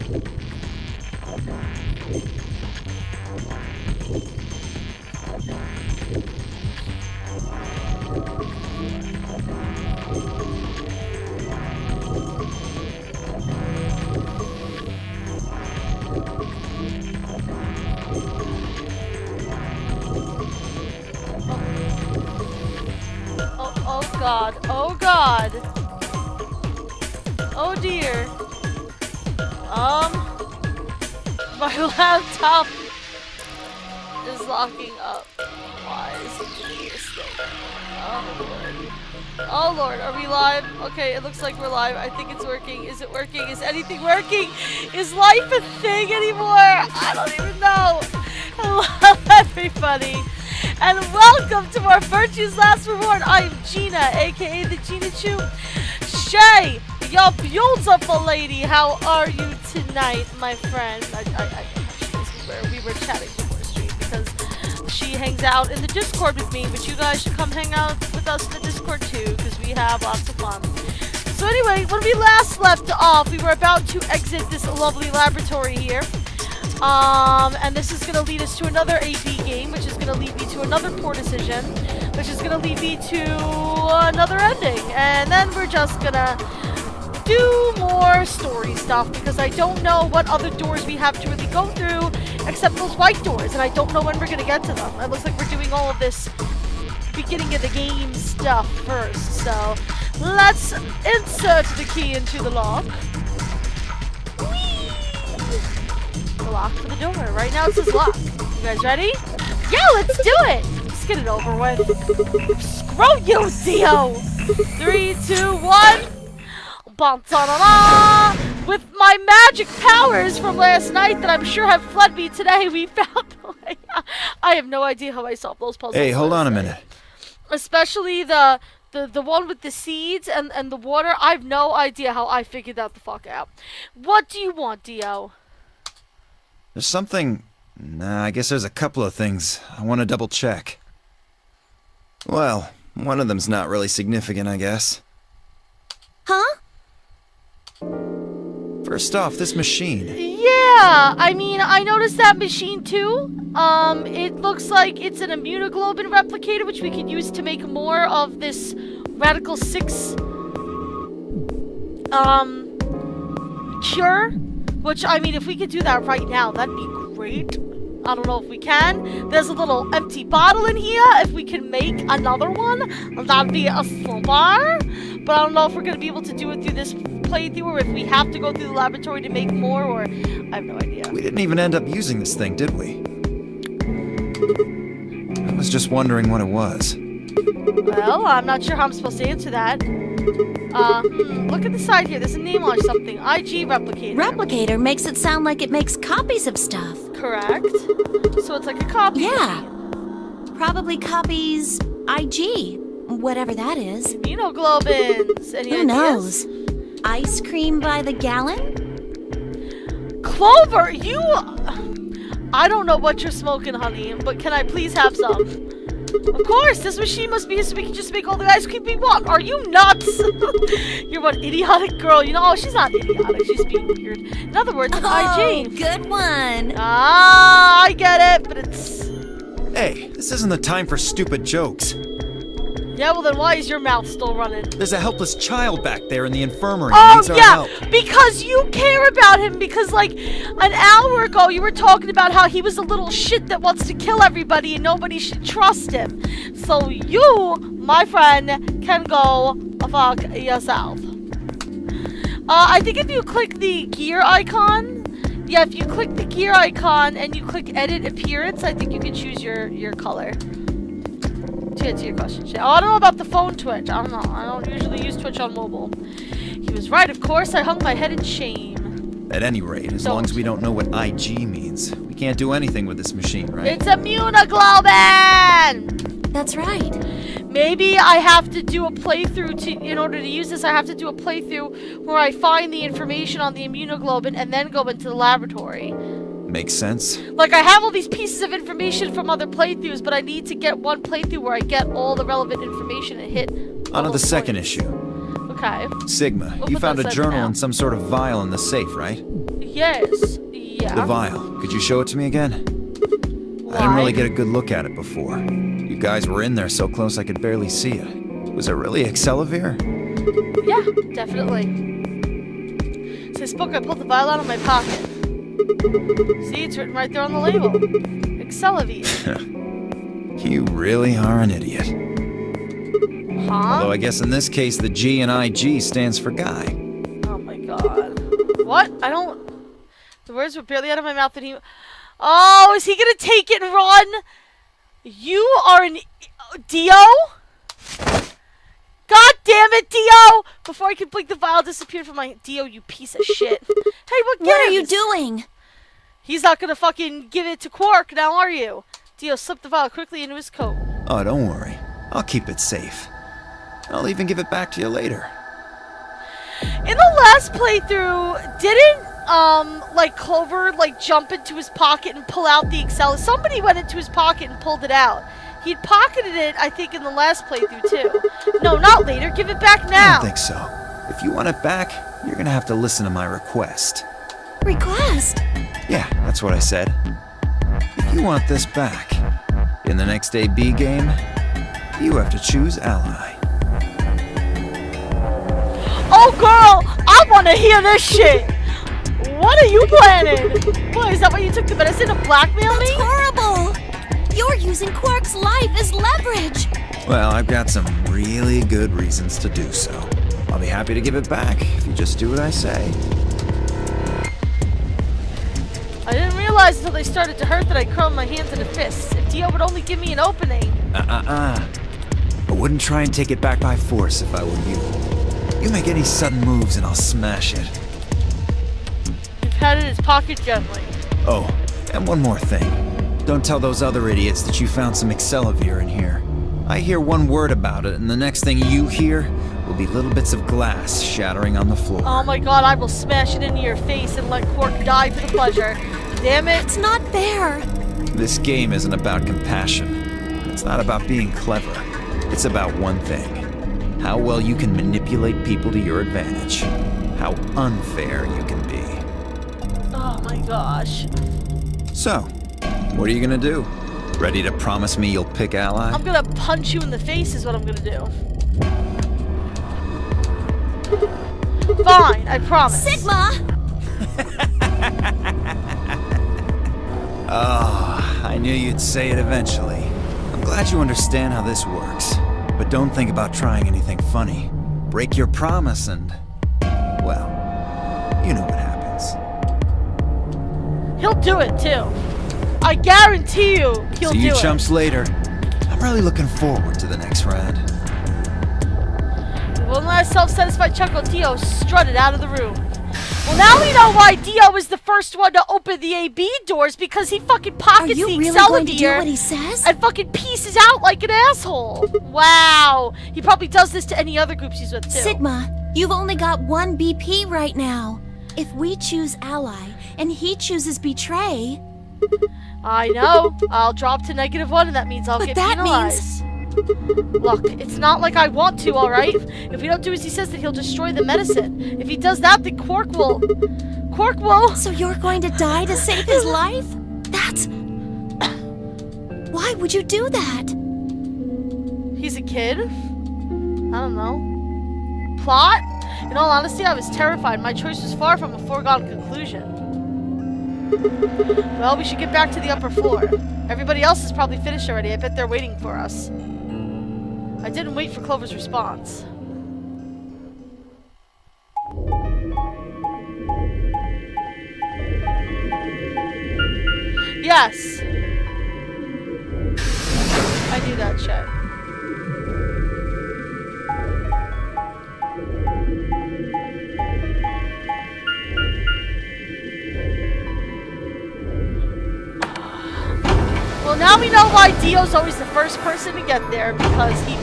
Oh god. Oh god. Oh dear. My laptop is locking up. Why is it doing this thing? Oh lord. Oh lord, are we live? Okay, it looks like we're live. I think it's working. Is it working? Is anything working? Is life a thing anymore? I don't even know. Hello everybody. And welcome to our Virtue's Last Reward. I am Gina, aka the Gina Chu. Shay, your beautiful lady, how are you tonight, my friend? We were chatting before stream because she hangs out in the Discord with me, but you guys should come hang out with us in the Discord too, because we have lots of fun. So anyway, when we last left off, we were about to exit this lovely laboratory here. And this is going to lead us to another AB game, which is going to lead me to another poor decision, which is going to lead me to another ending. And then we're just going to do more story stuff, because I don't know what other doors we have to really go through, except those white doors, and I don't know when we're going to get to them. It looks like we're doing all of this beginning of the game stuff first. So let's insert the key into the lock. Lock for the door. Right now it says lock. You guys ready? Yeah, let's do it! Let's get it over with. Screw you, Dio! 3, 2, 1. Ba-da-da-da! With my magic powers from last night that I'm sure have fled me today, we found a way. I have no idea how I solved those puzzles. Hey, hold on a minute. Especially the one with the seeds and the water. I have no idea how I figured that the fuck out. What do you want, Dio? There's something... Nah, I guess there's a couple of things I want to double check. Well, one of them's not really significant, I guess. Huh? First off, this machine. Yeah, I mean, I noticed that machine too. It looks like it's an immunoglobulin replicator, which we could use to make more of this Radical 6 cure. Which, I mean, if we could do that right now, that'd be great. I don't know if we can. There's a little empty bottle in here. If we can make another one, that'd be a super. But I don't know if we're going to be able to do it through this playthrough, or if we have to go through the laboratory to make more, or I have no idea. We didn't even end up using this thing, did we? I was just wondering what it was. Well, I'm not sure how I'm supposed to answer that. Look at the side here. There's a name on something. IG Replicator. Replicator makes it sound like it makes copies of stuff. Correct. So it's like a copy. Yeah. Probably copies IG. Whatever that is. Immunoglobins. Any Who ideas? knows? Ice cream by the gallon? Clover, you... I don't know what you're smoking, honey, but can I please have some? Of course, this machine must be so we can just make all the ice cream we want. Are you nuts? You're one idiotic girl. You know, she's not idiotic. She's being weird. In other words, it's IG. Good one. Ah, I get it, but it's... Hey, this isn't the time for stupid jokes. Yeah, well then why is your mouth still running? There's a helpless child back there in the infirmary who Oh, needs our yeah, help. because you care about him, because, like, an hour ago you were talking about how he was a little shit that wants to kill everybody and nobody should trust him. So you, my friend, can go fuck yourself. I think if you click the gear icon, yeah, if you click the gear icon and you click edit appearance, I think you can choose your color. To answer your question, Shay. Oh, I don't know about the phone Twitch. I don't know. I don't usually use Twitch on mobile. He was right, of course. I hung my head in shame. At any rate, as long as we don't know what IG means, we can't do anything with this machine, right? It's immunoglobulin! That's right. Maybe I have to do a playthrough in order to use this. I have to do a playthrough where I find the information on the immunoglobulin and then go into the laboratory. Makes sense. Like, I have all these pieces of information from other playthroughs, but I need to get one playthrough where I get all the relevant information and hit... On to the second issue. Okay. Sigma, We'll you put found that a aside for journal now. and some sort of vial in the safe, right? Yes. Yeah. The vial. Could you show it to me again? Why? I didn't really get a good look at it before. You guys were in there so close I could barely see it. Was it really Excelivir? Yeah, definitely. So I spoke, I pulled the vial out of my pocket. See, it's written right there on the label. Excelivir. You really are an idiot. Huh? Although I guess in this case the G in IG stands for guy. Oh my god. What? I don't... The words were barely out of my mouth and he... Oh, is he gonna take it and run? You are an... Dio? God damn it, Dio! Before I could blink, the vial disappeared from my... Dio, you piece of shit. Hey, What are you doing? He's not gonna fucking give it to Quark, now are you? Dio slipped the vial quickly into his coat. Oh, don't worry. I'll keep it safe. I'll even give it back to you later. In the last playthrough, didn't, like, Clover, like, jump into his pocket and pull out the Excel? Somebody went into his pocket and pulled it out. He'd pocketed it, I think, in the last playthrough, too. No, not later. Give it back now. I don't think so. If you want it back, you're gonna have to listen to my request. Request? Yeah, that's what I said. If you want this back, in the next AB game, you have to choose ally. Oh, girl! I want to hear this shit! What are you planning? What, is that why you took the medicine to blackmail me? That's horrible! You're using Quark's life as leverage! Well, I've got some really good reasons to do so. I'll be happy to give it back if you just do what I say. I didn't realize until they started to hurt that I curled my hands into fists. If Dio would only give me an opening. I wouldn't try and take it back by force if I were you. You make any sudden moves and I'll smash it. He patted his pocket gently. Oh, and one more thing. Don't tell those other idiots that you found some Excelivir in here. I hear one word about it, and the next thing you hear will be little bits of glass shattering on the floor. Oh my god, I will smash it into your face and let Quark die for the pleasure. Damn it. It's not fair! This game isn't about compassion. It's not about being clever. It's about one thing. How well you can manipulate people to your advantage. How unfair you can be. Oh my gosh. So, what are you gonna do? Ready to promise me you'll pick ally? I'm gonna punch you in the face is what I'm gonna do. Fine, I promise. Sigma! Oh, I knew you'd say it eventually. I'm glad you understand how this works. But don't think about trying anything funny. Break your promise and... well, you know what happens. He'll do it too. I guarantee you he'll See do you it. chumps later. I'm really looking forward to the next round. With one last self-satisfied chuckle, Dio strutted out of the room. Well, now we know why Dio was the first one to open the AB doors, because he fucking Are pockets you the really going to do Excelivir what he says? and fucking pieces out like an asshole. Wow. He probably does this to any other groups he's with, too. Sigma, you've only got one BP right now. If we choose ally, and he chooses betray... I know. I'll drop to -1, and that means I'll But get that penalized. Look, it's not like I want to, alright? If we don't do as he says, then he'll destroy the medicine. If he does that, then Quark will... So you're going to die to save his life? That's... Why would you do that? He's a kid? I don't know. Plot? In all honesty, I was terrified. My choice was far from a foregone conclusion. Well, we should get back to the upper floor. Everybody else is probably finished already. I bet they're waiting for us. I didn't wait for Clover's response. Yes. I knew that shit. Well, now we know why Dio's always the first person to get there, because he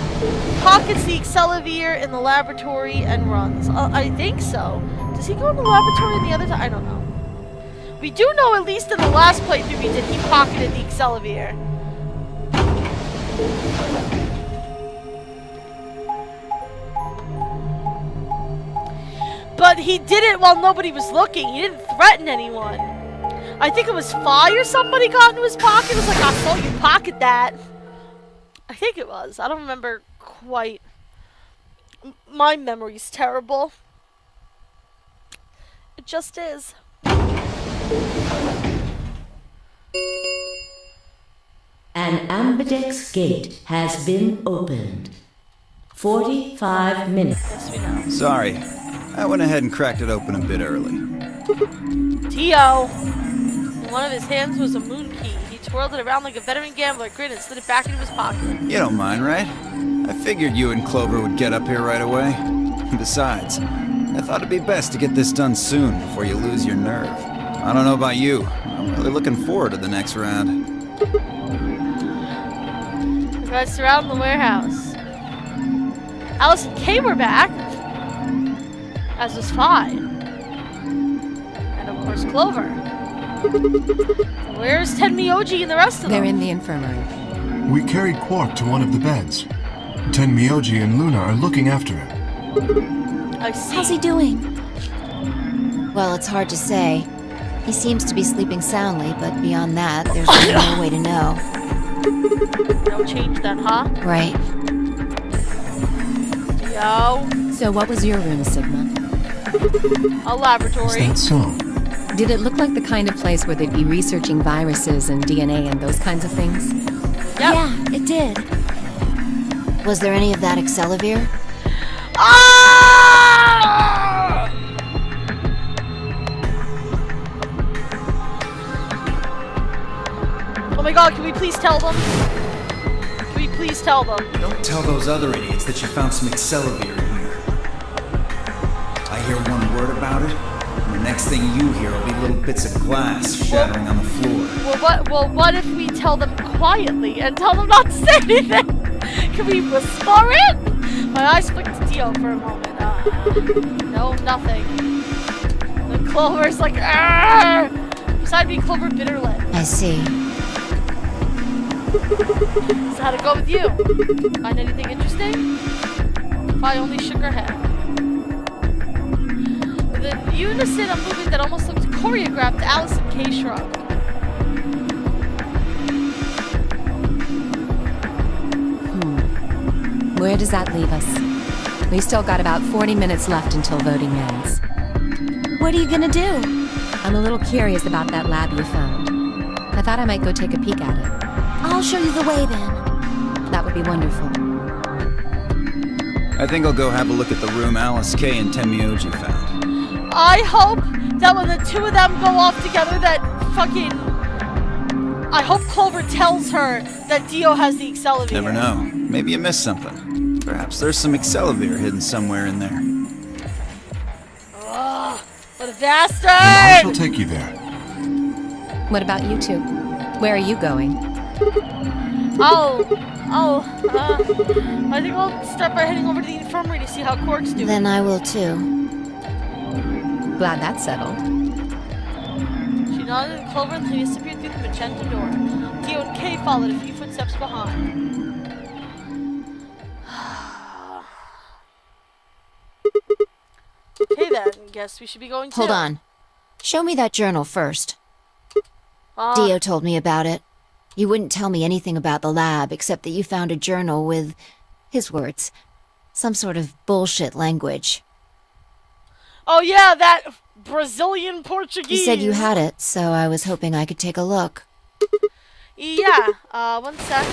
pockets the Excelivir in the laboratory and runs. I think so. Does he go in the laboratory in the other time? I don't know. We do know, at least in the last playthrough we did, he pocketed the Excelivir. But he did it while nobody was looking. He didn't threaten anyone. I think it was Fi or somebody got into his pocket. It was like, I saw you pocket that. I think it was. I don't remember quite. My memory's terrible. It just is. An ambidex gate has been opened. 45 minutes. Yes, we know. Sorry. I went ahead and cracked it open a bit early. Tio. In one of his hands was a moon key. He twirled it around like a veteran gambler, grinned, and slid it back into his pocket. You don't mind, right? I figured you and Clover would get up here right away. Besides, I thought it'd be best to get this done soon before you lose your nerve. I don't know about you. I'm really looking forward to the next round. The guys surround the warehouse. Alice and Kay were back, as was Fi. And of course Clover. Where's Tenmyoji and the rest of them? They're in the infirmary. We carried Quark to one of the beds. Tenmyoji and Luna are looking after him. I see. How's he doing? Well, it's hard to say. He seems to be sleeping soundly, but beyond that, there's really no way to know. No change then, huh? Right. Yo. So what was your room, Sigma? A laboratory. Is that so? Did it look like the kind of place where they'd be researching viruses and DNA and those kinds of things? Yep. Yeah, it did. Was there any of that Excelivir? Ah! Oh my god, can we please tell them? Can we please tell them? Don't tell those other idiots that you found some Excelivir in here. I hear one word about it, and the next thing you hear will be little bits of glass shattering on the floor. Well, what if we tell them quietly and tell them not to say anything? Can we whisper it? My eyes flicked to Dio for a moment. No, nothing. The Clover's like, argh! Beside me, Clover bit her lip. I see. So how'd it go with you? Find anything interesting? Fi only shook her head. With a unison of movement that almost looked choreographed, Alice and Kay shrugged. Where does that leave us? We still got about 40 minutes left until voting ends. What are you gonna do? I'm a little curious about that lab you found. I thought I might go take a peek at it. I'll show you the way then. That would be wonderful. I think I'll go have a look at the room Alice, Kay, and Tenmyoji found. I hope that when the two of them go off together that fucking... I hope Clover tells her that Dio has the Excelivir. Never know. Maybe you missed something. Perhaps there's some Excelivir hidden somewhere in there. Ugh, what a I bastard! shall take you there. What about you two? Where are you going? I think I'll start by heading over to the infirmary to see how Quark's doing. Then I will too. Glad that's settled. She nodded and Clover and Lily disappeared through the magenta door. Dio and Kay followed a few footsteps behind. Okay then, guess we should be going too. Hold on. Show me that journal first. Dio told me about it. You wouldn't tell me anything about the lab except that you found a journal with, his words, some sort of bullshit language. Oh yeah, that Brazilian Portuguese. You said you had it, so I was hoping I could take a look. Yeah, one sec.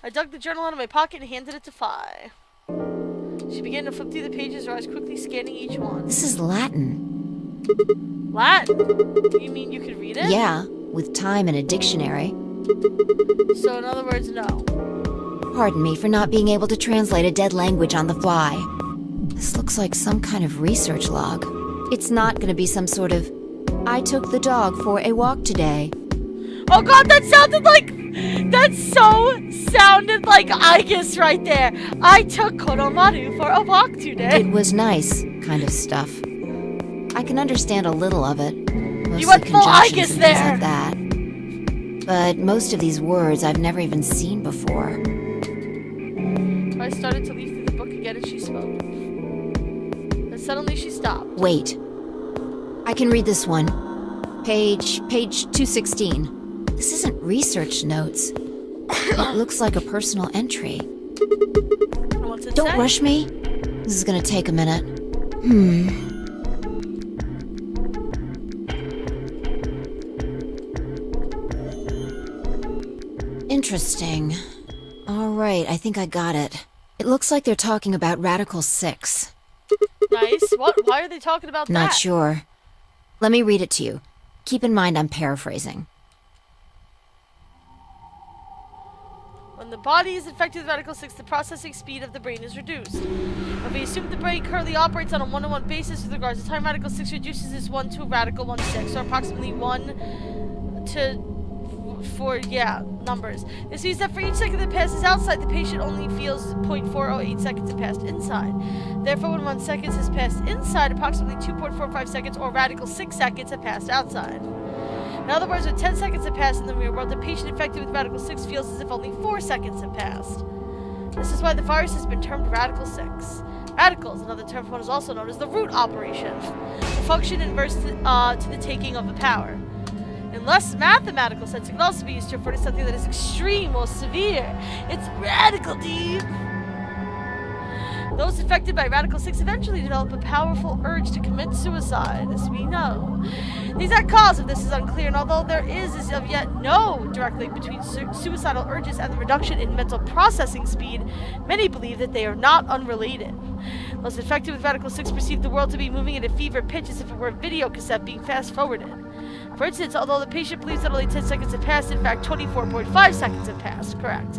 I dug the journal out of my pocket and handed it to Fi. She began to flip through the pages, her eyes quickly scanning each one. This is Latin. Latin? You mean you could read it? Yeah, with time and a dictionary. So in other words, no. Pardon me for not being able to translate a dead language on the fly. This looks like some kind of research log. It's not gonna be some sort of, I took the dog for a walk today. Oh god, that sounded like Igus right there. I took Koromaru for a walk today. It was nice, kind of stuff. I can understand a little of it. Mostly You went full conjunctions Igus and there. things like that. But most of these words I've never even seen before. I started to leaf through the book again and she spoke. That Suddenly she stopped. Wait. I can read this one. Page 216. This isn't research notes. It looks like a personal entry. What's it Don't say? rush me. This is gonna take a minute. Interesting. Alright, I think I got it. It looks like they're talking about Radical 6. Nice. What? Why are they talking about that? Not sure. Let me read it to you. Keep in mind I'm paraphrasing. When the body is infected with Radical 6, the processing speed of the brain is reduced. If we assume the brain currently operates on a one-to-one basis with regards to time, Radical 6 reduces its 1 to a Radical 1/6, or approximately 1 to 4, numbers. This means that for each second that passes outside, the patient only feels 0.408 seconds have passed inside. Therefore, when 1 second has passed inside, approximately 2.45 seconds, or Radical 6 seconds, have passed outside. In other words, when 10 seconds have passed in the real world, the patient infected with Radical 6 feels as if only 4 seconds have passed. This is why the virus has been termed Radical 6. Radicals, another term for what is also known as the root operation, the function inverse to the taking of the power. In less mathematical sense, it can also be used to refer to something that is extreme or severe. It's radical deep. Those affected by Radical 6 eventually develop a powerful urge to commit suicide, as we know. The exact cause of this is unclear, and although there is as of yet no direct link between suicidal urges and the reduction in mental processing speed, many believe that they are not unrelated. Those infected with Radical 6 perceive the world to be moving at a fever pitch as if it were a video cassette being fast-forwarded. For instance, although the patient believes that only 10 seconds have passed, in fact 24.5 seconds have passed, correct.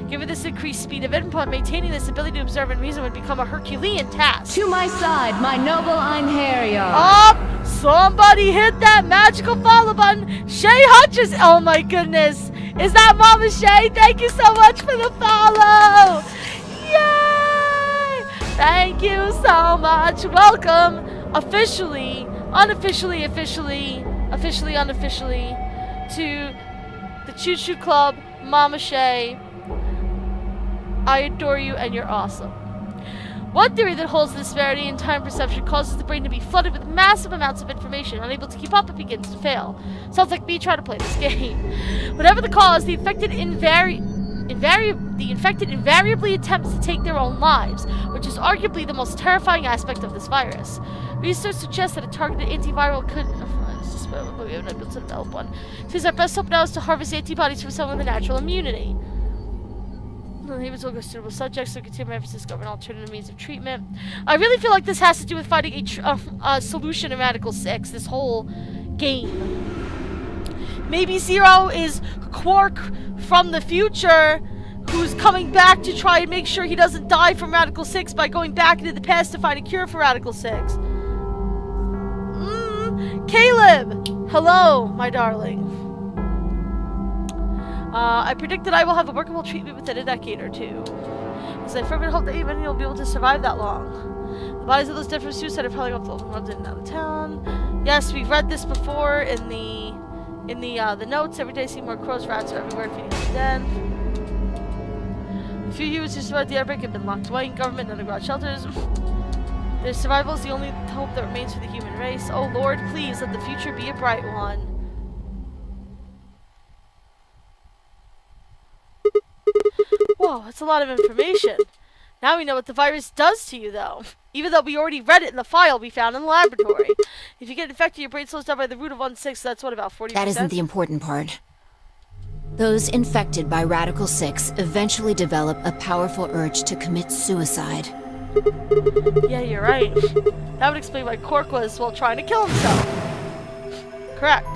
Given this increased speed of input, maintaining this ability to observe and reason would become a Herculean task. To my side, my noble Einherjar. Oh, somebody hit that magical follow button. Shay Hutchins. Oh my goodness. Is that Mama Shay? Thank you so much for the follow. Yay! Thank you so much. Welcome officially, unofficially, unofficially to the Chu-Chu Club, Mama Shay. I adore you and you're awesome. One theory that holds the disparity in time perception causes the brain to be flooded with massive amounts of information. Unable to keep up, it begins to fail. Sounds like me trying to play this game. Whatever the cause, the infected invariably attempts to take their own lives, which is arguably the most terrifying aspect of this virus. Research suggests that a targeted antiviral could... we haven't been able to develop one. Since our best hope now is to harvest antibodies from someone with a natural immunity. He was looking at suitable subjects, so continue my emphasis on alternative means of treatment. I really feel like this has to do with finding a solution to Radical 6, this whole game. Maybe Zero is Quark from the future who's coming back to try and make sure he doesn't die from Radical 6 by going back into the past to find a cure for Radical 6. Caleb! Hello, my darling. I predict that I will have a workable treatment within a decade or two. Because I firmly hope that even you'll be able to survive that long. The bodies of those dead from suicide are probably going to float in and out of town. Yes, we've read this before in the notes. Every day, see more crows, rats are everywhere feeding on the dead. A few humans who survived the outbreak have been locked away in government and underground shelters. Their survival is the only hope that remains for the human race. Oh Lord, please let the future be a bright one. Whoa, that's a lot of information. Now we know what the virus does to you, though. Even though we already read it in the file we found in the laboratory. If you get infected, your brain slows down by the root of 1/6, so that's what, about 40%? That isn't the important part. Those infected by Radical 6 eventually develop a powerful urge to commit suicide. Yeah, you're right. That would explain why Quark was, well, trying to kill himself. Correct.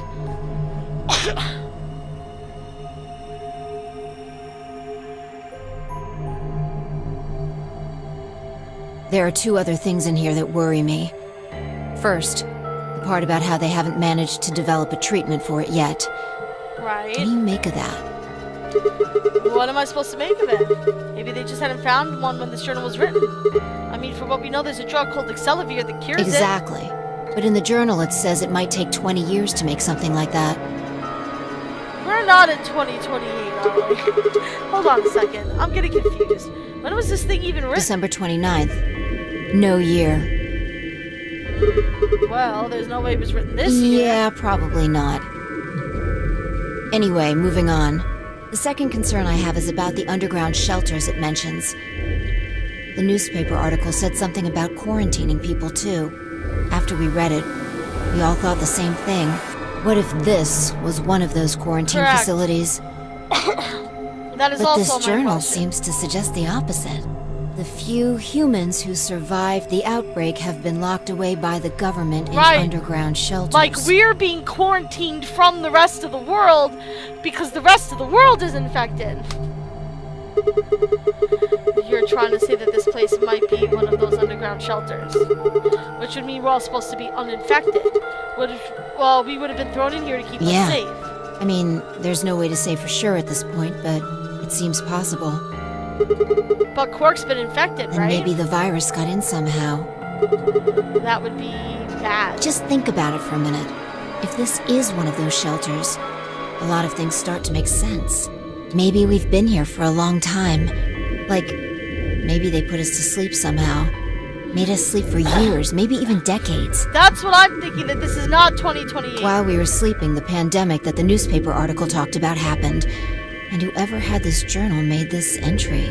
There are two other things in here that worry me. First, the part about how they haven't managed to develop a treatment for it yet. Right. What do you make of that? What am I supposed to make of it? Maybe they just hadn't found one when this journal was written. I mean, for what we know, there's a drug called Excelavir that cures it. Exactly. But in the journal it says it might take 20 years to make something like that. We're not in 2028, are we? Hold on a second. I'm getting confused. When was this thing even written? December 29th. No year. Well, there's no way it was written this year. Yeah, probably not. Anyway, moving on. The second concern I have is about the underground shelters it mentions. The newspaper article said something about quarantining people, too. After we read it, we all thought the same thing. What if this was one of those quarantine Correct. facilities? That is But also this my journal question. seems to suggest the opposite. The few humans who survived the outbreak have been locked away by the government in Right. underground shelters. Like, we're being quarantined from the rest of the world because the rest of the world is infected. You're trying to say that this place might be one of those underground shelters, which would mean we're all supposed to be uninfected. Well, we would have been thrown in here to keep Yeah. us safe. I mean, there's no way to say for sure at this point, but it seems possible. But Quark's been infected, Then right? maybe the virus got in somehow. That would be bad. Just think about it for a minute. If this is one of those shelters, a lot of things start to make sense. Maybe we've been here for a long time. Like, maybe they put us to sleep somehow. Made us sleep for years, maybe even decades. That's what I'm thinking, that this is not 2028. While we were sleeping, the pandemic that the newspaper article talked about happened. And whoever had this journal made this entry.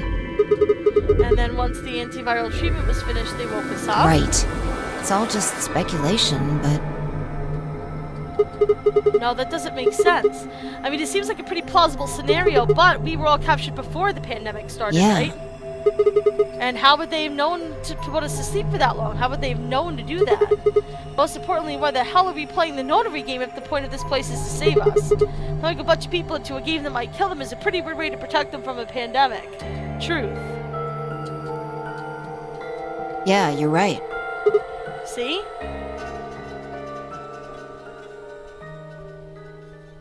And then once the antiviral treatment was finished, they woke us up. Right. It's all just speculation, but No, that doesn't make sense. I mean, it seems like a pretty plausible scenario, but we were all captured before the pandemic started, Yeah. right? And how would they have known to put us to sleep for that long? How would they have known to do that? Most importantly, why the hell are we playing the notary game if the point of this place is to save us? Throwing a bunch of people into a game that might kill them is a pretty weird way to protect them from a pandemic. Truth. yeah, you're right. See?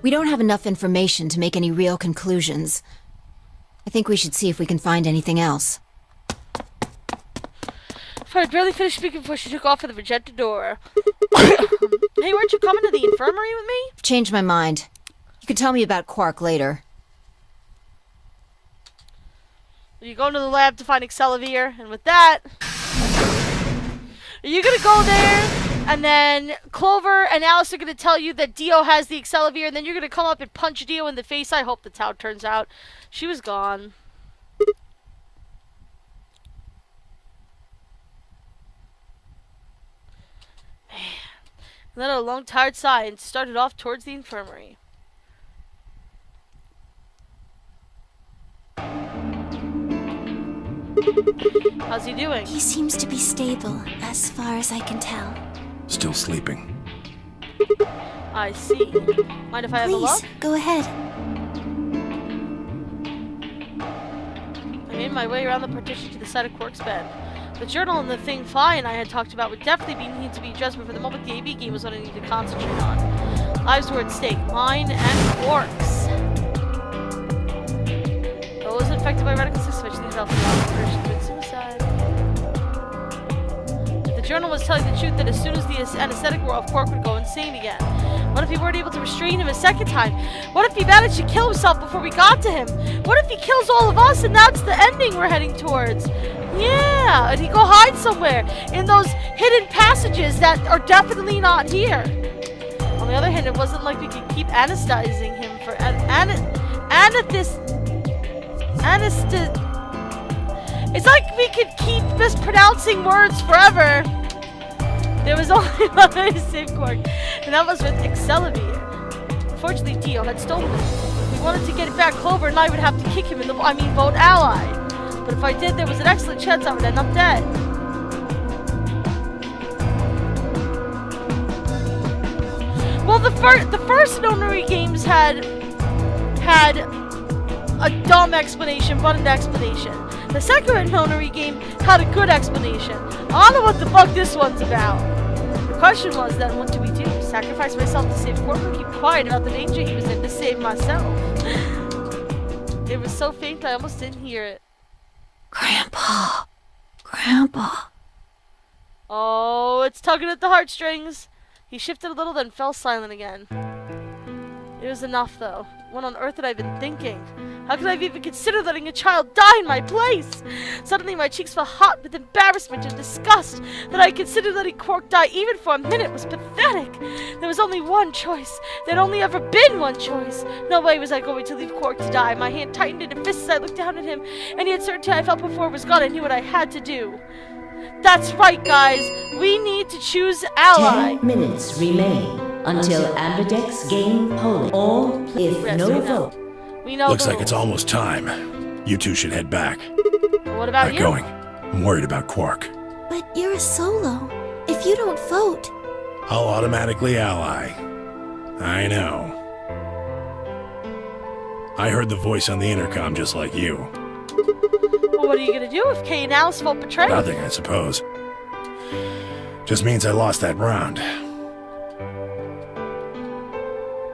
We don't have enough information to make any real conclusions. I think we should see if we can find anything else. I had barely finished speaking before she took off for the magenta door. Hey, weren't you coming to the infirmary with me? I've changed my mind. You can tell me about Quark later. Are you going to the lab to find Excelivir? And with that, are you going to go there? And then Clover and Alice are going to tell you that Dio has the Excelivir, and then you're going to come up and punch Dio in the face. I hope that's how it turns out. She was gone. Let out a long, tired sigh and started off towards the infirmary. How's he doing? He seems to be stable, as far as I can tell. Still sleeping. I see. Mind if I have a look? Please, go ahead. I made my way around the partition to the side of Quark's bed. The journal and the thing Phi and I had talked about would definitely need to be addressed, but for the moment the AB game was what I needed to concentrate on. Lives were at stake, mine and Quark's. Those infected by radical suspension developed a commit suicide. If the journal was telling the truth that as soon as the anesthetic wore off, Quark would go insane again. What if we weren't able to restrain him a second time? What if he managed to kill himself before we got to him? What if he kills all of us and that's the ending we're heading towards? Yeah, and he go hide somewhere in those hidden passages that are definitely not here. On the other hand, it wasn't like we could keep anesthetizing him for It's like we could keep mispronouncing words forever. There was only one way to save Quark, and that was with Excelivir. Unfortunately, Dio had stolen it. If we wanted to get it back, Clover and I would have to kick him in the vote ally. But if I did, there was an excellent chance I would end up dead. Well, the first notary games had a dumb explanation, but an explanation. The second notary game had a good explanation. I don't know what the fuck this one's about. The question was then, what do we do? Sacrifice myself to save Quark, or keep quiet about the danger he was in to save myself? It was so faint I almost didn't hear it. Grandpa. Grandpa. Oh, it's tugging at the heartstrings. He shifted a little, then fell silent again. It was enough, though. What on earth had I been thinking? How could I have even considered letting a child die in my place? Suddenly my cheeks felt hot with embarrassment and disgust. That I considered letting Quark die even for a minute was pathetic. There was only one choice. There'd only ever been one choice. No way was I going to leave Quark to die. My hand tightened into fists as I looked down at him. Any uncertainty I felt before was gone. I knew what I had to do. That's right, guys. We need to choose ally. 10 minutes remain until Ambidex gain polling. Or if no vote. We know Looks like it's almost time. You two should head back. What about you? Not going. I'm worried about Quark. But you're a solo. If you don't vote... I'll automatically ally. I know. I heard the voice on the intercom just like you. Well, what are you gonna do if Kay and Alice vote betray? Nothing, I suppose. Just means I lost that round.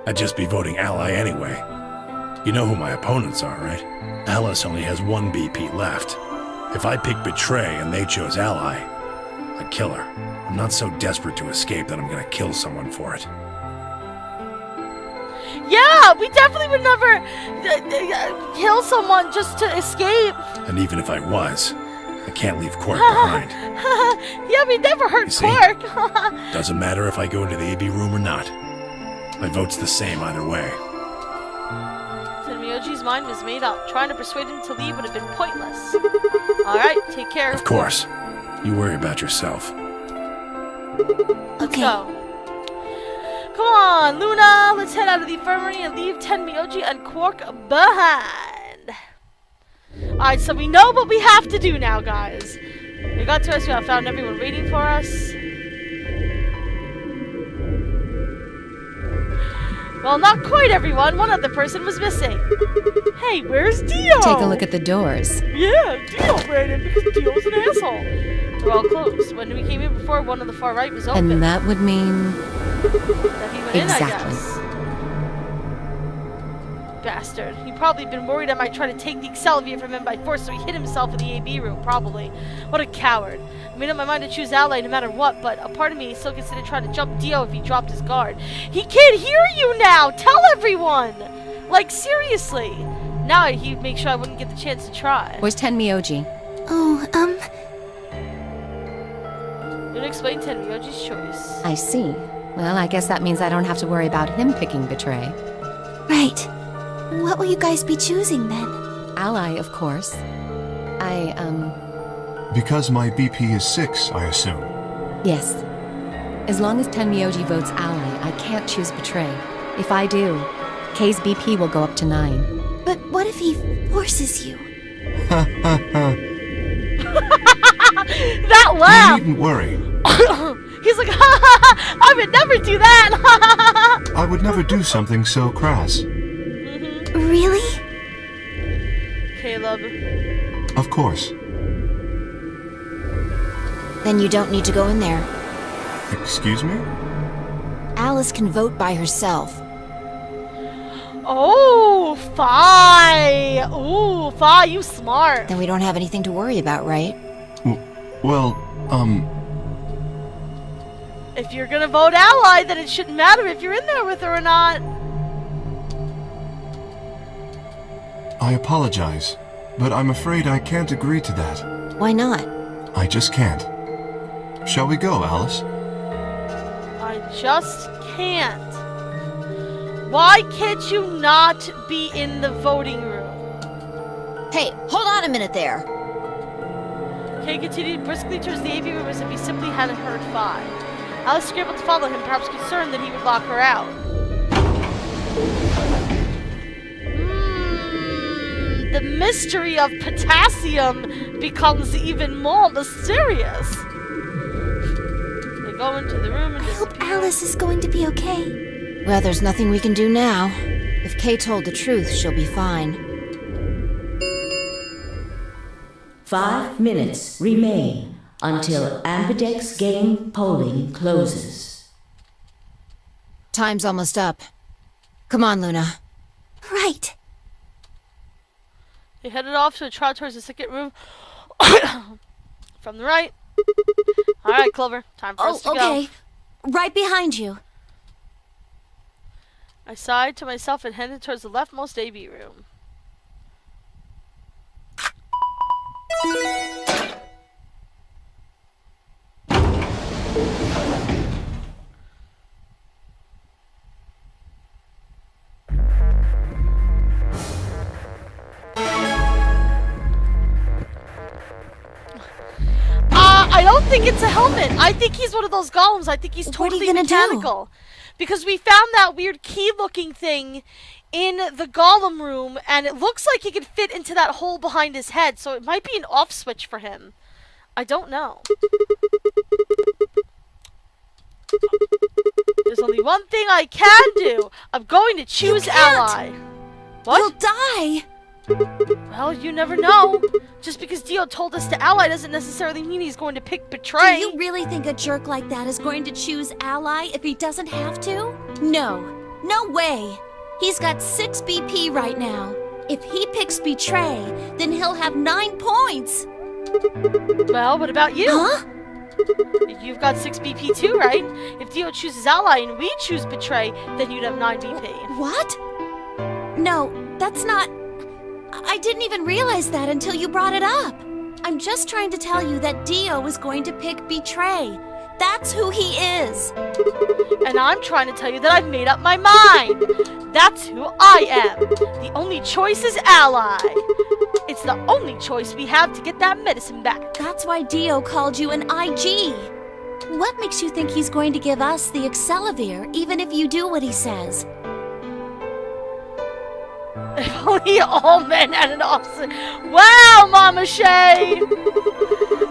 I'd just be voting ally anyway. You know who my opponents are, right? Alice only has one BP left. If I pick betray and they chose ally, I'd kill her. I'm not so desperate to escape that I'm gonna kill someone for it. Yeah, we definitely would never kill someone just to escape. And even if I was, I can't leave Quark behind. Yeah, we never hurt You see? Quark. Doesn't matter if I go into the AB room or not. My vote's the same either way. Tenmyoji's mind was made up. Trying to persuade him to leave would have been pointless. Alright, take care. Of course. You worry about yourself. Let's go. Come on, Luna. Let's head out of the infirmary and leave Tenmyoji and Quark behind. Alright, so we know what we have to do now, guys. We got to us. We have found everyone waiting for us. Well, not quite everyone. One other person was missing. Hey, where's Dio? Take a look at the doors. Yeah, Dio ran in because Dio's an asshole. They're all closed. When we came in before, one on the far right was open. And that would mean... That he went Exactly. in, I guess. Bastard. He probably been worried I might try to take the Excelsior from him by force, so he hid himself in the AB room, probably. What a coward. I made up my mind to choose ally no matter what, but a part of me still considered trying to jump Dio if he dropped his guard. He can't hear you now! Tell everyone! Like, seriously. Now he'd make sure I wouldn't get the chance to try. Where's Tenmyoji? Oh, You'll explain Tenmyoji's choice. I see. Well, I guess that means I don't have to worry about him picking betray. right. What will you guys be choosing then? Ally, of course. Because my BP is 6, I assume. Yes. As long as Tenmyoji votes ally, I can't choose betray. If I do, Kay's BP will go up to 9. But what if he forces you? Ha ha ha. That laugh! You needn't worry. He's like, ha ha ha! I would never do that! Ha ha ha! I would never do something so crass. Really? Caleb. Of course. Then you don't need to go in there. Excuse me? Alice can vote by herself. Oh, Fi! Ooh, Fi, you smart. Then we don't have anything to worry about, right? Well, If you're gonna vote ally, then it shouldn't matter if you're in there with her or not. I apologize, but I'm afraid I can't agree to that. Why not? I just can't. Shall we go, Alice? I just can't. Why can't you not be in the voting room? Hey, hold on a minute there. Kay continued briskly towards the AV room as if he simply hadn't heard Fi. Alice scrambled to follow him, perhaps concerned that he would lock her out. The mystery of potassium becomes even more mysterious. They go into the room and I hope disappear. Alice is going to be okay. Well, there's nothing we can do now. If Kay told the truth, she'll be fine. 5 minutes remain until Ambidex game polling closes. Time's almost up. Come on, Luna. Right. They headed off to a trot towards the second room from the right. Alright, Clover. Time for us to go. Right behind you. I sighed to myself and headed towards the leftmost AB room. I don't think it's a helmet. I think he's one of those golems. I think he's totally mechanical. Because we found that weird key-looking thing in the golem room, and it looks like he could fit into that hole behind his head, so it might be an off switch for him. I don't know. There's only one thing I can do. I'm going to choose ally. What? You'll die. Well, you never know. Just because Dio told us to ally doesn't necessarily mean he's going to pick betray. Do you really think a jerk like that is going to choose ally if he doesn't have to? No. No way. He's got 6 BP right now. If he picks betray, then he'll have 9 points. Well, what about you? Huh? You've got 6 BP too, right? If Dio chooses ally and we choose betray, then you'd have 9 BP. What? No, that's not... I didn't even realize that until you brought it up. I'm just trying to tell you that Dio is going to pick betray. That's who he is. And I'm trying to tell you that I've made up my mind. That's who I am. The only choice is ally. It's the only choice we have to get that medicine back. That's why Dio called you an IG. What makes you think he's going to give us the Excelavir, even if you do what he says? If only all men had an opposite. Wow, Mama Shay!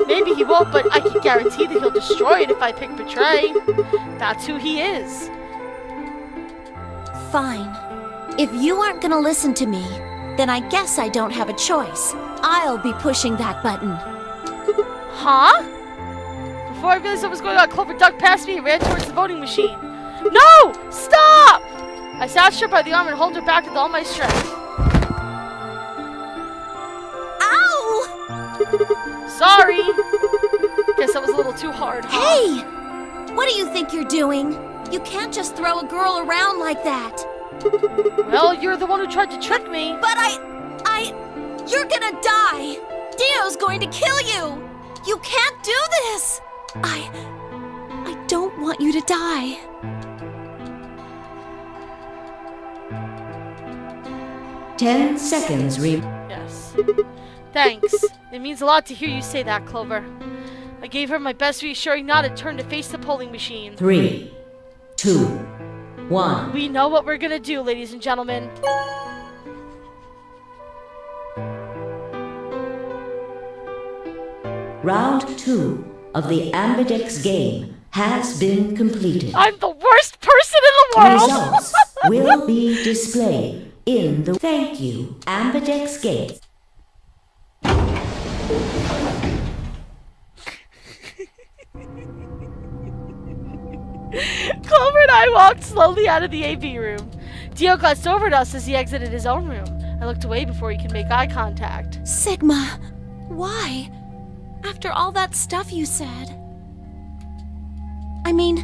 Maybe he won't, but I can guarantee that he'll destroy it if I pick betray. That's who he is. Fine. If you aren't gonna listen to me, then I guess I don't have a choice. I'll be pushing that button. Huh? Before I realized what was going on, Clover ducked past me and ran towards the voting machine. No! Stop! I snatched her by the arm and held her back with all my strength. Ow! Sorry! Guess that was a little too hard, huh? Hey! What do you think you're doing? You can't just throw a girl around like that. Well, you're the one who tried to trick me. But you're gonna die! Dio's going to kill you! You can't do this! I don't want you to die. Ten seconds Yes. Thanks. It means a lot to hear you say that, Clover. I gave her my best reassuring nod and turned to face the polling machine. 3, 2, 1. We know what we're gonna do, ladies and gentlemen. Round 2 of the Ambidex game has been completed. I'm the worst person in the world! Results will be displayed in the... Thank you, Ambidex game. Clover and I walked slowly out of the AV room. Dio glanced over at us as he exited his own room. I looked away before he could make eye contact. Sigma, why? After all that stuff you said. I mean,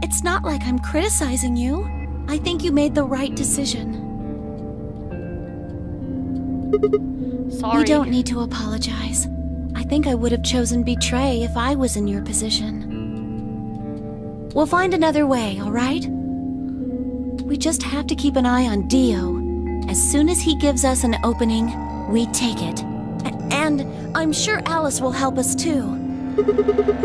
it's not like I'm criticizing you. I think you made the right decision. Sorry. You don't need to apologize. I think I would have chosen betray if I was in your position. We'll find another way, all right? We just have to keep an eye on Dio. As soon as he gives us an opening, we take it. And I'm sure Alice will help us too.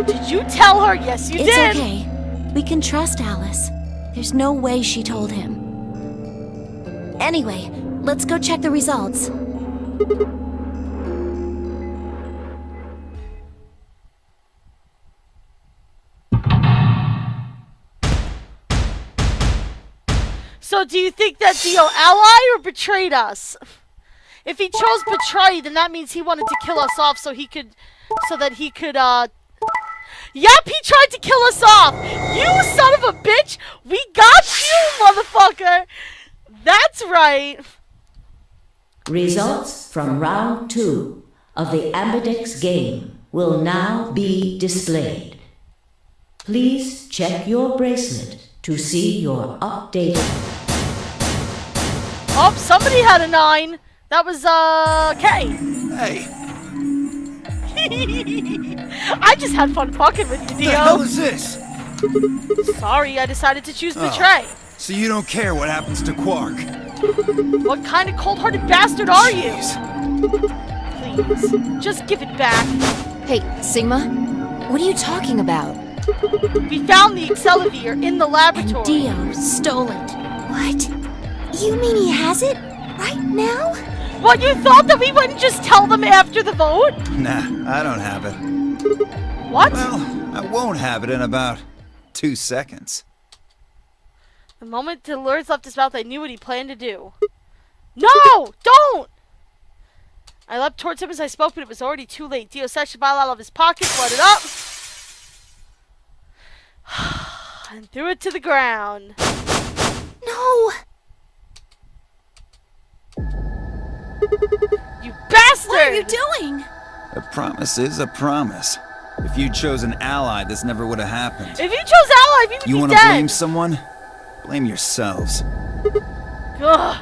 Did you tell her? Yes, you did. It's okay. We can trust Alice. There's no way she told him. Anyway, let's go check the results. So do you think that Dio allied or betrayed us? If he chose betray, then that means he wanted to kill us off so that he could, Yep, he tried to kill us off! You son of a bitch! We got you, motherfucker! That's right! Results from round 2 of the Ambidex game will now be displayed. Please check your bracelet to see your updated... Oh, somebody had a 9. That was, Kay. Hey, I just had fun fucking with you, what Dio. the hell is this? Sorry, I decided to choose Betray. So you don't care what happens to Quark? What kind of cold-hearted bastard are you? Jeez. Please, just give it back. Hey, Sigma, what are you talking about? We found the Excellivier in the laboratory. And Dio stole it. What? You mean he has it? Right now? What, you thought that we wouldn't just tell them after the vote? Nah, I don't have it. What? Well, I won't have it in about 2 seconds. The moment the words left his mouth, I knew what he planned to do. No! Don't! I leapt towards him as I spoke, but it was already too late. Dio snatched the vial out of his pocket, flooded up, and threw it to the ground. No! You bastard! What are you doing? A promise is a promise. If you'd chosen Ally, this never would have happened. If you chose Ally, we would You be want dead. to blame someone? Blame yourselves. Ugh.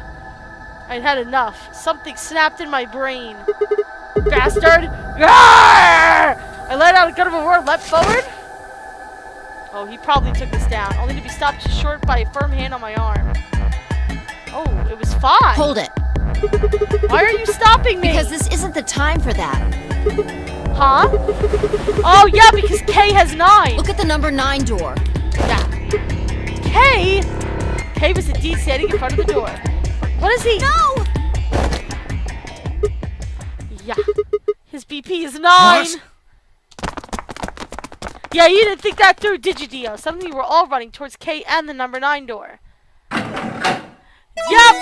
I'd had enough. Something snapped in my brain. Bastard! Arrgh! I let out a gun of a roar, leapt forward. Oh, he probably took this down, only to be stopped just short by a firm hand on my arm. Oh, it was 5. Hold it. Why are you stopping me? Because this isn't the time for that. Huh? Oh, yeah, because K has 9. Look at the number 9 door. Yeah. K? K was indeed standing in front of the door. What is he? No! Yeah. His BP is 9. What? Yeah, you didn't think that through, did you, Dio? Suddenly we were all running towards K and the number 9 door. Yep!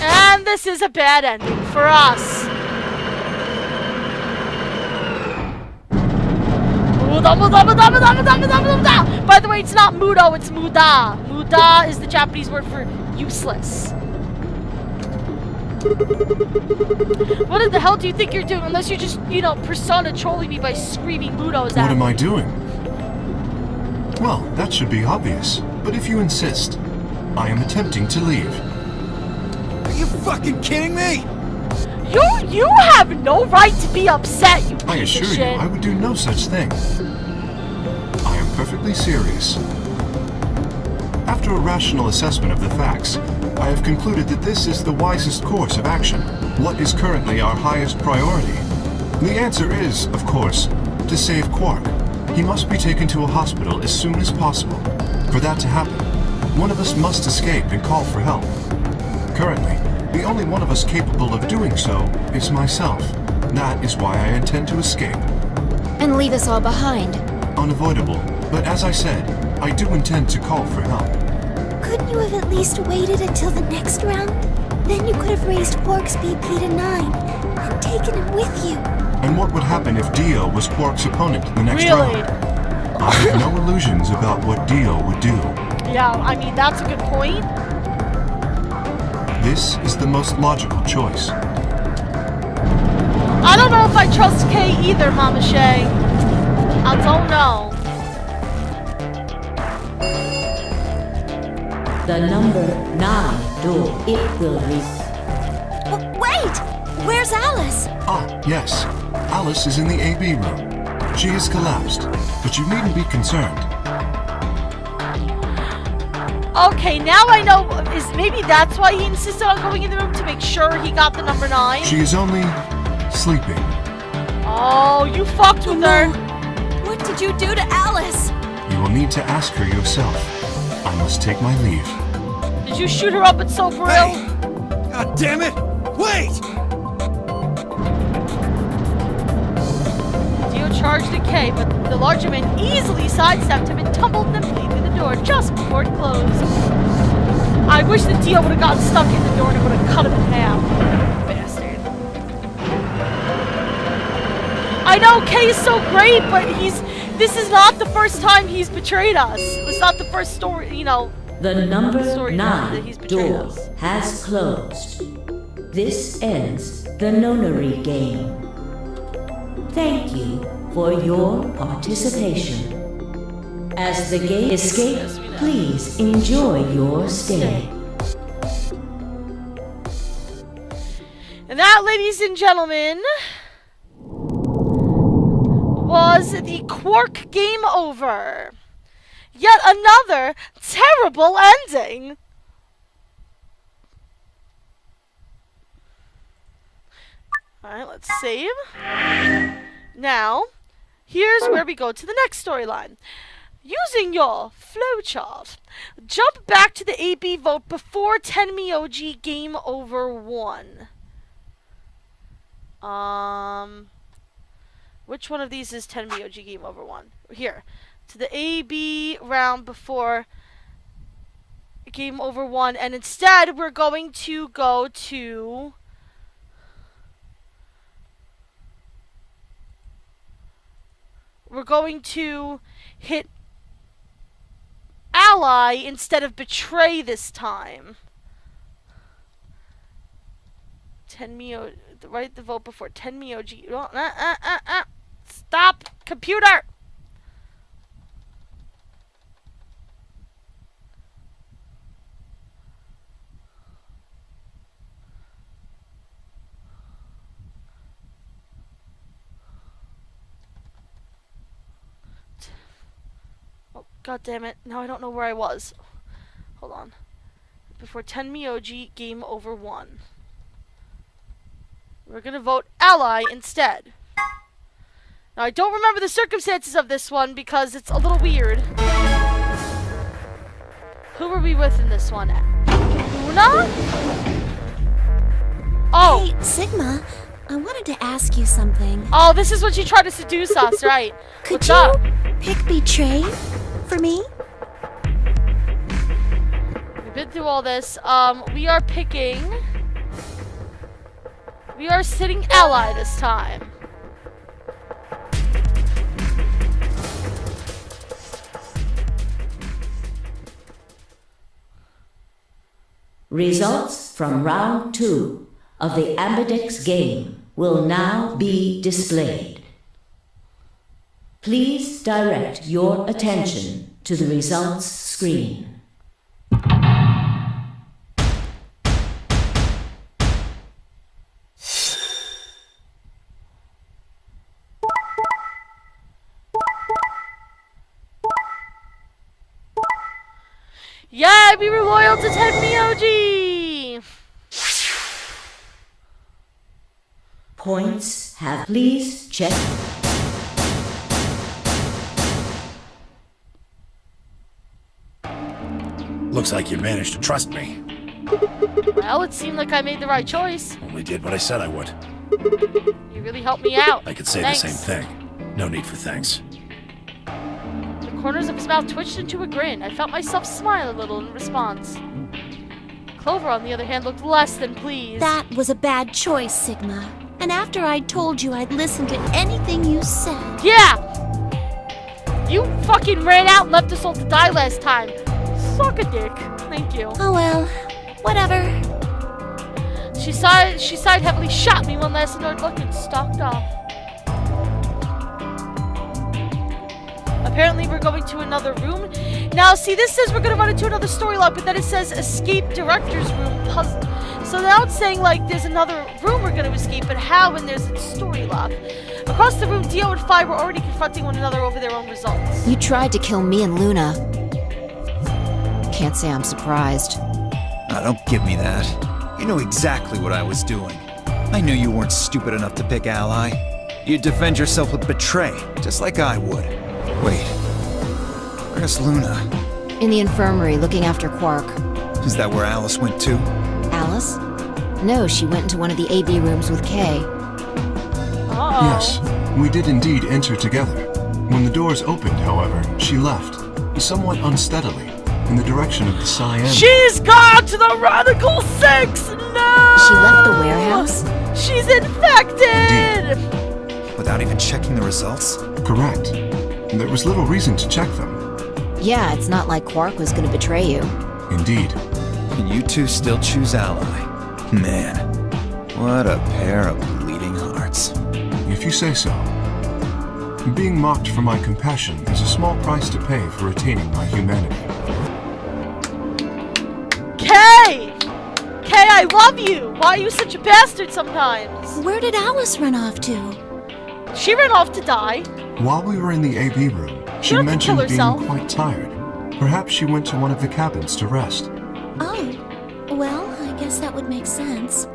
And this is a bad ending for us. By the way, it's not Mudo, it's Muda. Muda is the Japanese word for useless. What in the hell do you think you're doing? Unless you're just, persona trolling me by screaming Mudos at me. What am I doing? Well, that should be obvious. But if you insist, I am attempting to leave. Are you fucking kidding me? You have no right to be upset, you piece I of assure you, shit. I would do no such thing. I am perfectly serious. After a rational assessment of the facts, I have concluded that this is the wisest course of action. What is currently our highest priority? The answer is, of course, to save Quark. He must be taken to a hospital as soon as possible. For that to happen, one of us must escape and call for help. Currently, the only one of us capable of doing so is myself. That is why I intend to escape. And leave us all behind. Unavoidable, but as I said, I do intend to call for help. Couldn't you have at least waited until the next round? Then you could have raised Quark's BP to 9 and taken him with you. And what would happen if Dio was Quark's opponent in the next Really? round? I have no illusions about what Dio would do. Yeah, I mean, that's a good point. This is the most logical choice. I don't know if I trust K either, Mama Shay. I don't know. The number 9 door, it will Wait! Where's Alice? Ah, yes. Alice is in the AB room. She has collapsed, but you needn't be concerned. Okay, now I know. Maybe that's why he insisted on going in the room to make sure he got the number 9? She is only sleeping. Oh, you fucked with her. What did you do to Alice? You will need to ask her yourself. I must take my leave. Did you shoot her up at So For Hey! Real? God damn it! Wait! Dio charged at K, but the larger man easily sidestepped him and tumbled nimbly through the door just before it closed. I wish that Dio would have gotten stuck in the door and it would have cut him in half. Bastard. I know K is so great, but this is not the first time he's betrayed us. It's not the first story, The number story that he's 9 betrayed door us. has closed. This ends the nonary game. Thank you for your participation. As the game escape, please enjoy your stay. And that, ladies and gentlemen, was the Quark Game Over. Yet another terrible ending. Alright, let's save. Now, here's where we go to the next storyline. Using your flowchart, jump back to the AB vote before Tenmyoji Game Over 1. Which one of these is Tenmyoji Game Over 1? Here. To the AB round before Game Over 1. And instead, we're going to go to... We're going to hit Ally instead of Betray this time. Tenmyoji... Write the vote before Tenmyoji... Stop! Computer! Oh, god damn it. Now I don't know where I was. Hold on. Before Tenmyoji Game Over 1. We're gonna vote Ally instead. Now, I don't remember the circumstances of this one because it's a little weird. Who were we with in this one? Luna? Oh! Hey, Sigma, I wanted to ask you something. Oh, this is when she tried to seduce us, right? Could What's you up? pick Betray for me? We've been through all this. We are picking... We are sitting Ally this time. Results from round 2 of the Ambidex game will now be displayed. Please direct your attention to the results screen. Yeah, we were loyal to Tenmyoji! Points have please check. Looks like you managed to trust me. Well, it seemed like I made the right choice. Only did what I said I would. You really helped me out. I could say Thanks. the same thing. No need for thanks. The corners of his mouth twitched into a grin. I felt myself smile a little in response. Clover, on the other hand, looked less than pleased. That was a bad choice, Sigma. And after I'd told you I'd listen to anything you said... Yeah! You fucking ran out and left us all to die last time. Suck a dick. Thank you. Oh well, whatever. She sighed heavily, shot me one last nerd look, and stalked off. Apparently we're going to another room. Now, see, this says we're going to run into another storyline, but then it says escape director's room puzzle. So now it's saying, like, there's another room we're going to escape, but how when there's a story lock? Across the room, Dio and Phi were already confronting one another over their own results. You tried to kill me and Luna. Can't say I'm surprised. Now, don't give me that. You know exactly what I was doing. I knew you weren't stupid enough to pick Ally. You'd defend yourself with Betray, just like I would. Wait, where's Luna? In the infirmary, looking after Quark. Is that where Alice went to? Alice? No, she went into one of the AB rooms with Kay. Uh-oh. Yes, we did indeed enter together. When the doors opened, however, she left, somewhat unsteadily, in the direction of the Cyan. She's gone to the Radical 6! No! She left the warehouse? She's infected! Indeed. Without even checking the results? Correct. There was little reason to check them. Yeah, it's not like Quark was gonna betray you. Indeed. And you two still choose Ally. Man, what a pair of bleeding hearts. If you say so. Being mocked for my compassion is a small price to pay for retaining my humanity. Kay! Kay, I love you! Why are you such a bastard sometimes? Where did Alice run off to? She ran off to die. While we were in the AB room, she mentioned being quite tired. Perhaps she went to one of the cabins to rest. Oh, well, I guess that would make sense.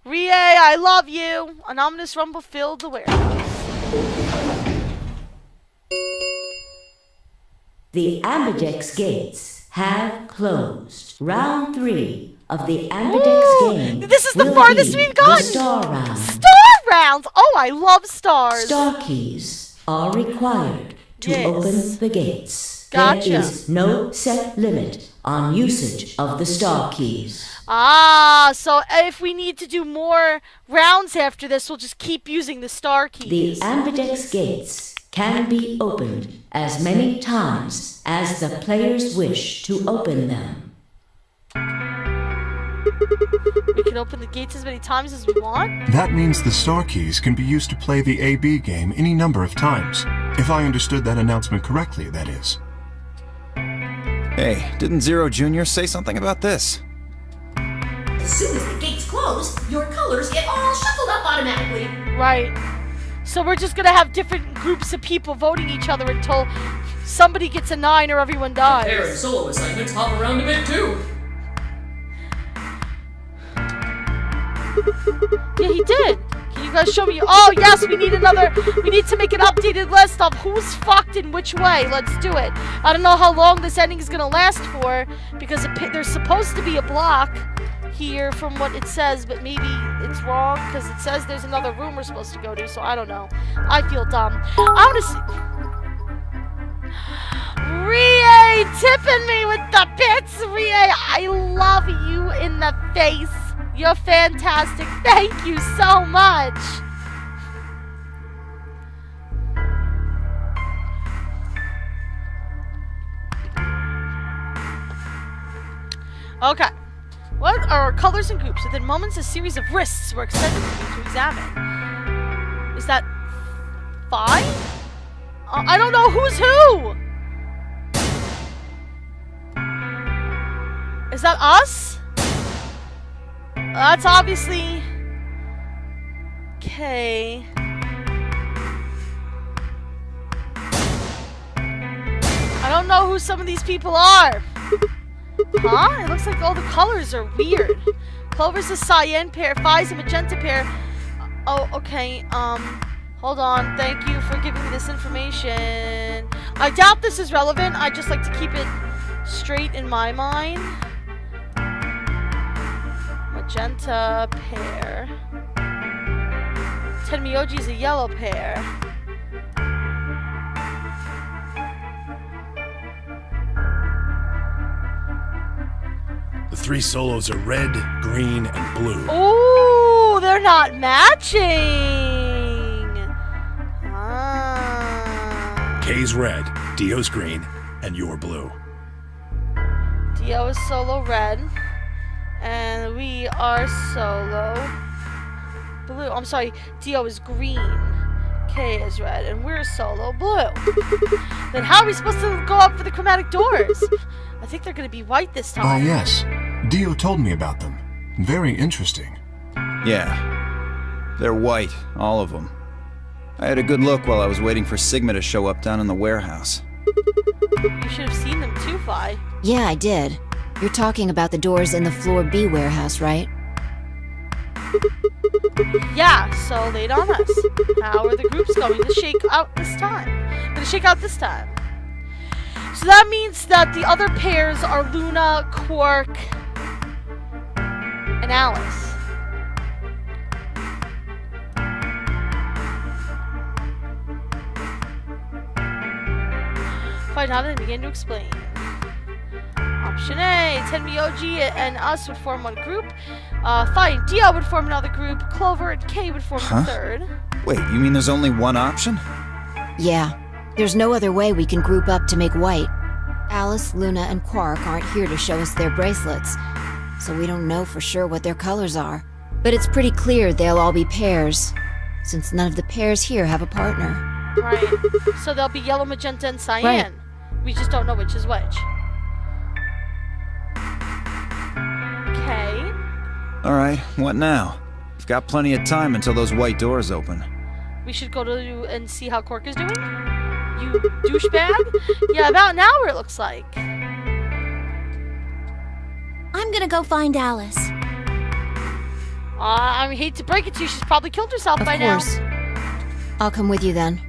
Rie, I love you! An ominous rumble filled the warehouse. The Ambidex gates have closed. Round 3 of the Ambidex game. This is the farthest we've gotten! Star round. Star rounds! Oh, I love stars! Star keys are required to open the gates. Gotcha. There is no set limit on usage of the star keys. Ah, so if we need to do more rounds after this, we'll just keep using the star keys. The Ambidex gates can be opened as many times as the players wish to open them. We can open the gates as many times as we want? That means the star keys can be used to play the AB game any number of times. If I understood that announcement correctly, that is. Hey, didn't Zero Jr. say something about this? As soon as the gates close, your colors get all shuffled up automatically. Right. So we're just gonna have different groups of people voting each other until somebody gets a 9 or everyone dies. Pair and solo assignments hop around a bit too. Yeah, he did. Can you guys show me? Oh, yes, we need to make an updated list of who's fucked in which way. Let's do it. I don't know how long this ending is gonna last for, because there's supposed to be a block here from what it says, but maybe it's wrong, because it says there's another room we're supposed to go to, so I don't know. I feel dumb. I want to see... Rie, tipping me with the bits! Rie, I love you in the face. You're fantastic. Thank you so much. Okay. What are our colors and groups? Within moments, a series of wrists were extended for you to examine. Is that 5? I don't know who's who. Is that us? That's obviously... Okay. I don't know who some of these people are. Huh? It looks like all the colors are weird. Clover's a cyan pair, Phi's a magenta pair. Oh, okay. Hold on. Thank you for giving me this information. I doubt this is relevant. I just like to keep it straight in my mind. Magenta pair. Tenmyoji's a yellow pair. The 3 solos are red, green, and blue. Ooh, they're not matching. Ah. K's red, Dio's green, and you're blue. Dio is solo red. And we are solo blue. I'm sorry, Dio is green. K is red. And we're solo blue. Then how are we supposed to go up for the chromatic doors? I think they're going to be white this time. Ah, yes. Dio told me about them. Very interesting. Yeah. They're white, all of them. I had a good look while I was waiting for Sigma to show up down in the warehouse. You should have seen them too, Phi. Yeah, I did. You're talking about the doors in the floor B warehouse, right? Yeah, so late on us. How are the groups going to shake out this time? So that means that the other pairs are Luna, Quark, and Alice. Find out and begin to explain. Option A, Tenmyoji and us would form one group. Phi and Dio would form another group. Clover and K would form a third. Wait, you mean there's only one option? Yeah. There's no other way we can group up to make white. Alice, Luna, and Quark aren't here to show us their bracelets, so we don't know for sure what their colors are. But it's pretty clear they'll all be pairs, since none of the pairs here have a partner. Right. So there'll be yellow, magenta, and cyan. Right. We just don't know which is which. Okay. Alright, what now? We've got plenty of time until those white doors open. We should go to and see how Cork is doing? You douchebag? Yeah, about an hour it looks like. I'm gonna go find Alice. I hate to break it to you, she's probably killed herself by now. Of course. I'll come with you then.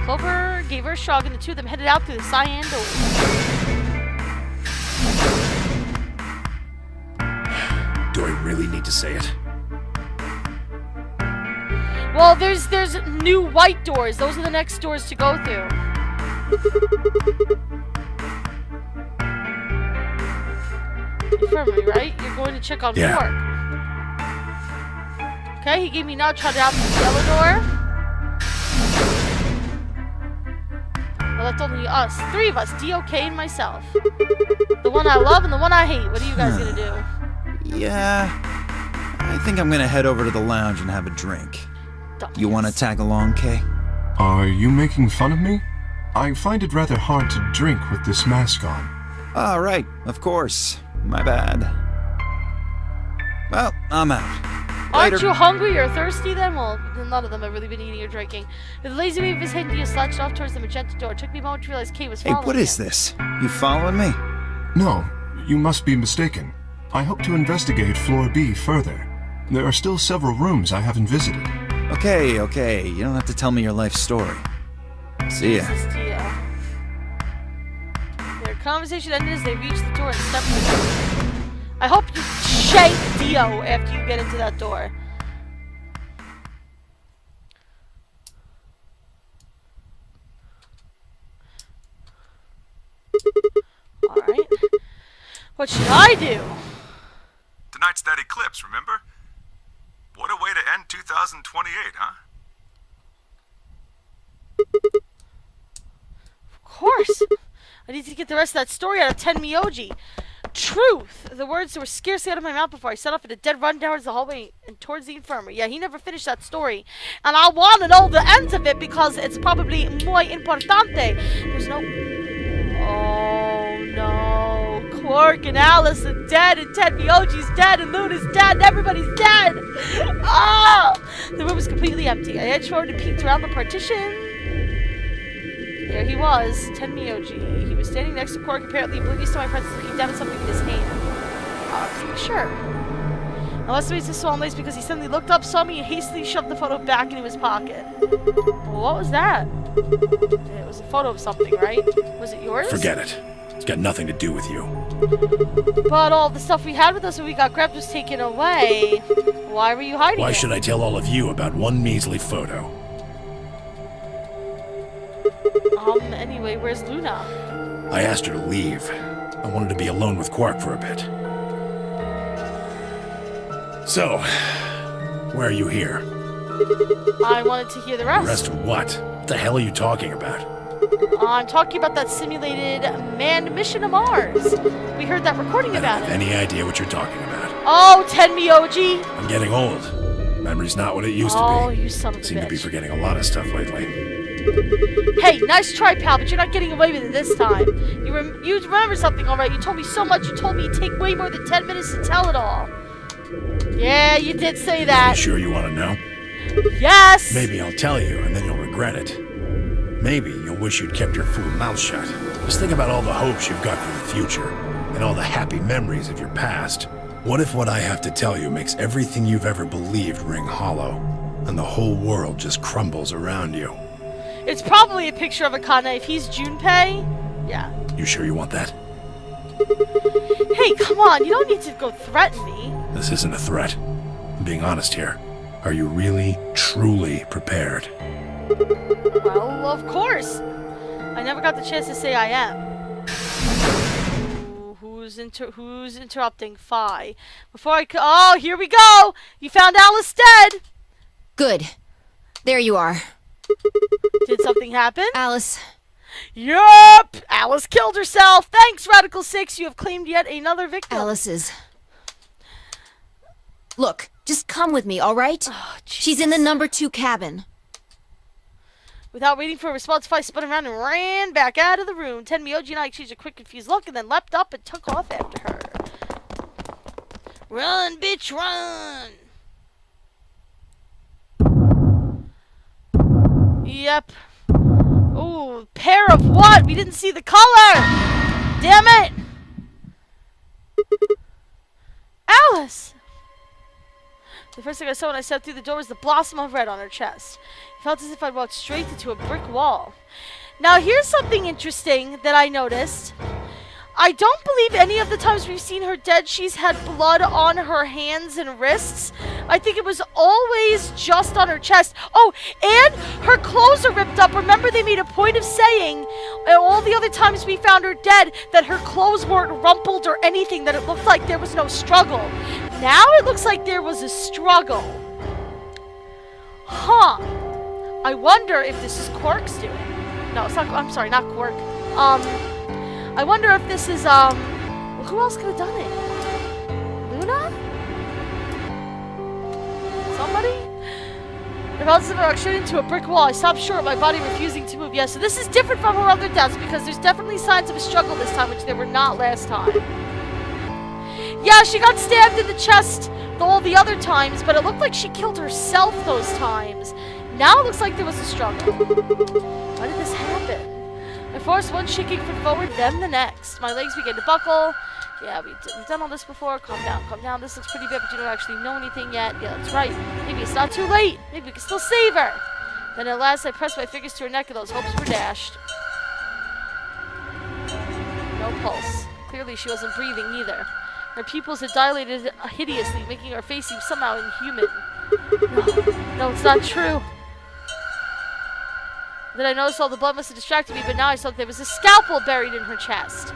Clover gave her a shrug, and the two of them headed out through the cyan door. Do I really need to say it? Well, there's new white doors. Those are the next doors to go through. Infirmary, right? You're going to check on Cork. Okay, he gave me a nod, trotted out through the yellow door. Well, that's only us. 3 of us, DOK and myself. The one I love and the one I hate. What are you guys gonna do? Yeah, I think I'm gonna head over to the lounge and have a drink. You wanna tag along, Kay? Are you making fun of me? I find it rather hard to drink with this mask on. Ah, right, of course. My bad. Well, I'm out. Later. Aren't you hungry or thirsty then? Well, none of them have really been eating or drinking. With a lazy wave of his hand, he slouched off towards the magenta door. It took me a moment to realize Kay was following Hey, what is him. this? You following me? No, you must be mistaken. I hope to investigate Floor B further. There are still several rooms I haven't visited. Okay. You don't have to tell me your life story. See ya. This is Dio. Their conversation ended as they reached the door and stepped through. I hope you shank Dio after you get into that door. Alright. What should I do? Tonight's that eclipse, remember? What a way to end 2028, huh? Of course. I need to get the rest of that story out of Ten Miyoji. Truth! The words were scarcely out of my mouth before I set off at a dead run towards the hallway and towards the infirmary. Yeah, he never finished that story. And I want to know the ends of it because it's probably muy importante. There's no... Oh, no. Quark and Alice are dead, and Ted Miyoji's dead, and Luna's dead, and everybody's dead! Oh! The room was completely empty. I edged forward and peeked around the partition. There he was, Ten Miyoji. He was standing next to Quark, apparently oblivious to my presence, looking down at something in his hand. Sure. Unless it was his swollen lace because he suddenly looked up, saw me, and hastily shoved the photo back into his pocket. Well, what was that? It was a photo of something, right? Was it yours? Forget it. It's got nothing to do with you. But all the stuff we had with us when we got grabbed was taken away. Why were you hiding Why it? should I tell all of you about one measly photo? Anyway, where's Luna? I asked her to leave. I wanted to be alone with Quark for a bit. So, why are you here? I wanted to hear the rest. The rest of what? What the hell are you talking about? I'm talking about that simulated manned mission to Mars. We heard that recording about it. I don't have any idea what you're talking about. Oh, Ten Miyoji! I'm getting old. Memory's not what it used to be. Oh, you son of a Seem to be bitch. forgetting a lot of stuff lately. Hey, nice try, pal, but you're not getting away with it this time. You remember something, alright? You told me so much, you told me it'd take way more than 10 minutes to tell it all. Yeah, you did say that. Are you sure you want to know? Yes! Maybe I'll tell you, and then you'll regret it. Maybe you'll wish you'd kept your fool mouth shut. Just think about all the hopes you've got for the future, and all the happy memories of your past. What if what I have to tell you makes everything you've ever believed ring hollow, and the whole world just crumbles around you? It's probably a picture of Akane. If he's Junpei, yeah. You sure you want that? Hey, come on, you don't need to go threaten me. This isn't a threat. I'm being honest here. Are you really, truly prepared? Well, of course. I never got the chance to say I am. Who's interrupting? Phi. Before I oh, here we go! You found Alice dead! Good. There you are. Did something happen? Alice. Yup! Alice killed herself! Thanks, Radical 6! You have claimed yet another victim. Alice is... Look, just come with me, all right? Oh, she's in the number 2 cabin. Without waiting for a response, I spun around and ran back out of the room. Tenmyoji and I exchanged a quick, confused look and then leapt up and took off after her. Run, bitch, run! Yep. Ooh, pair of what? We didn't see the color! Damn it! Alice! The first thing I saw when I stepped through the door was the blossom of red on her chest. It felt as if I'd walked straight into a brick wall. Now here's something interesting that I noticed. I don't believe any of the times we've seen her dead she's had blood on her hands and wrists. I think it was always just on her chest. Oh, and her clothes are ripped up. Remember, they made a point of saying all the other times we found her dead that her clothes weren't rumpled or anything, that it looked like there was no struggle. Now it looks like there was a struggle. Huh. I wonder if this is Quark's doing. No, it's not. I'm sorry, not Quark. I wonder if this is, well, who else could have done it? Luna? Somebody? I felt as if I was shooting into a brick wall. I stopped short, my body refusing to move. Yeah, so this is different from her other deaths because there's definitely signs of a struggle this time, which there were not last time. Yeah, she got stabbed in the chest all the other times, but it looked like she killed herself those times. Now it looks like there was a struggle. Why did this happen? I forced one shaking foot forward, then the next. My legs began to buckle. Yeah, we've done all this before. Calm down, calm down. This looks pretty bad, but you don't actually know anything yet. Yeah, that's right. Maybe it's not too late. Maybe we can still save her. Then at last, I pressed my fingers to her neck, and those hopes were dashed. No pulse. Clearly, she wasn't breathing either. Her pupils had dilated hideously, making her face seem somehow inhuman. No, it's not true. Then I noticed all the blood must have distracted me, but now I saw that there was a scalpel buried in her chest.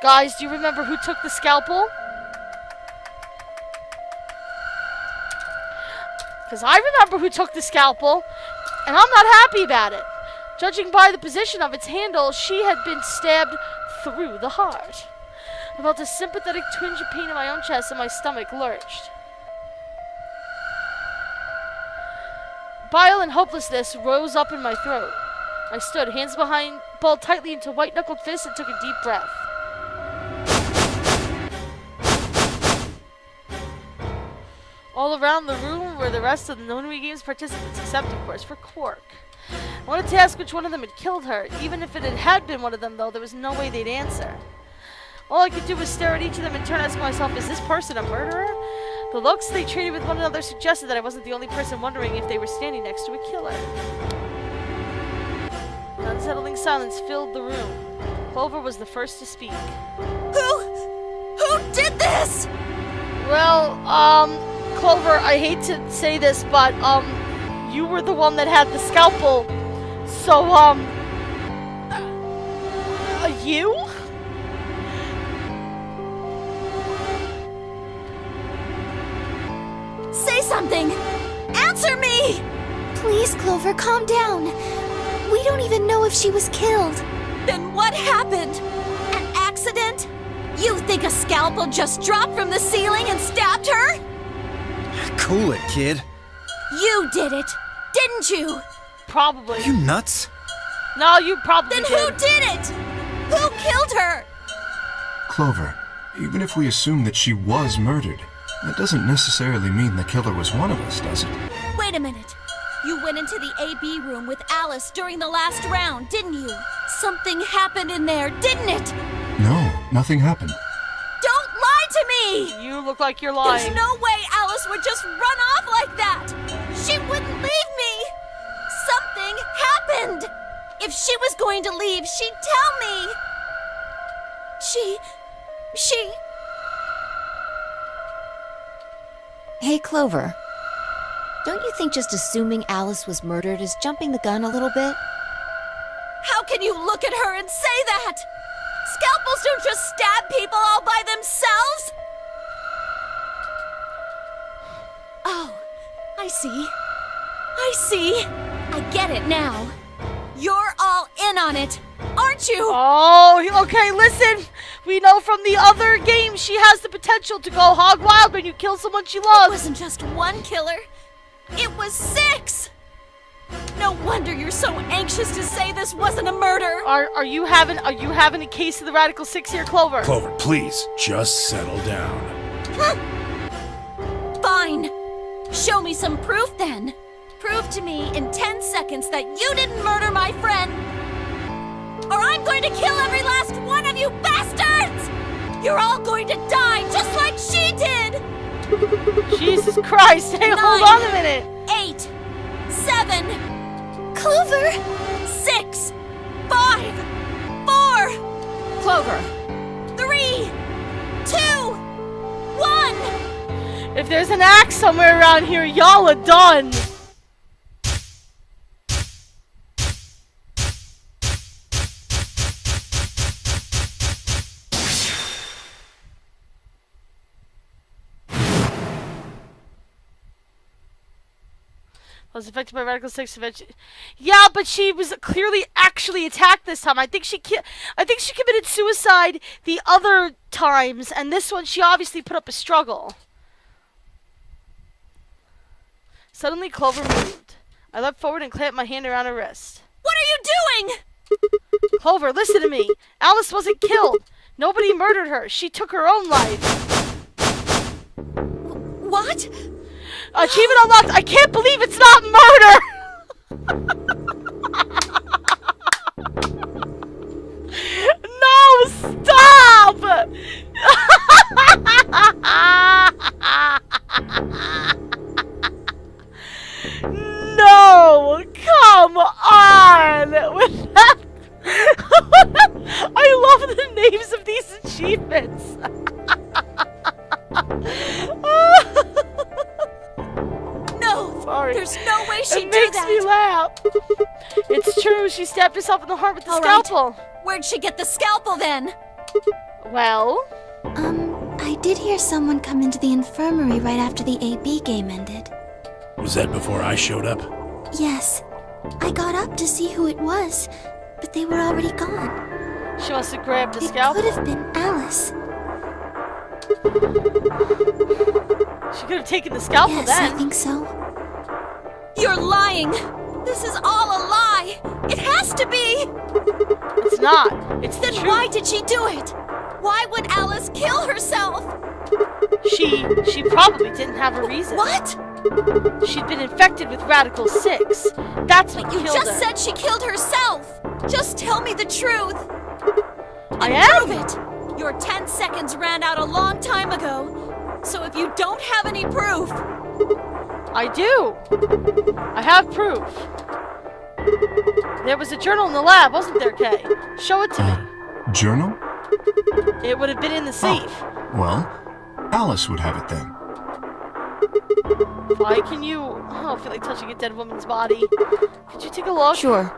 Guys, do you remember who took the scalpel? Because I remember who took the scalpel, and I'm not happy about it. Judging by the position of its handle, she had been stabbed through the heart. I felt a sympathetic twinge of pain in my own chest, and my stomach lurched. Bile and hopelessness rose up in my throat. I stood, hands behind, balled tightly into white-knuckled fists, and took a deep breath. All around the room were the rest of the Nonui Games participants, except, of course, for Quark. I wanted to ask which one of them had killed her. Even if it had been one of them, though, there was no way they'd answer. All I could do was stare at each of them and turn to ask myself, is this person a murderer? The looks they traded with one another suggested that I wasn't the only person wondering if they were standing next to a killer. An unsettling silence filled the room. Clover was the first to speak. Who did this? Well, Clover, I hate to say this, but, you were the one that had the scalpel. So, you? Say something! Answer me! Please, Clover, calm down. We don't even know if she was killed. Then what happened? An accident? You think a scalpel just dropped from the ceiling and stabbed her? Cool it, kid. You did it, didn't you? Probably. Are you nuts? No, you probably did. Then who did it? Who killed her? Clover, even if we assume that she was murdered, that doesn't necessarily mean the killer was one of us, does it? Wait a minute. You went into the AB room with Alice during the last round, didn't you? Something happened in there, didn't it? No, nothing happened. Don't lie to me! You look like you're lying. There's no way Alice would just run off like that! She wouldn't leave me! Something happened! If she was going to leave, she'd tell me! She... Hey, Clover. Don't you think just assuming Alice was murdered is jumping the gun a little bit? How can you look at her and say that? Scalpels don't just stab people all by themselves! Oh, I see. I get it now. You're all in on it, aren't you? Oh, okay, listen. We know from the other game she has the potential to go hog wild when you kill someone she loves. It wasn't just one killer. It was 6! No wonder you're so anxious to say this wasn't a murder. Are you having a case of the Radical 6 here, Clover? Clover, please, just settle down. Fine. Show me some proof then. Prove to me in 10 seconds that you didn't murder my friend, or I'm going to kill every last one of you bastards! You're all going to die just like she did! Jesus Christ, hey, 9, hold on a minute! 8, 7, Clover! 6, 5, 4, Clover! 3, 2, 1! If there's an axe somewhere around here, y'all are done! Was affected by Radical 6 eventually. Yeah, but she was clearly actually attacked this time. I think she committed suicide the other times, and this one she obviously put up a struggle. Suddenly Clover moved. I leapt forward and clamped my hand around her wrist. What are you doing? Clover, listen to me. Alice wasn't killed. Nobody murdered her. She took her own life. What? Achievement unlocked. I can't believe it's not murder. No, stop. No, come on. With that, I love the names of these achievements. No, sorry. There's no way she'd do It makes that. me laugh. It's true. She stabbed herself in the heart with the scalpel. Right. Where'd she get the scalpel then? Well, I did hear someone come into the infirmary right after the AB game ended. Was that before I showed up? Yes. I got up to see who it was, but they were already gone. She must have grabbed the scalpel. It could have been Alice. She could have taken the scalpel yes, then. I think so. You're lying! This is all a lie! It has to be! It's not. It's the Then truth. why did she do it? Why would Alice kill herself? She probably didn't have a reason. What? She'd been infected with Radical 6. That's what You killed her. just said she killed herself! Just tell me the truth! I am. Prove it! Your 10 seconds ran out a long time ago, so if you don't have any proof... I do. I have proof. There was a journal in the lab, wasn't there, Kay? Show it to me. Journal? It would have been in the safe. Oh, well, Alice would have it then. Why can you... I don't feel like touching a dead woman's body. Could you take a look? Sure.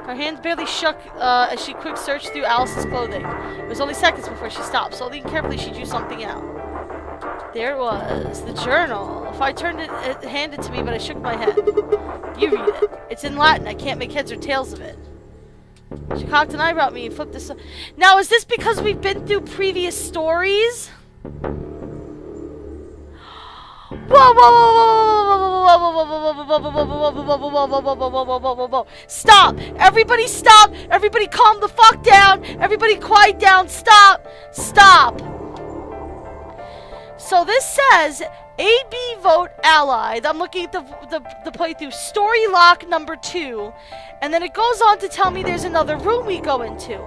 Her hands barely shook as she quick searched through Alice's clothing. It was only seconds before she stopped. Slowly and carefully, she drew something out. There it was, the journal. If I turned it, it handed to me, but I shook my head. You read it. It's in Latin. I can't make heads or tails of it. She cocked an eyebrow at me and flipped this. Now, is this because we've been through previous stories? Whoa. Stop! Everybody stop! Everybody calm the fuck down! Everybody quiet down! Stop! So this says AB vote allied. I'm looking at the playthrough. Story lock number 2. And then it goes on to tell me there's another room we go into.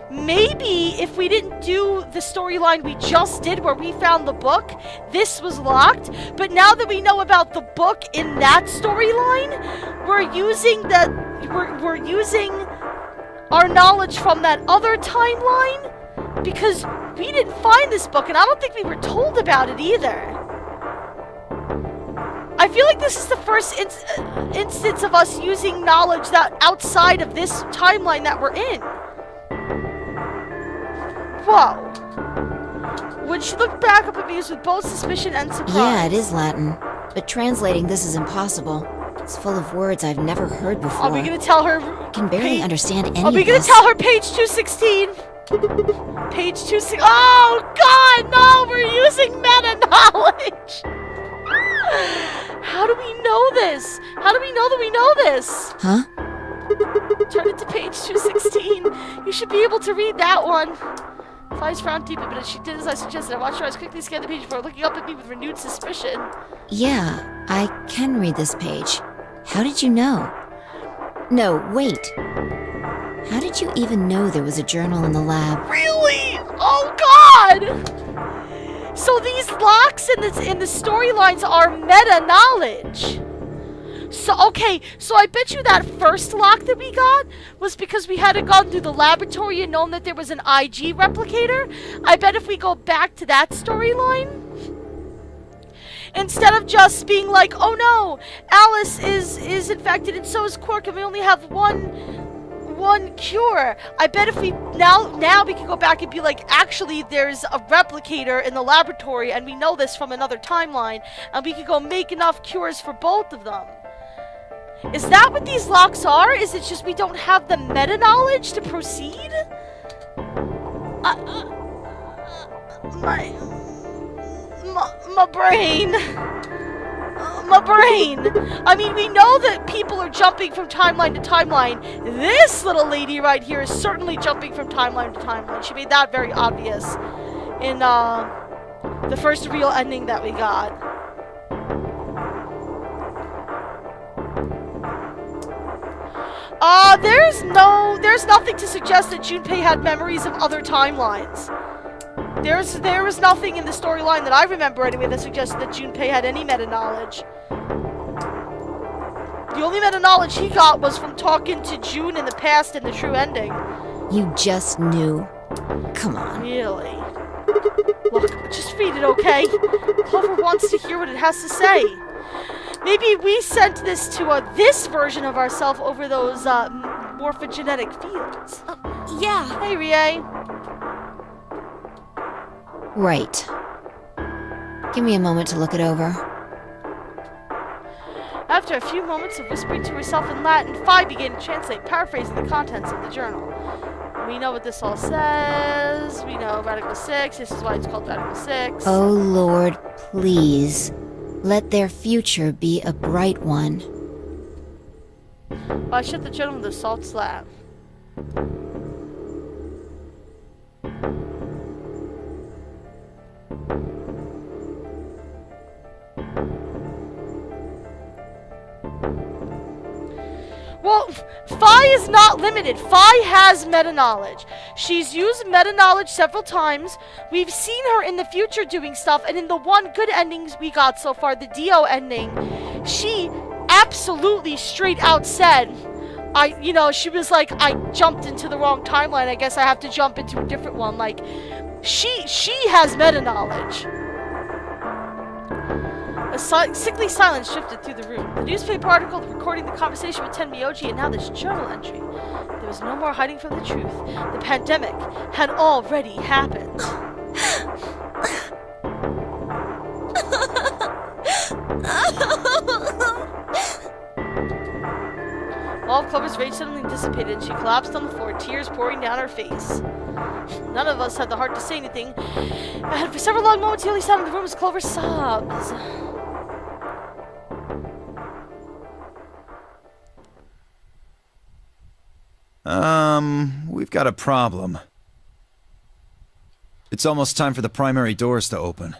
Maybe if we didn't do the storyline we just did where we found the book, this was locked. But now that we know about the book in that storyline, we're using our knowledge from that other timeline because we didn't find this book and I don't think we were told about it either. I feel like this is the first instance of us using knowledge that outside of this timeline that we're in. Whoa. When she looked back up at me, it was with both suspicion and surprise. Yeah, it is Latin. But translating this is impossible. It's full of words I've never heard before. Are we gonna tell her? I can barely understand any Are we of gonna this. tell her page 216? Page 216. Oh God, no! We're using meta knowledge. How do we know this? How do we know that we know this? Huh? Turn it to page 216. You should be able to read that one. Fai's frowned deeply, but as she did as I suggested, I watched her eyes quickly scan the page before looking up at me with renewed suspicion. Yeah, I can read this page. How did you know? No, wait. How did you even know there was a journal in the lab? Really? Oh God! So these locks in the storylines are meta-knowledge. So, okay, so I bet you that first lock that we got was because we hadn't gone through the laboratory and known that there was an IG replicator. I bet if we go back to that storyline, instead of just being like, oh no, Alice is infected and so is Quark and we only have one cure. I bet if we now we can go back and be like, actually there's a replicator in the laboratory and we know this from another timeline and we can go make enough cures for both of them. Is that what these locks are? Is it just we don't have the meta knowledge to proceed? My brain. My brain. I mean, we know that people are jumping from timeline to timeline. This little lady right here is certainly jumping from timeline to timeline. She made that very obvious in the first real ending that we got. There's nothing to suggest that Junpei had memories of other timelines. There was nothing in the storyline that I remember anyway that suggested that Junpei had any meta-knowledge. The only meta-knowledge he got was from talking to June in the past in the true ending. You just knew. Come on. Really? Look, just read it, okay? Clover wants to hear what it has to say. Maybe we sent this to this version of ourselves over those morphogenetic fields. Yeah. Hey, Rie. Right. Give me a moment to look it over. After a few moments of whispering to herself in Latin, Fai began to translate, paraphrasing the contents of the journal. We know what this all says. We know Radical 6. This is why it's called Radical 6. Oh, Lord, please. Let their future be a bright one. I shut the journal with a salt slab. Well, Fai is not limited. Fai has meta-knowledge. She's used meta-knowledge several times. We've seen her in the future doing stuff, and in the one good endings we got so far, the Dio ending, she absolutely straight out said, she was like, I jumped into the wrong timeline. I guess I have to jump into a different one. Like, she has meta-knowledge. A sickly silence shifted through the room. The newspaper article recording the conversation with Tenmyoji and now this journal entry. There was no more hiding from the truth. The pandemic had already happened. All of Clover's rage suddenly dissipated and she collapsed on the floor, tears pouring down her face. None of us had the heart to say anything, and for several long moments the only sound in the room was Clover's sobs. We've got a problem. It's almost time for the primary doors to open.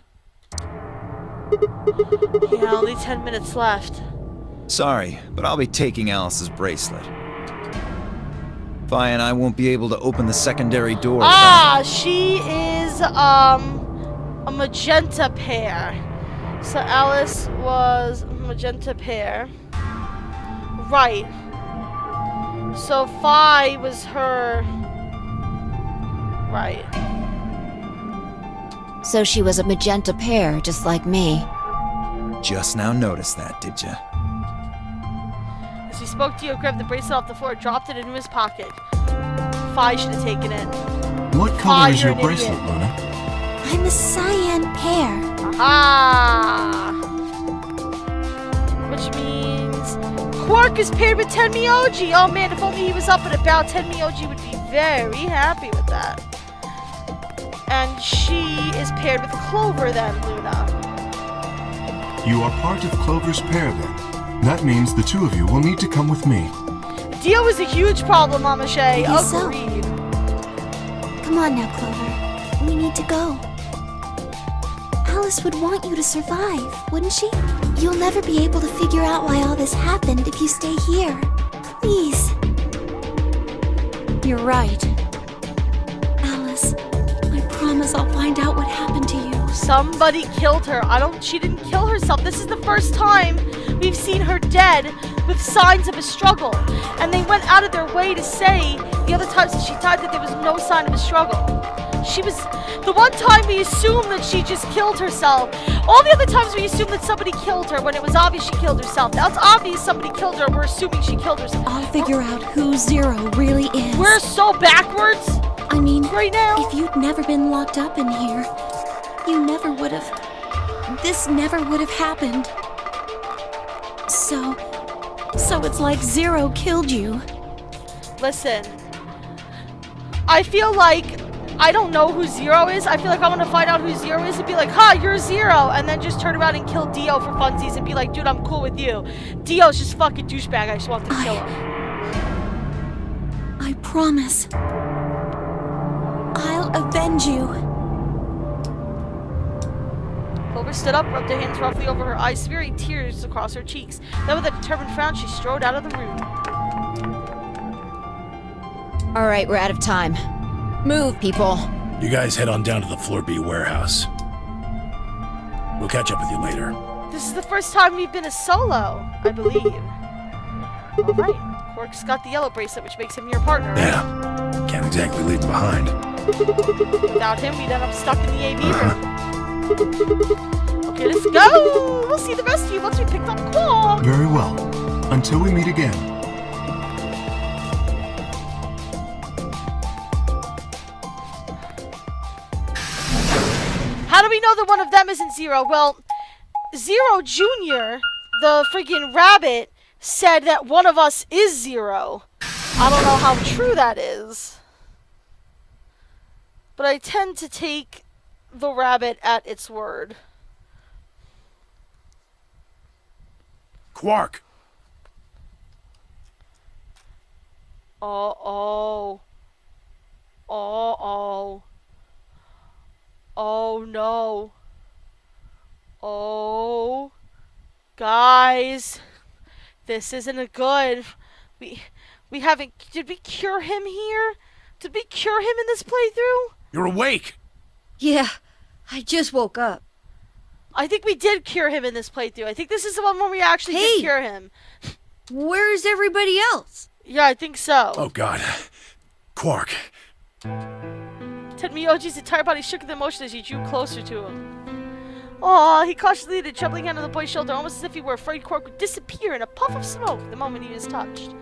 Yeah, only 10 minutes left. Sorry, but I'll be taking Alice's bracelet. Fai and I won't be able to open the secondary door. Ah, she is, a magenta pair. So Alice was magenta pair. Right. So Fai was her... Right. So she was a magenta pair, just like me. Just now noticed that, did ya? As he spoke, Dio grabbed the bracelet off the floor, dropped it into his pocket. Fai should have taken it. What color is your bracelet, Luna? I'm a cyan pair. Aha! Which means Quark is paired with Tenmyoji. Oh man, if only he was up and about, Tenmyoji would be very happy with that. And she is paired with Clover then, Luna. You are part of Clover's pair then. That means the two of you will need to come with me. Dio is a huge problem, Mama Shay. So. Agreed. Come on now, Clover. We need to go. Alice would want you to survive, wouldn't she? You'll never be able to figure out why all this happened if you stay here. Please. You're right. Alice, I promise I'll find out what happened to you. Somebody killed her. She didn't kill herself. This is the first time we've seen her dead with signs of a struggle. And they went out of their way to say the other times that she died that there was no sign of a struggle. The one time we assumed that she just killed herself. All the other times we assumed that somebody killed her when it was obvious she killed herself. Now it's obvious somebody killed her, we're assuming she killed herself. I'll figure out who Zero really is. We're so backwards. I mean, right now. If you'd never been locked up in here, you never would have. This never would have happened. So it's like Zero killed you. Listen, I feel like I don't know who Zero is. I feel like I want to find out who Zero is and be like, ha, you're Zero. And then just turn around and kill Dio for funsies and be like, dude, I'm cool with you. Dio's just fucking douchebag. I just want to kill him. I promise. I'll avenge you. Clover stood up, rubbed her hands roughly over her eyes, smearing tears across her cheeks. Then with a determined frown, she strode out of the room. All right, we're out of time. Move, people. You guys head on down to the Floor B warehouse. We'll catch up with you later. This is the first time we've been a solo, I believe. All right, Quark's got the yellow bracelet, which makes him your partner, right? Yeah, can't exactly leave him behind. Without him, we'd end up stuck in the AV room. Okay, let's go! We'll see the rest of you once we picked up Quark! Very well. Until we meet again. How do we know that one of them isn't Zero? Well, Zero Jr., the freaking rabbit, said that one of us is Zero. I don't know how true that is. But I tend to take the rabbit at its word. Quark! Oh no. Oh. Guys. This isn't a good. We haven't. Did we cure him here? Did we cure him in this playthrough? You're awake! Yeah, I just woke up. I think we did cure him in this playthrough. I think this is the one where we actually did cure him. Where's everybody else? Yeah, I think so. Oh god. Quark. Tenmyoji's entire body shook with emotion as he drew closer to him. Aw, he cautiously laid a trembling hand on the boy's shoulder, almost as if he were afraid Quark would disappear in a puff of smoke the moment he was touched.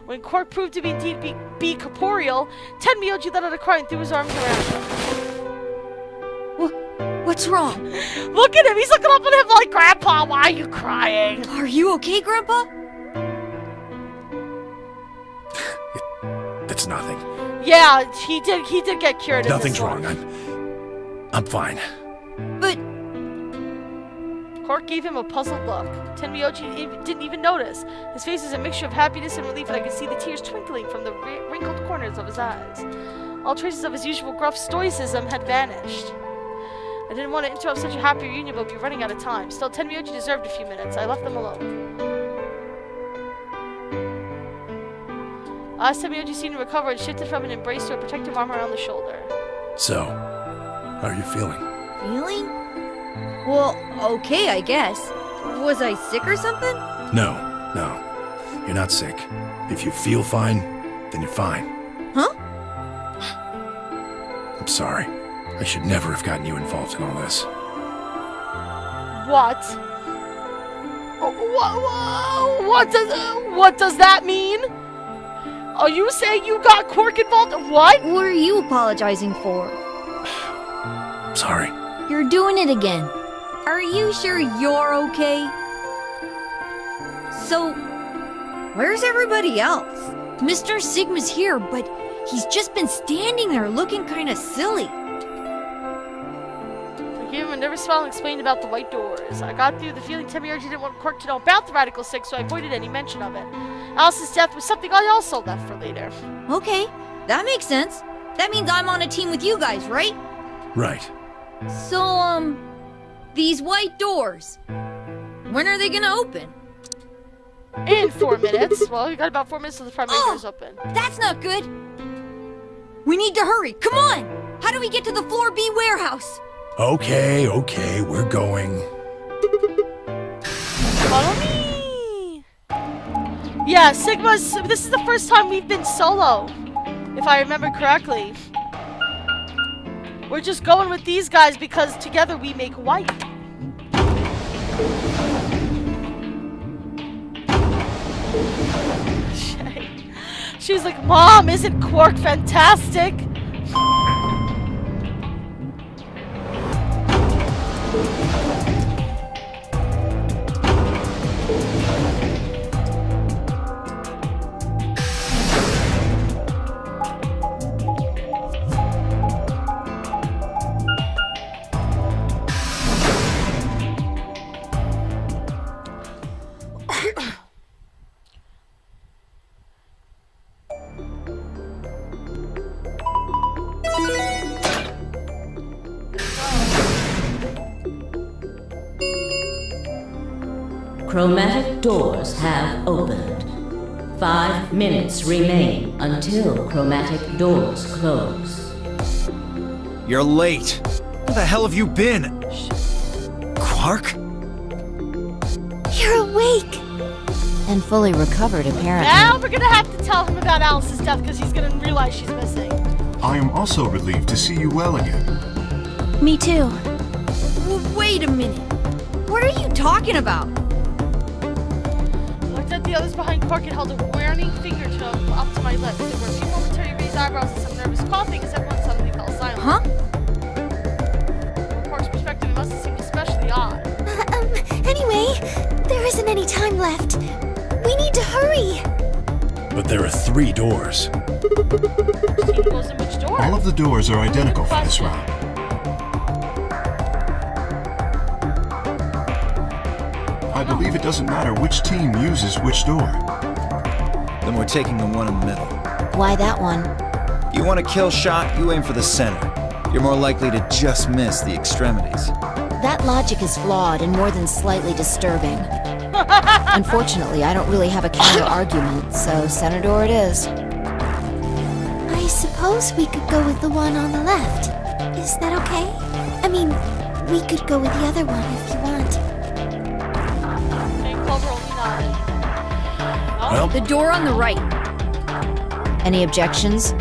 When Quark proved to be corporeal, Tenmyoji let out a cry and threw his arms around him. What's wrong? Look at him! He's looking up at him like, Grandpa, why are you crying? Are you okay, Grandpa? It's nothing. Yeah, he did get cured. Nothing's wrong. I'm fine. But Quark gave him a puzzled look. Tenmyoji didn't even notice. His face was a mixture of happiness and relief, and I could see the tears twinkling from the wrinkled corners of his eyes. All traces of his usual gruff stoicism had vanished. I didn't want to interrupt such a happy reunion, but we were running out of time. Still, Tenmyoji deserved a few minutes. I left them alone. As Tenmyoji seemed to recover and shifted from an embrace to a protective arm around the shoulder. So, how are you feeling? Feeling? Well, okay, I guess. Was I sick or something? No. You're not sick. If you feel fine, then you're fine. Huh? I'm sorry. I should never have gotten you involved in all this. What? What does that mean? Are you saying you got Quark involved? What? What are you apologizing for? Sorry. You're doing it again. Are you sure you're okay? So, where's everybody else? Mr. Sigma's here, but he's just been standing there looking kind of silly. I gave him a nervous Cork smiled and explained about the white doors. I got through the feeling Temiyoji didn't want Cork to know about the Radical Six, so I avoided any mention of it. Alice's death was something I also left for later. Okay, that makes sense. That means I'm on a team with you guys, right? Right. So, these white doors, when are they gonna open? In 4 minutes. Well, you got about 4 minutes till the primary doors open. That's not good. We need to hurry. Come on! How do we get to the Floor B warehouse? Okay, we're going. Follow me! Yeah, this is the first time we've been solo, if I remember correctly. We're just going with these guys because together we make white. She's like, Mom, isn't Quark fantastic? Chromatic doors have opened. 5 minutes remain until chromatic doors close. You're late. Where the hell have you been? Quark? You're awake. And fully recovered, apparently. Now we're gonna have to tell him about Alice's death because he's gonna realize she's missing. I am also relieved to see you well again. Me too. Wait a minute. What are you talking about? Looked at the others behind Quark and held a warning finger up to my lips. There were a few momentary raised eyebrows and some nervous coughing as everyone suddenly fell silent. Huh? From Quark's perspective, it must have seemed especially odd. Anyway, there isn't any time left. We need to hurry. But there are 3 doors. Which goes in which door? All of the doors are identical for this round. I believe it doesn't matter which team uses which door. Then we're taking the one in the middle. Why that one? You want a kill shot, you aim for the center. You're more likely to just miss the extremities. That logic is flawed and more than slightly disturbing. Unfortunately, I don't really have a counter-argument, so center door it is. I suppose we could go with the one on the left. Is that okay? I mean, we could go with the other one if you want. Well, the door on the right. Any objections?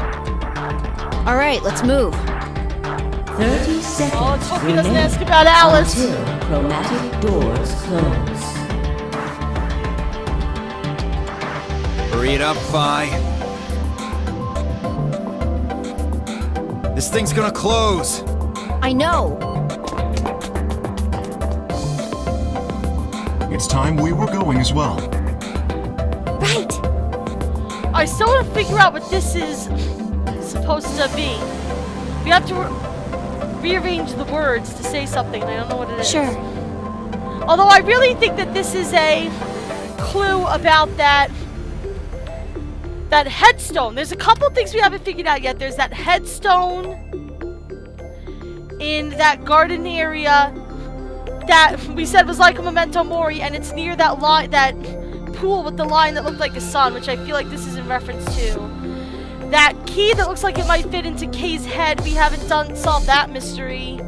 All right, let's move. 30 seconds let's hope he remain doesn't ask about Alice. until chromatic doors close. Hurry it up, Vi. This thing's gonna close. I know. It's time we were going as well. Right. I still want to figure out what this is supposed to be. We have to rearrange the words to say something, and I don't know what it is. Sure. Although I really think that this is a clue about that headstone. There's a couple things we haven't figured out yet. There's that headstone in that garden area that we said was like a memento mori, and it's near that line, that pool with the line that looked like a sun, which I feel like this is in reference to. That key that looks like it might fit into Kay's head. We haven't solved that mystery. I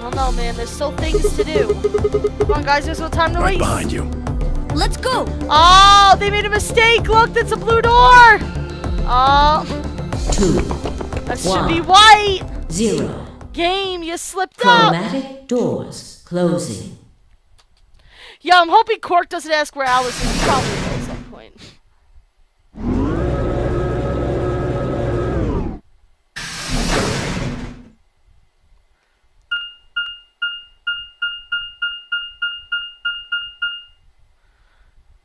don't know, man. There's still things to do. Come on, guys. There's no time to right waste. behind you. Let's go. Oh, they made a mistake. Look, that's a blue door. Oh. 2. That should be white. 0. Game, you slipped up. Chromatic doors closing. Yeah, I'm hoping Quark doesn't ask where Alice is. He probably will at some point.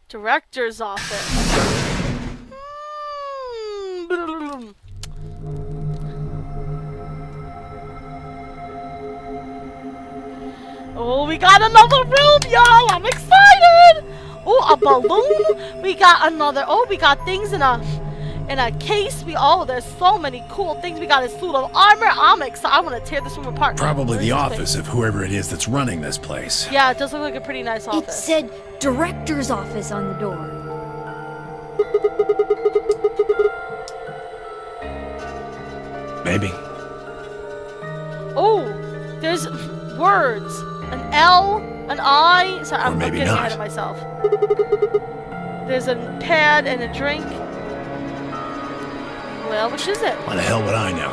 Director's office. got another room, y'all. I'm excited. Oh, a balloon. We got another. Oh, we got things in a case. There's so many cool things. We got a suit of armor. I'm excited. I want to tear this room apart. Probably the office of whoever it is that's running this place. Yeah, it does look like a pretty nice office. It said director's office on the door. Maybe. Oh, there's words. An L, an I. Sorry, I'm getting ahead of myself. There's a pad and a drink. Well, which is it? Why the hell would I know?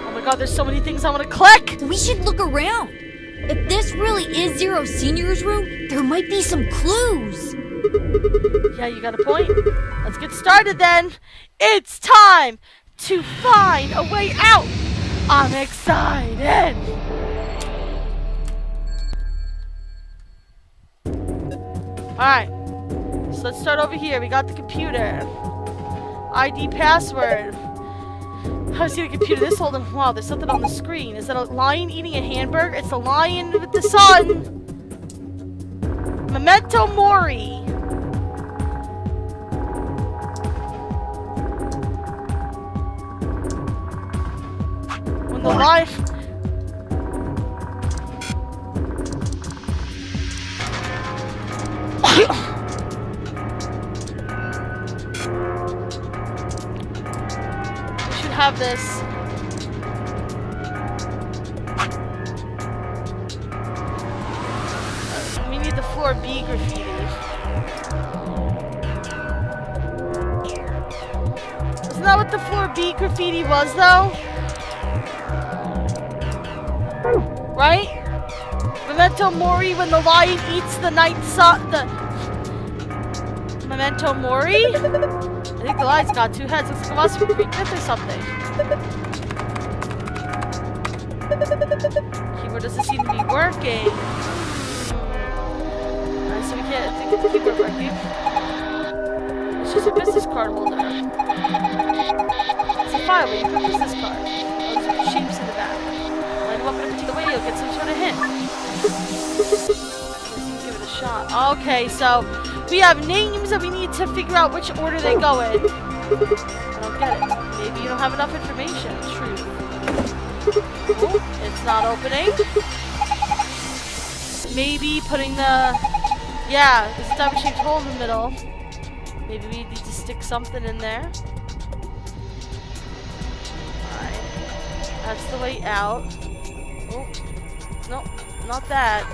Oh my god, there's so many things I want to click! We should look around. If this really is Zero Senior's room, there might be some clues. Yeah, you got a point. Let's get started then. It's time to find a way out. I'm excited. Alright. So let's start over here. We got the computer. ID password. How do I see the computer? This holding. Wow, there's something on the screen. Is that a lion eating a hamburger? It's a lion with the sun. Memento Mori. When the lion. Have this. We need the floor B graffiti. Isn't that what the floor B graffiti was, though? Right? Memento Mori when the lion eats the night sun. Memento Mori? I think the lion's got two heads. Looks like a monster from Greek myth or something. Keyboard doesn't seem to be working. Alright, so we can't get the keyboard working. It's just a business card holder. It's a file where you put business card. Those shapes in the back. Line them up in a particular way, you'll get some sort of hint. Let's give it a shot. Okay, so we have names and we need to figure out which order they go in. I don't get it. Maybe you don't have enough information. True. Oh, it's not opening. Maybe putting the... Yeah, there's a diamond-shaped hole in the middle. Maybe we need to stick something in there. Alright. That's the way out. Oh. No, not that.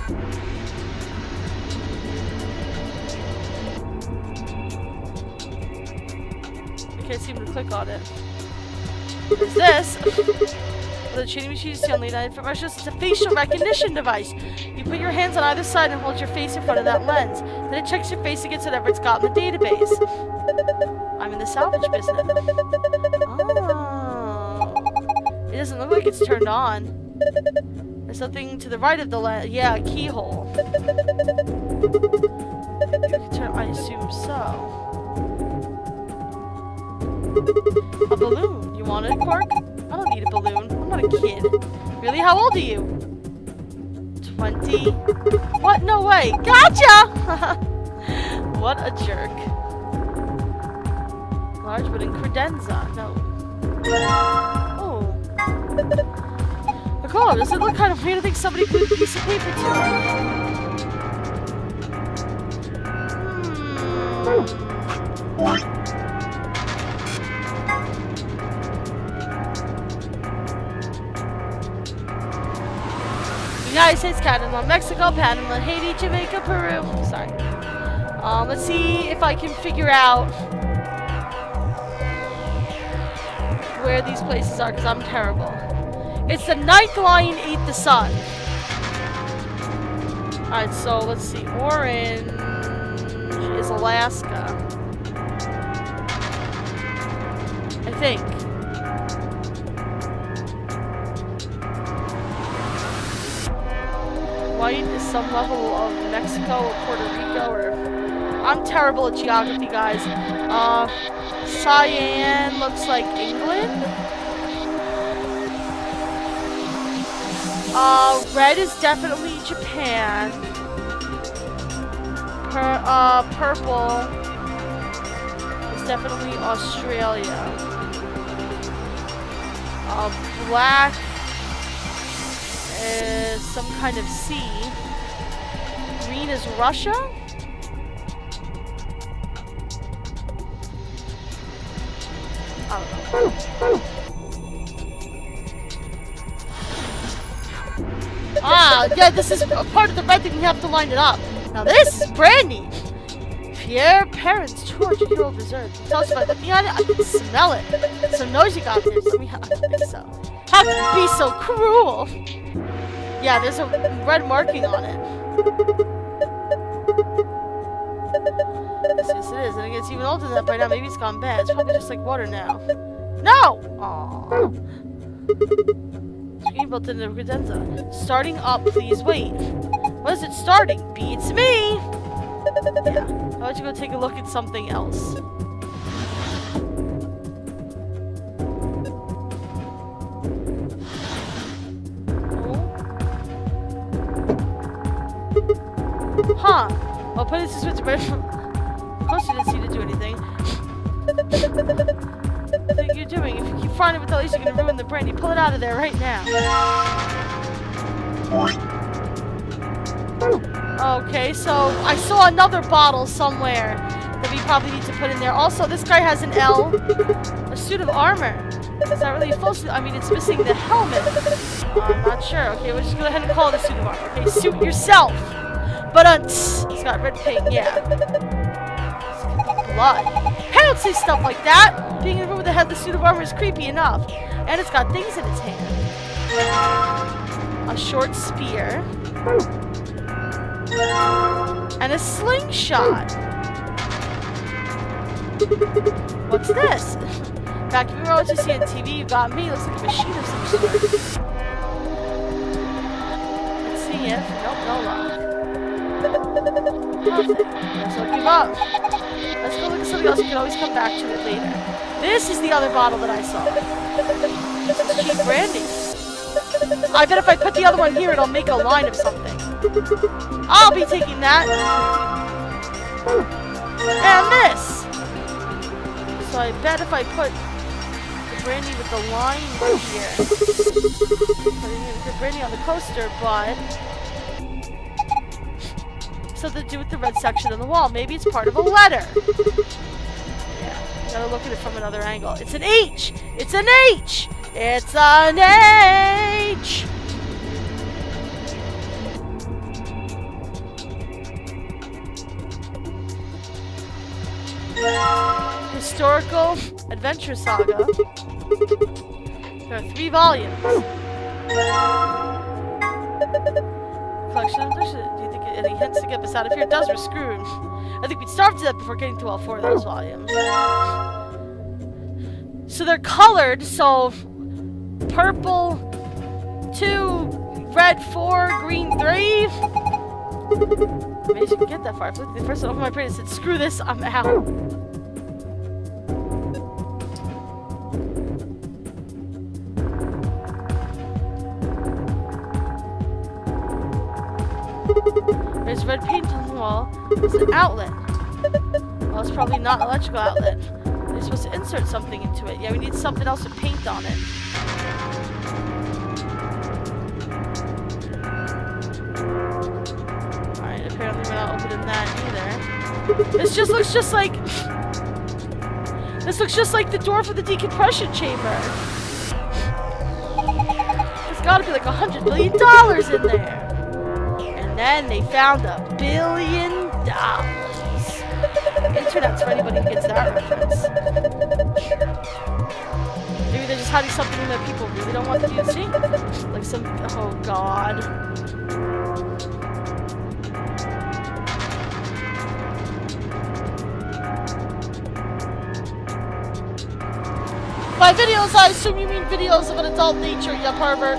I can't seem to click on it. What's this? The training machine is the only information. It's a facial recognition device. You put your hands on either side and hold your face in front of that lens. Then it checks your face against whatever it's got in the database. I'm in the salvage business. Oh. It doesn't look like it's turned on. There's something to the right of the lens. Yeah, a keyhole. I assume so. A balloon. You want it, Quark? I don't need a balloon. I'm not a kid. Really? How old are you? 20? What? No way. Gotcha! What a jerk. Large wooden credenza. No. Oh. Oh, does it look kind of weird? I think somebody glued a piece of paper to it. United States, Canada, Mexico, Panama, Haiti, Jamaica, Peru. Sorry. Let's see if I can figure out where these places are, because I'm terrible. It's the ninth lion ate the sun. Alright, so let's see. Orange is Alaska. I think. White is some level of Mexico or Puerto Rico or... I'm terrible at geography, guys. Cyan looks like England. Red is definitely Japan. Purple is definitely Australia. Black is some kind of sea. Green is Russia. I don't know. Yeah, this is a part of the red thing. We have to line it up. Now this is brandy. Pierre Perrin's 200-year-old dessert. Tell us by looking at it, I can smell it. Some nose you got there, so I don't think so. How can you be so cruel? Yeah, there's a red marking on it. Yes, it is. And it gets even older than that by now. Maybe it's gone bad. It's probably just like water now. No! Aww. Screen built in the credenza. Starting up, please wait. What is it starting? Beats me! Yeah. How about you go take a look at something else? Huh. Well, put it this way, of course you didn't seem to do anything. What are you doing? If you keep frying it with the least, you're gonna ruin the brandy. Pull it out of there right now. Okay, so I saw another bottle somewhere that we probably need to put in there. Also, this guy has an L. A suit of armor. Is that really a full suit? I mean, it's missing the helmet. I'm not sure. Okay, we'll just go ahead and call it a suit of armor. Okay, suit yourself. But it's got red paint, yeah. Blood. Hey, don't say stuff like that. Being in a room with a headless suit of armor is creepy enough. And it's got things in its hand. A short spear. And a slingshot. What's this? Back if you were what you see on TV, you got me. Looks like a machine of some sort. Let's see it. Nope, no luck. Nothing. So give up. Let's go look at something else. You can always come back to it later. This is the other bottle that I saw. This is cheap brandy. I bet if I put the other one here, it'll make a line of something. I'll be taking that. And this. So I bet if I put the brandy with the line here, put brandy on the coaster, but something to do with the red section on the wall. Maybe it's part of a letter. Yeah, gotta look at it from another angle. It's an H. It's an H. It's an H. Historical adventure saga. There are 3 volumes. Collection of dishes. Do you think any hints to get us out of here? It does, we're screwed. I think we'd starve to death before getting to all 4 of those volumes. So they're colored, so purple 2, red 4, green 3. Maybe you can get that far. I flicked the first one over my brain and said, screw this, I'm out. There's red paint on the wall. It's an outlet. Well, it's probably not an electrical outlet. They're supposed to insert something into it. Yeah, we need something else with paint on it. Alright, apparently we're not opening that either. This just looks just like... This looks just like the door for the decompression chamber. There's gotta be like $100 billion in there. And then they found $1 billion. Internet's for anybody who gets that reference. Maybe they're just hiding something that people really don't want you to see. Like some... Oh, God. By videos, I assume you mean videos of an adult nature, you pervert.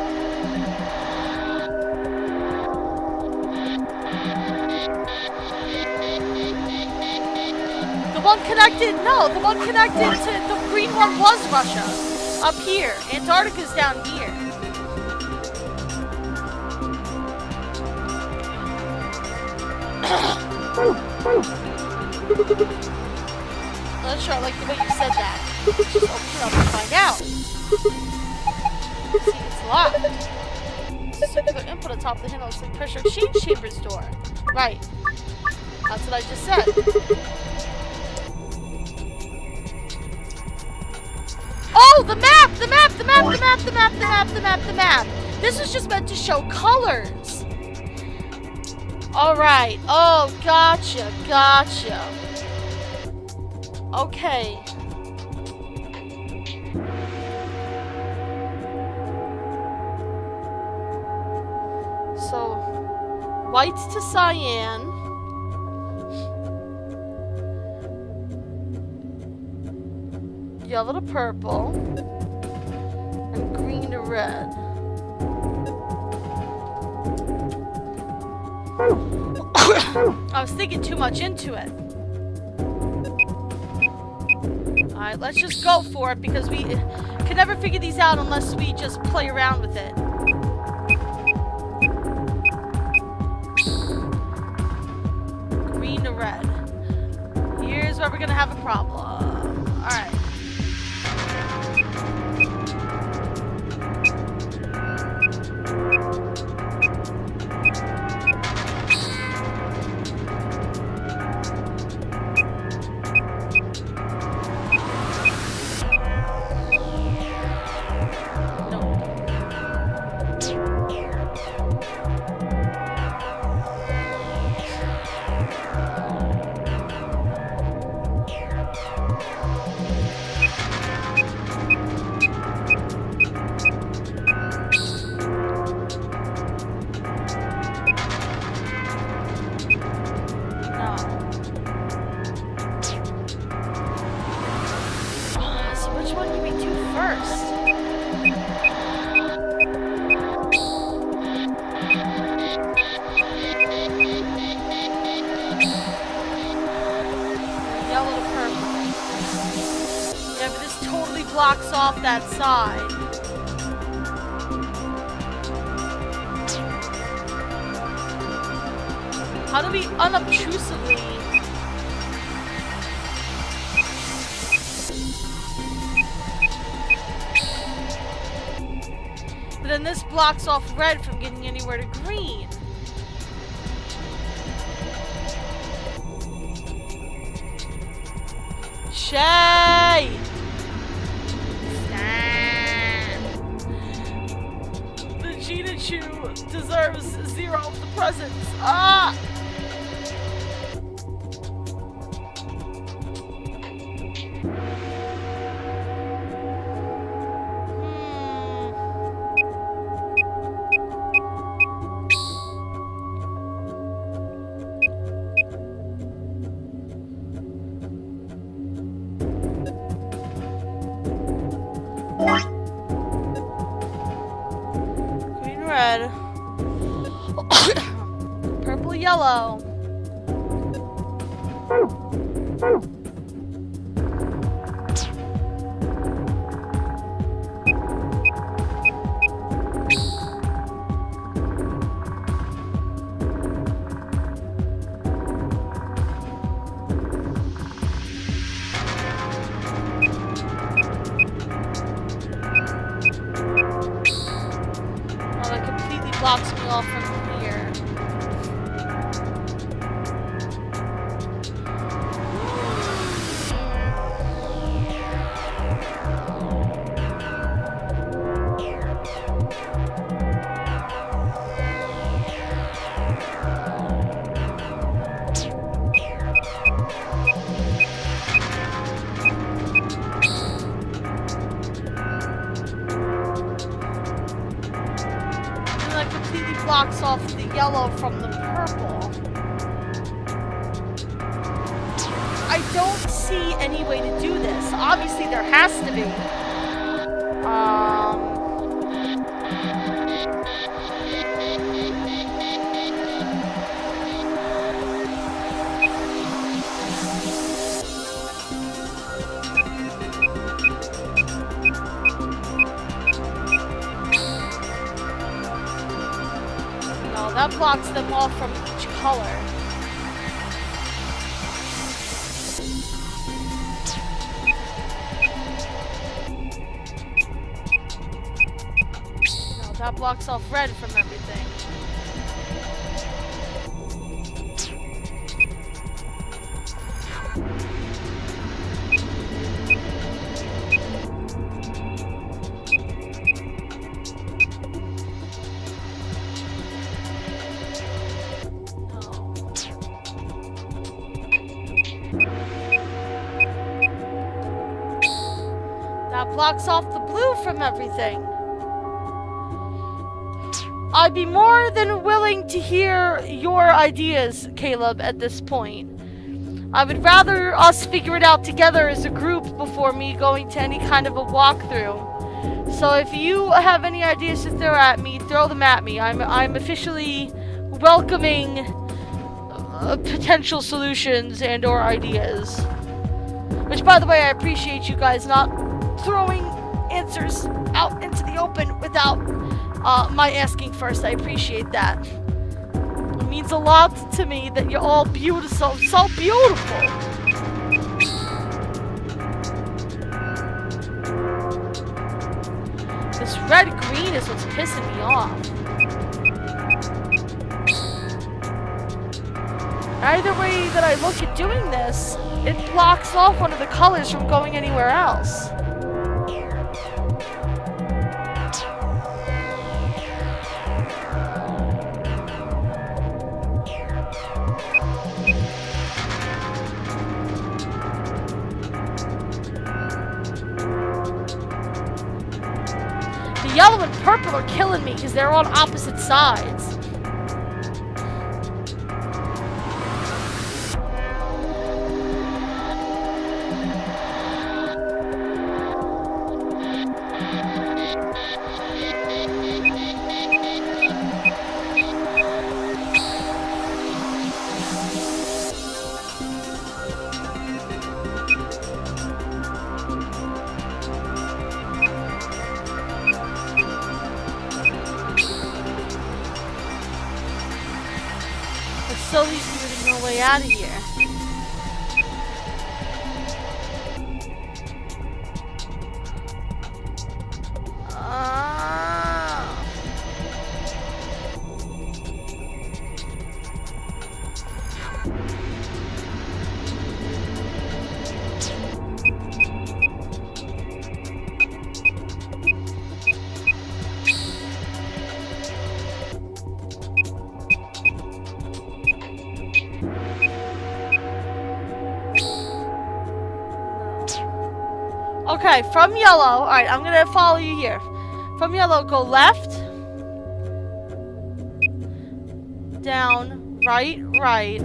The one connected to the green one was Russia. Up here. Antarctica's down here. Not sure I like the way you said that. Let's just open it up and find out. See, it's locked. Circular input on top of the handle looks like pressure exchange chambers door. Right. That's what I just said. Oh, the map! The map! The map! The map! The map! The map! The map! The map! This was just meant to show colors. Alright. Oh, gotcha. Gotcha. Okay. So, white to cyan. Yellow to purple. And green to red. I was thinking too much into it. Alright, let's just go for it because we can never figure these out unless we just play around with it. Green to red. Here's where we're gonna have a problem. Alright. Blocks off that side. How do we unobtrusively... But then this blocks off red from getting anywhere to green. Shay! Chu deserves 0 of the presents. Ah! Red. Purple, yellow. Blocks me off from here. Blocks off the yellow from the purple. I don't see any way to do this. Obviously there has to be. That blocks them off from each color. blocks off red from everything. That blocks off the blue from everything. I'd be more than willing to hear your ideas, Caleb, at this point. I would rather us figure it out together as a group before me going to any kind of a walkthrough. So if you have any ideas to throw at me, throw them at me. I'm officially welcoming potential solutions and or ideas. Which, by the way, I appreciate you guys not throwing answers out into the open without my asking first. I appreciate that. It means a lot to me that you're all beautiful, so beautiful. This red-green is what's pissing me off. Either way that I look at doing this, it blocks off one of the colors from going anywhere else. The yellow and purple are killing me because they're on opposite sides. Slowly moving our way out of here. Okay, from yellow, alright, I'm gonna follow you here. From yellow, go left, down, right, right,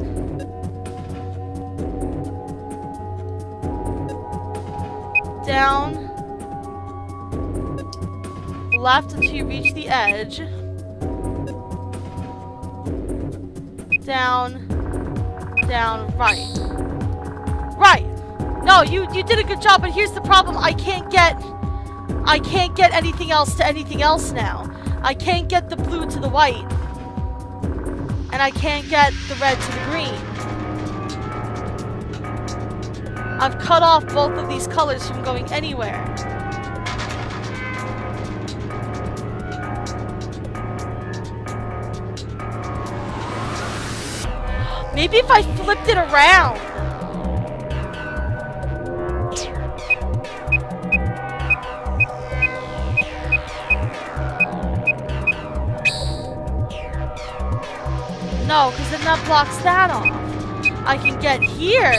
down, left until you reach the edge, down, down, right. Right! No, you did a good job, but here's the problem. I can't get anything else to anything else now. I can't get the blue to the white. And I can't get the red to the green. I've cut off both of these colors from going anywhere. Maybe if I flipped it around. No, because then that blocks that off. I can get here,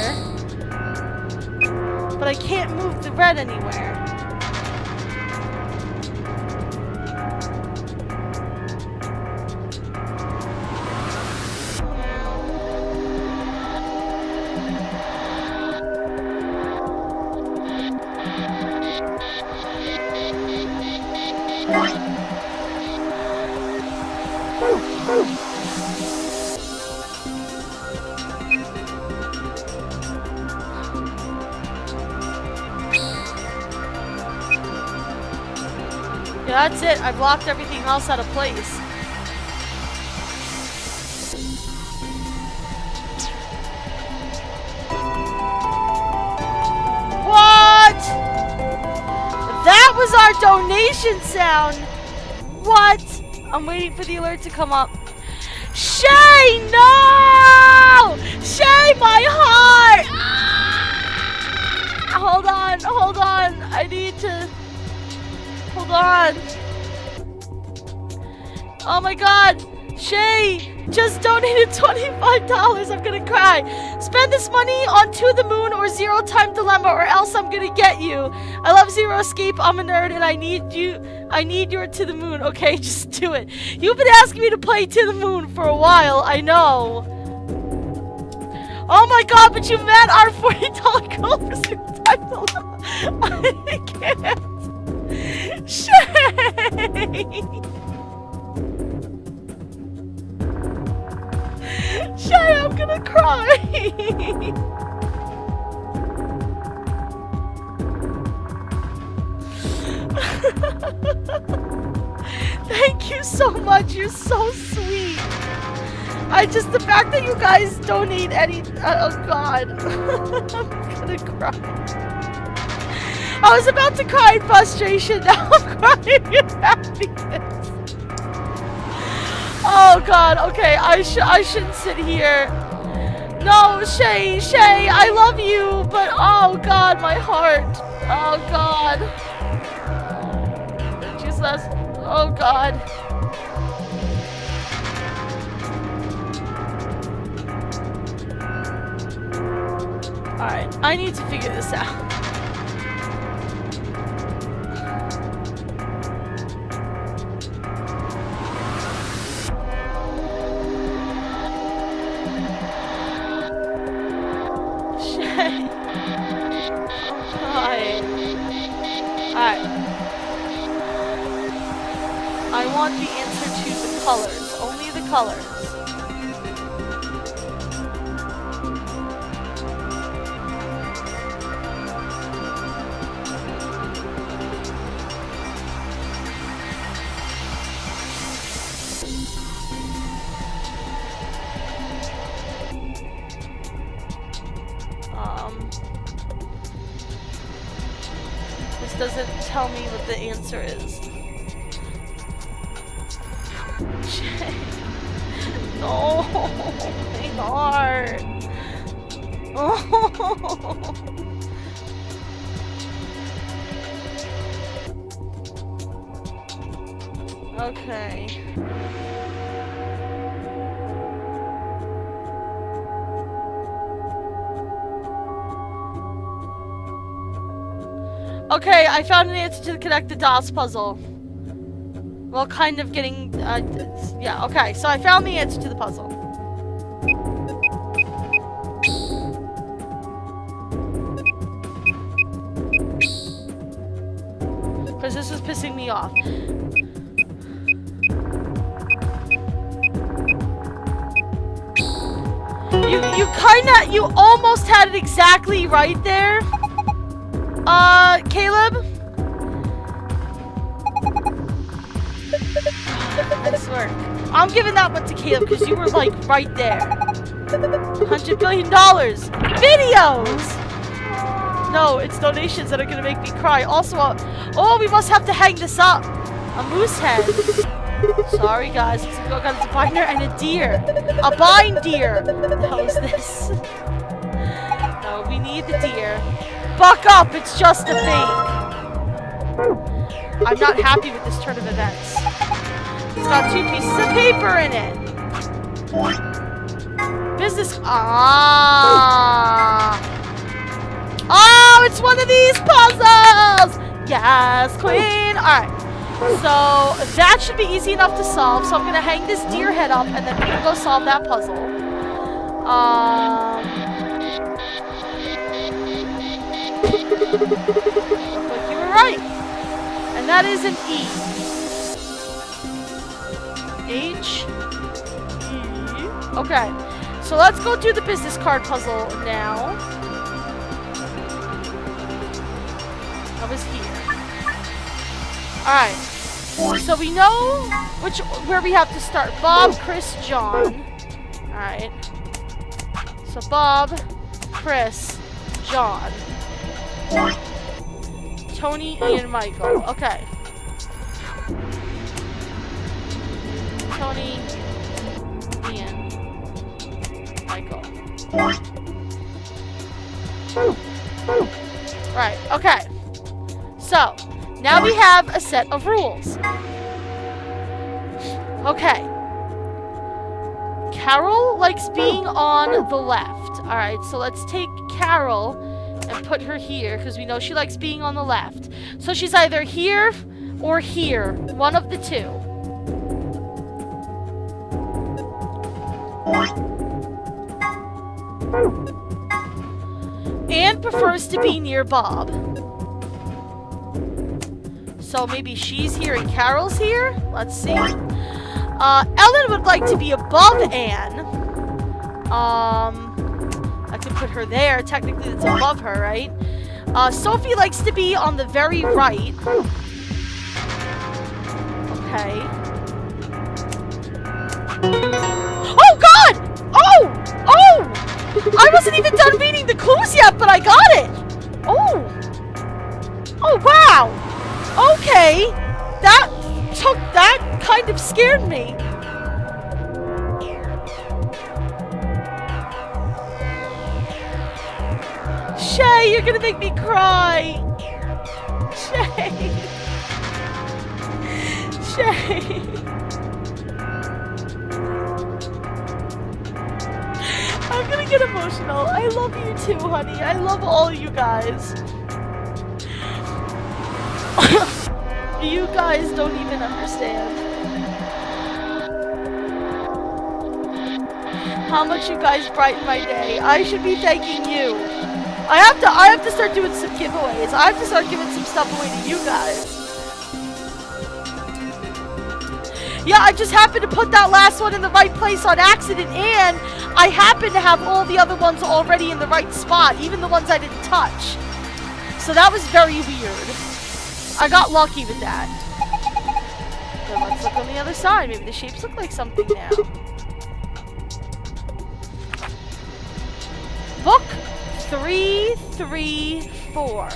but I can't move the red anywhere. Yeah, that's it. I blocked everything else out of place. What? That was our donation sound. What? I'm waiting for the alert to come up. Shay, no! Shay, my heart! Ah! Hold on. I need to... Hold on. Oh my god. Shay just donated $25. I'm gonna cry. Spend this money on To the Moon or Zero Time Dilemma or else I'm gonna get you. I love Zero Escape. I'm a nerd and I need your To the Moon. Okay, just do it. You've been asking me to play To the Moon for a while. I know. Oh my god, but you met our $40 girl for Zero Time Dilemma. I can't. Shay! Shay, I'm gonna cry! Thank you so much, you're so sweet. The fact that you guys donate oh god. I'm gonna cry. I was about to cry in frustration, now I'm crying in happiness. Oh god, okay, I shouldn't sit here. No, Shay, I love you, but oh god, my heart. Oh god. Jesus, oh god. Alright, I need to figure this out. I want the answer to the colors. Only the colors. This doesn't tell me what the answer is. No, my heart. Oh. Okay. Okay, I found an answer to the Connect the Dots puzzle. Well, kind of getting, yeah, okay, so I found the answer to the puzzle. Because this was pissing me off. You almost had it exactly right there. Caleb? I swear. I'm giving that one to Caleb because you were like right there. $100 billion. Videos! No, it's donations that are gonna make me cry. Also, oh, we must have to hang this up. A moose head. Sorry guys, I got a binder and a deer. A bind deer. How is this? No, we need the deer. Buck up, it's just a fake. I'm not happy with this turn of events. It's got 2 pieces of paper in it. Business. Oh, it's one of these puzzles. Yes, queen. All right. So that should be easy enough to solve. So I'm gonna hang this deer head up, and then we're gonna go solve that puzzle. Looks like you were right. And that is an E. H. E. Okay. So let's go do the business card puzzle now. That was here. Alright. So we know where we have to start. Bob, Chris, John. Alright. So Bob, Chris, John. Tony, Ian, Michael. Okay. Tony, Ian, Michael. Right, okay. So, now we have a set of rules. Okay. Carol likes being on the left. Alright, so let's take Carol and put her here, because we know she likes being on the left. So she's either here or here. One of the two. Anne prefers to be near Bob. So maybe she's here and Carol's here? Let's see. Ellen would like to be above Anne. I could put her there. Technically, it's above her, right? Sophie likes to be on the very right. Okay. Oh, God! Oh! Oh! I wasn't even done reading the clues yet, but I got it! Oh! Oh, wow! Okay! That kind of scared me. Shay, you're gonna make me cry! Shay! Shay! I'm gonna get emotional. I love you too, honey. I love all you guys. You guys don't even understand how much you guys brighten my day. I should be thanking you. I have to start doing some giveaways. I have to start giving some stuff away to you guys. Yeah, I just happened to put that last one in the right place on accident, and I happen to have all the other ones already in the right spot, even the ones I didn't touch. So that was very weird. I got lucky with that. Then let's look on the other side. Maybe the shapes look like something now. Book 334.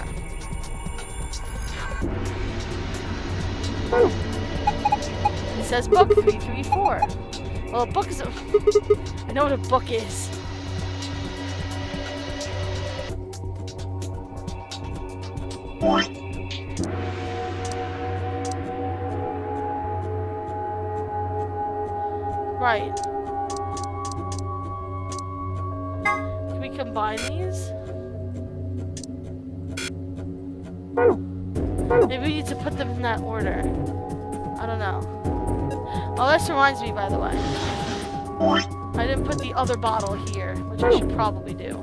It says book 334. Well, a book is a... I know what a book is. Right. Can we combine these? Maybe we need to put them in that order. I don't know. Oh, this reminds me, by the way. I didn't put the other bottle here, which I should probably do.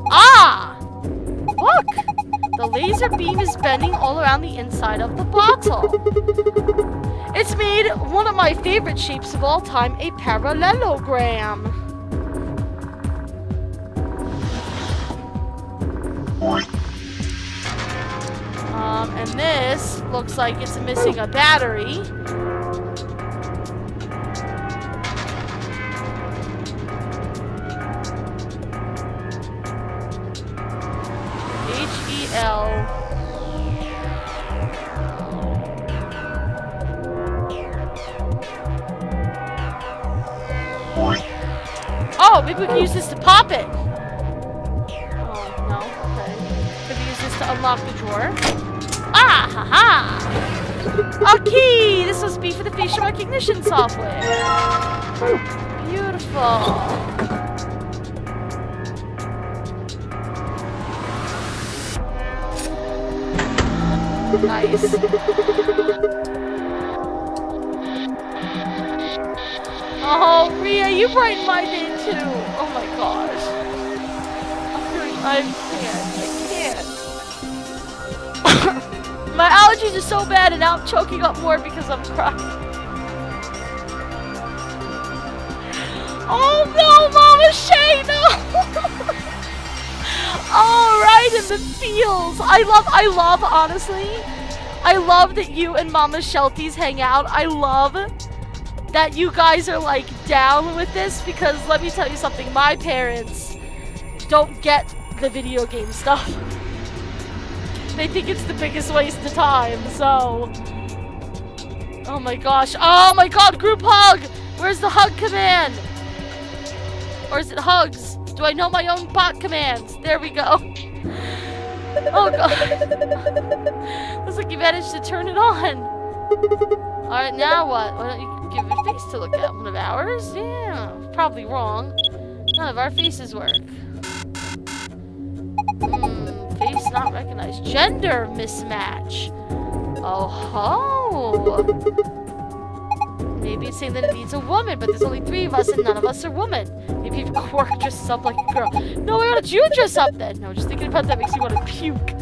Ah! Look! The laser beam is bending all around the inside of the bottle. It's made one of my favorite shapes of all time, a parallelogram. And this looks like it's missing a battery. H-E-L. Oh, maybe we can use this to pop it. Oh, no, okay. Could we use this to unlock the drawer? Ah, haha! A key! This must be for the facial recognition software. Beautiful. Nice. Oh, Rhea, you brightened my day too. Oh my gosh. I can't. My allergies are so bad and now I'm choking up more because I'm crying. Oh no, Mama Shay, no! Oh, right in the feels. I love, honestly, I love that you and Mama Shelties hang out. I love that you guys are like down with this because let me tell you something, my parents don't get the video game stuff. They think it's the biggest waste of time, so Oh my gosh. Oh my god, group hug! Where's the hug command? Or is it hugs? Do I know my own bot commands? There we go. Oh god. Looks like you managed to turn it on. Alright, now what? Why don't you give your face to look at? One of ours? Yeah, probably wrong. None of our faces work. Face not recognized. Gender mismatch. Oh ho! Maybe it's saying that it needs a woman, but there's only 3 of us and none of us are women. Maybe if Quark dresses up like a girl. No, why don't you dress up then? No, just thinking about that makes me want to puke.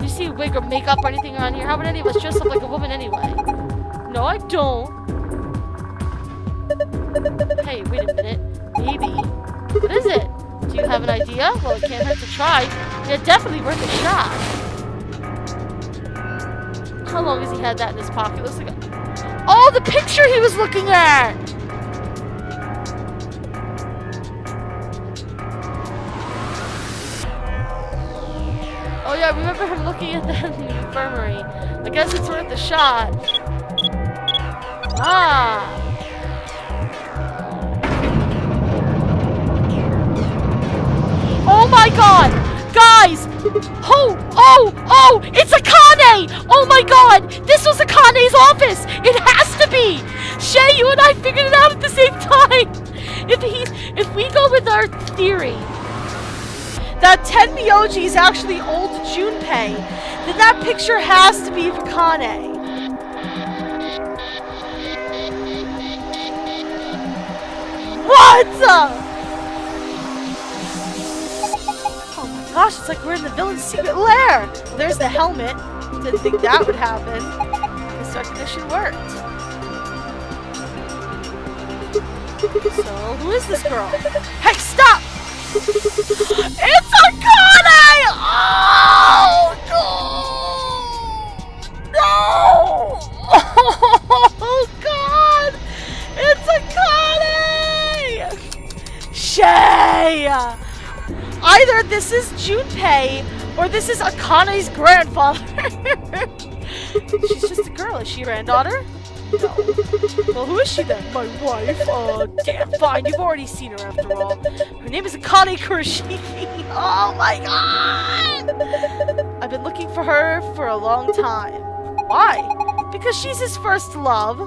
You see a wig or makeup or anything around here? How about any of us dress up like a woman anyway? No, I don't. Hey, wait a minute. Maybe. What is it? Do you have an idea? Well, it can't hurt to try. Yeah, definitely worth a shot. How long has he had that in his pocket? Looks like a... Oh, the picture he was looking at! Oh yeah, I remember him looking at that in the infirmary. I guess it's worth a shot. Ah! Oh my god! Guys! Oh! It's Akane! Oh my god! This was Akane's office! It has to be! Shay, you and I figured it out at the same time! If we go with our theory that Tenmyoji is actually old Junpei, then that picture has to be of Akane. What? Gosh, it's like we're in the villain's secret lair! Well, there's the helmet. Didn't think that would happen. This recognition worked. So, who is this girl? Hey, stop! It's Akane! Oh, no! Oh, God! It's Akane! Shay! Either this is Junpei, or this is Akane's grandfather. She's just a girl. Is she your granddaughter? No. Well, who is she then? My wife? Oh, damn, fine. You've already seen her after all. Her name is Akane Kurashiki. Oh my god! I've been looking for her for a long time. Why? Because she's his first love.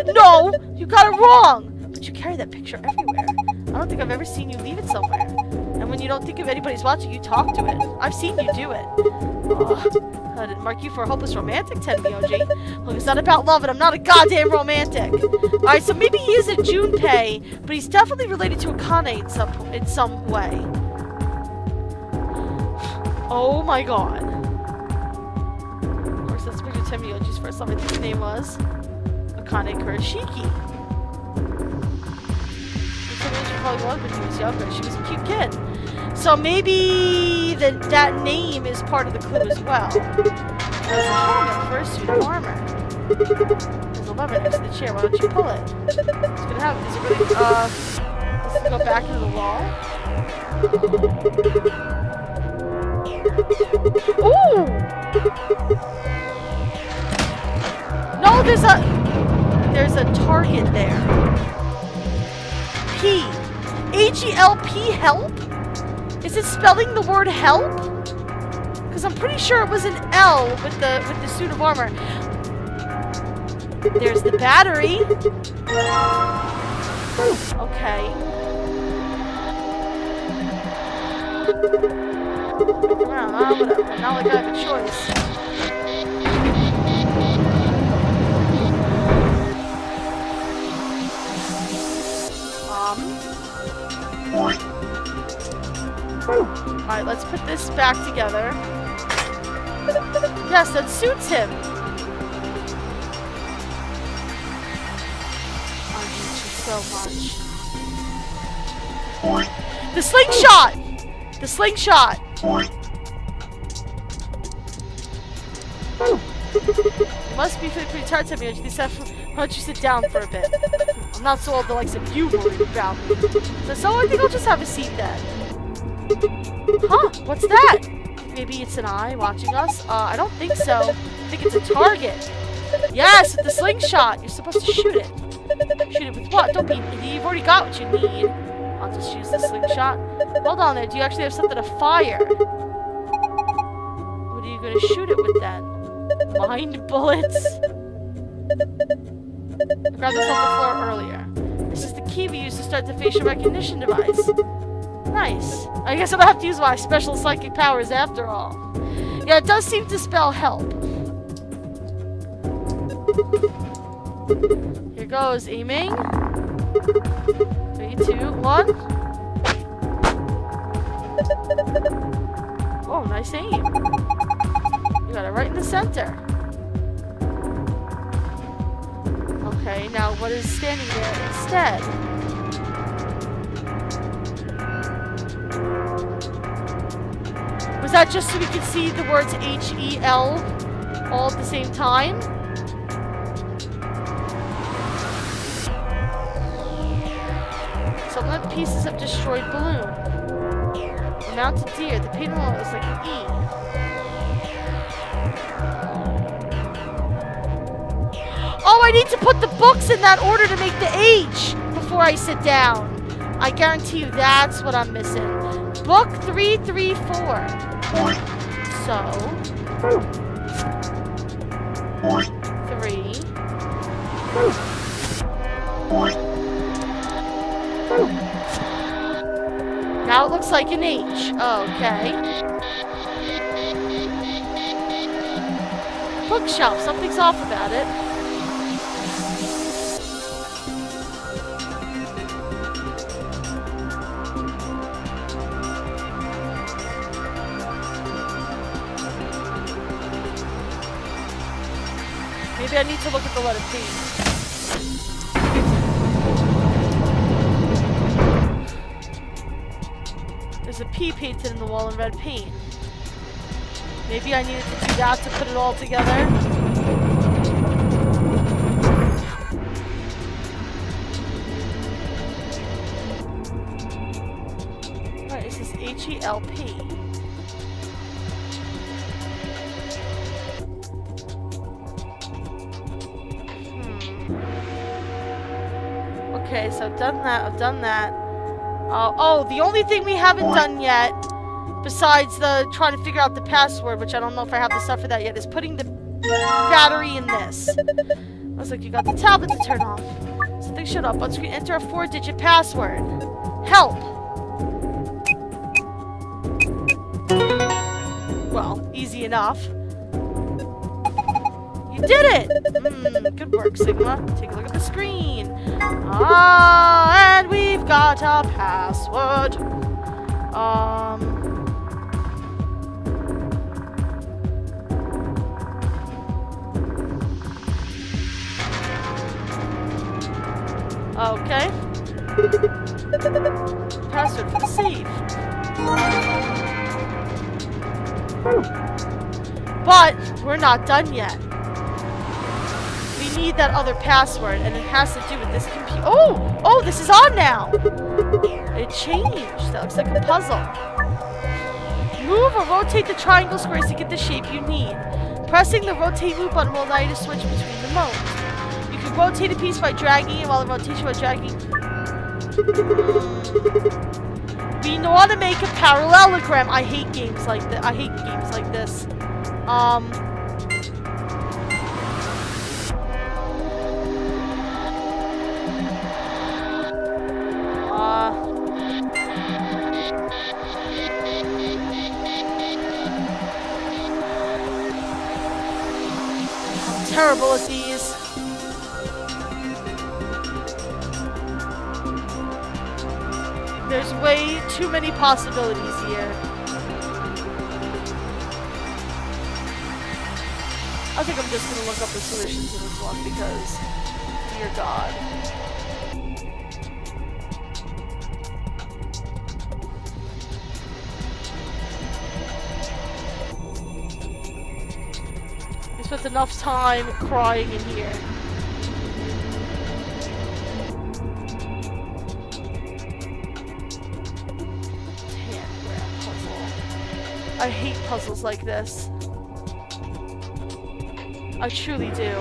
No! You got it wrong! But you carry that picture everywhere. I don't think I've ever seen you leave it somewhere. And when you don't think if anybody's watching, you talk to it. I've seen you do it. I didn't mark you for a hopeless romantic, Tenmyoji. Look, it's not about love, and I'm not a goddamn romantic. Alright, so maybe he isn't Junpei, but he's definitely related to Akane in some way. Oh my god. Of course, that's picture Tenmyoji's first love. I think his name was Akane Kurashiki. Probably was when he was younger. She was a cute kid. So maybe that name is part of the clue as well. There's a helmet for a suit of armor. There's a lever next to the chair. Why don't you pull it? What's gonna happen? Is it really does it go back into the wall? Ooh! No, there's a target there. P. H-E-L-P, help? Is it spelling the word help? Because I'm pretty sure it was an L with the suit of armor. There's the battery. Okay. Well, whatever. Not like I have a choice. Alright, let's put this back together. Yes, that suits him. I need you so much. The slingshot! The slingshot! You must be feeling pretty tired, Tenmyoji. Why don't you sit down for a bit? I'm not so old the likes of you worried about me. So I think I'll just have a seat then. Huh? What's that? maybe it's an eye watching us. I don't think so. I think it's a target. Yes, with the slingshot. You're supposed to shoot it. Shoot it with what? Don't be an idiot. You've already got what you need. I'll just use the slingshot. Hold on there. Do you actually have something to fire? What are you going to shoot it with then? Mind bullets? I grabbed this off the floor earlier. This is the key we used to start the facial recognition device. Nice. I guess I don't have to use my special psychic powers after all. Yeah, it does seem to spell help. Here goes, aiming. 3, 2, 1. Oh, nice aim. You got it right in the center. Okay, now what is standing there instead? Was that just so we could see the words H-E-L all at the same time? Some of the pieces of destroyed balloon. The mounted deer, the paint alone is like an E. Oh, I need to put the books in that order to make the H before I sit down. I guarantee you that's what I'm missing. Book 334. So 3. Now it looks like an H. Okay. Bookshelf. Something's off about it. Maybe I need to look at the letter P. There's a P painted in the wall in red paint. Maybe I needed to do that to put it all together. Alright, this is H-E-L-P. Okay, so I've done that. Oh, the only thing we haven't done yet, besides the trying to figure out the password, which I don't know if I have the stuff for that yet, is putting the battery in this. Looks like you got the tablet to turn off. Something showed up. On screen, enter a 4-digit password. Help! Well, easy enough. You did it! Good work, Sigma. Take a look at the screen. And we've got a password. Okay. Password for the safe. But we're not done yet. We need that other password, and it has to do with this computer. Oh, this is on now. It changed. That looks like a puzzle. Move or rotate the triangle squares to get the shape you need. Pressing the rotate loop button will allow you to switch between the modes. You can rotate a piece by dragging it while the rotation by dragging. We know how to make a parallelogram. I hate games like this. I'm terrible at these. There's way too many possibilities here. I think I'm just gonna look up the solution to this one because, dear God. We spent enough time crying in here. I hate puzzles like this. I truly do.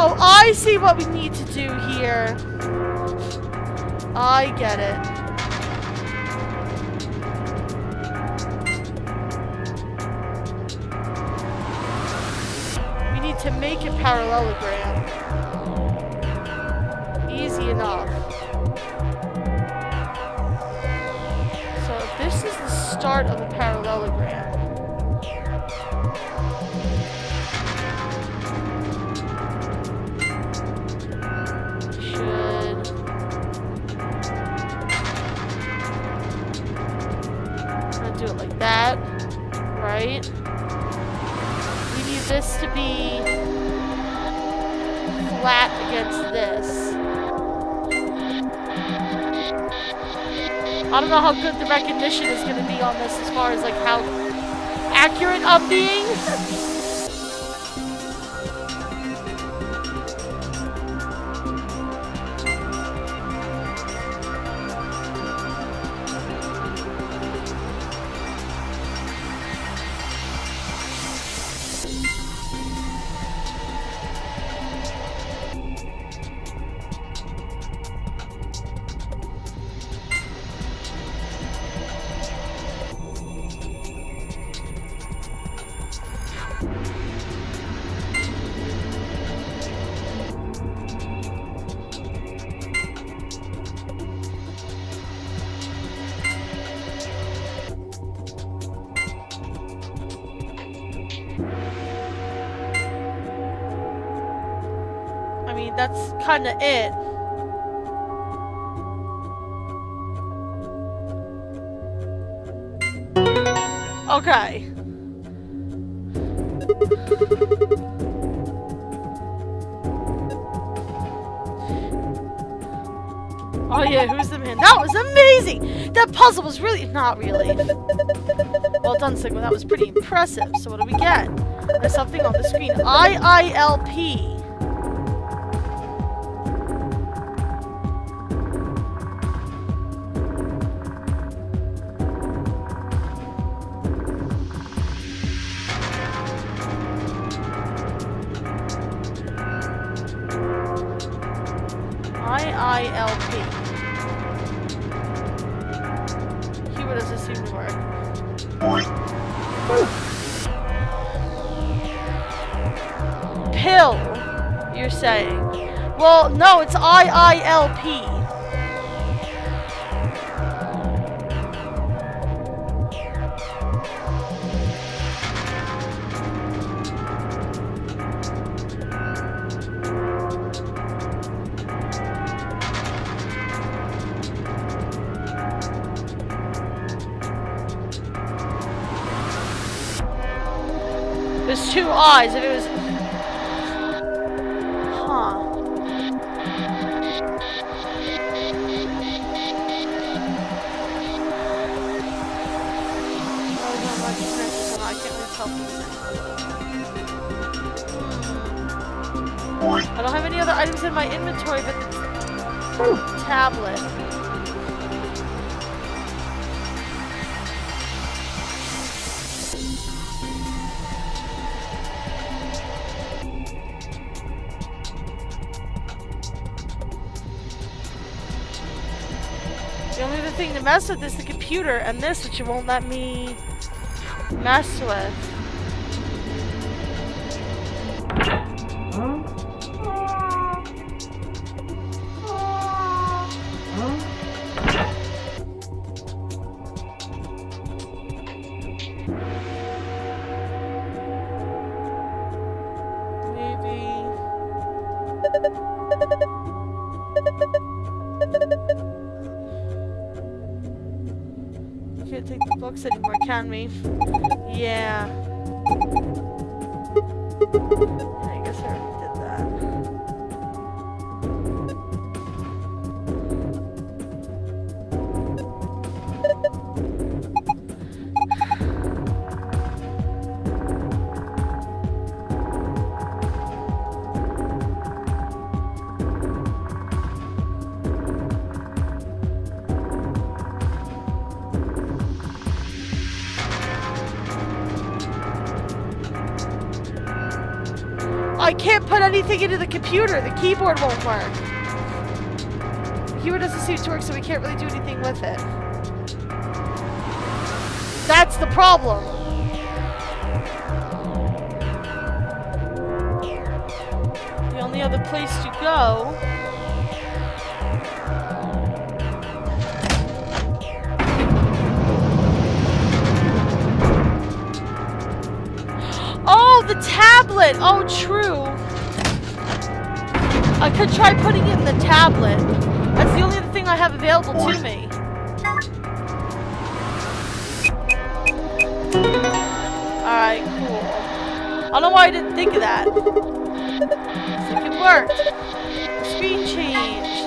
Oh, I see what we need to do here. I get it. We need to make a parallelogram. Easy enough. So if this is the start of a parallelogram, do it like that, right? We need this to be flat against this. I don't know how good the recognition is going to be on this as far as like how accurate I'm being. I mean, that's kind of it. Okay. Oh yeah, who's the man? That was amazing! That puzzle was really... not really. Well done, Sigma. That was pretty impressive. So what do we get? There's something on the screen. IILP. IILP. Keyword doesn't seem to work. Pill, you're saying. Well, no, it's IILP. There's two eyes. If it was... Huh. I can't really tell from this. I don't have any other items in my inventory but the tablet. The only other thing to mess with is the computer and this, which you won't let me mess with. can't take the books anymore, can we? Yeah. I guess I already did that. I can't put anything into the computer. The keyboard won't work. The keyboard doesn't seem to work, so we can't really do anything with it. That's the problem. The only other place to go... Oh, the tablet! Oh, true. I could try putting it in the tablet. That's the only other thing I have available to me. Alright, cool. I don't know why I didn't think of that. It's like it worked. Screen change.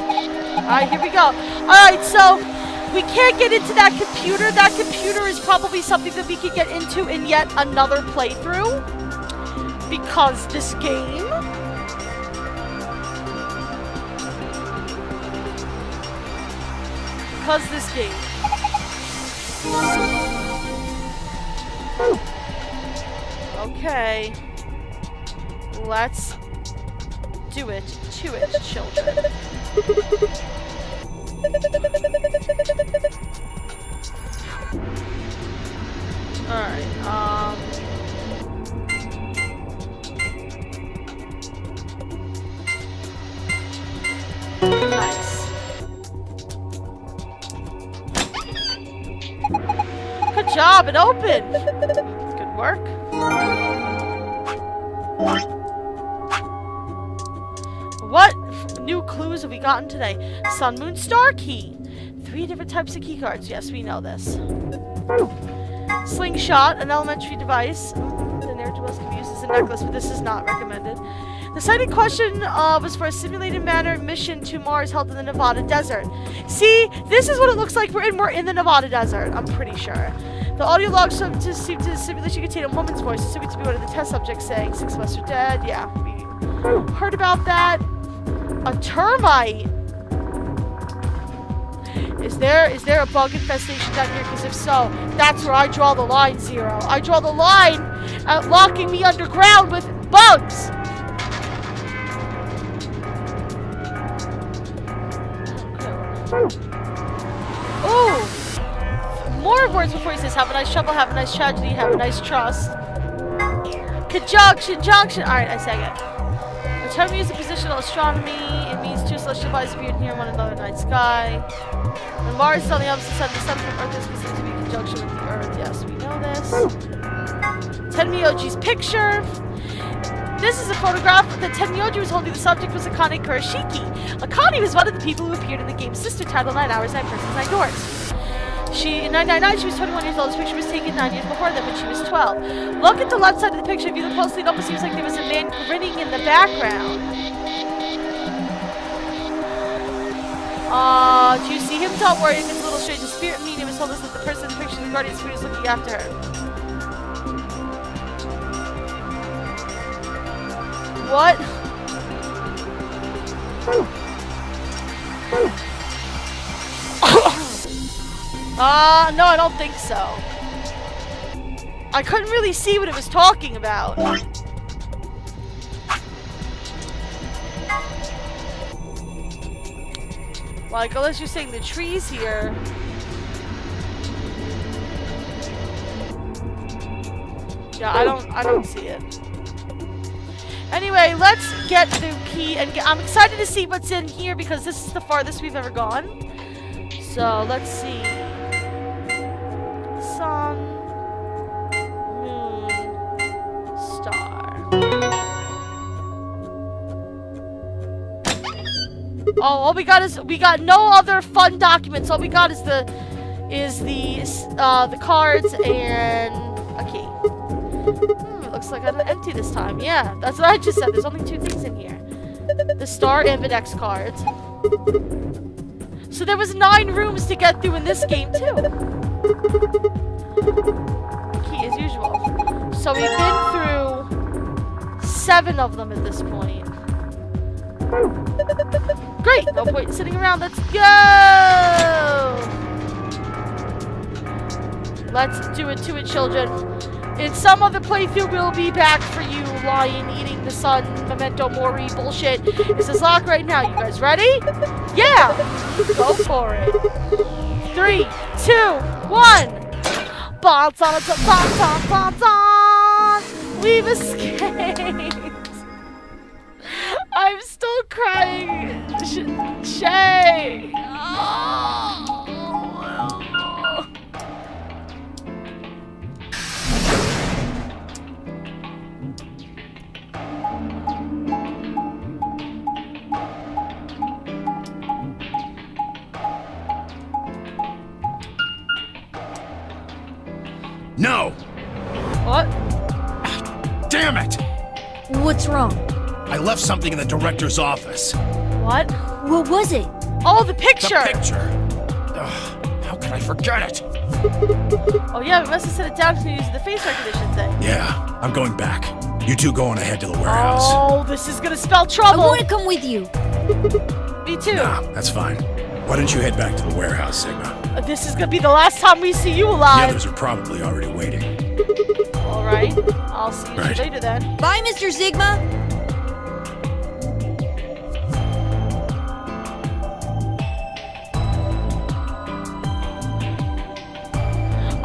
Alright, here we go. Alright, so... we can't get into that computer. That computer is probably something that we could get into in yet another playthrough. Because this game... Okay. Let's do it to it, children. Alright, nice. Good job, it opened! Good work. What new clues have we gotten today? Sun, Moon, Star Key. 3 different types of key cards. Yes, we know this. Slingshot, an elementary device. The ne'er-do-wells can be used as a necklace, but this is not recommended. The site in question was for a simulated manner mission to Mars held in the Nevada desert. See, this is what it looks like. We're in the Nevada desert, I'm pretty sure. The audio logs seem to simulation contain a woman's voice, assuming to be one of the test subjects saying 6 of us are dead. Yeah, we heard about that. A termite. Is there a bug infestation down here? Because if so, that's where I draw the line, Zero. I draw the line at locking me underground with bugs. Ooh! More words before he says, have a nice trouble, have a nice tragedy, have a nice trust. Conjunction, junction. Alright, I say it. The term used in positional astronomy. It means two celestial bodies appeared near one another in the night sky. When Mars is on the opposite side of the sun from Earth, is considered to be in conjunction with the Earth. Yes, we know this. Tenmyoji's picture. This is a photograph that Tenmyoji was holding. The subject was Akane Kurashiki. Akane was one of the people who appeared in the game's sister title, 9 Hours, 9 Persons, 9 Doors. In 999, she was 21 years old. This picture was taken 9 years before that, when she was 12. Look at the left side of the picture. If you look closely, it almost seems like there was a man grinning in the background. Do you see him? Don't worry, if it's a little strange. The spirit medium has told us that the person in the picture, the guardian spirit, is looking after her. What? No, I don't think so. I couldn't really see what it was talking about. Like, unless you're saying the trees here. Yeah, I don't see it. Anyway, let's get the key and I'm excited to see what's in here because this is the farthest we've ever gone. So, let's see. Sun, Moon, Star. Oh, all we got is we got no other fun documents. All we got is is the cards and a key. It looks like I'm empty this time. Yeah, that's what I just said. There's only 2 things in here. The star and the Index cards. So there was 9 rooms to get through in this game too. Key as usual. So we've been through 7 of them at this point. Great, no point in sitting around. Let's go! Let's do it to it, children. In some other playthrough, we'll be back for you, lion eating the sun, memento mori bullshit. This is locked right now. You guys ready? Yeah! Go for it. 3, 2, 1. We've escaped. I'm still crying. Shay. Oh. No! What? Damn it! What's wrong? I left something in the director's office. What? What was it? Oh, the picture! The picture. Ugh, how could I forget it? Oh yeah, we must have set it down to use the face recognition thing. Yeah, I'm going back. You two go on ahead to the warehouse. Oh, this is gonna spell trouble. I want to come with you. Me too. Nah, that's fine. Why don't you head back to the warehouse, Sigma? This is gonna be the last time we see you The alive. others are probably already waiting. Alright, I'll see you later then. Bye, Mr. Sigma.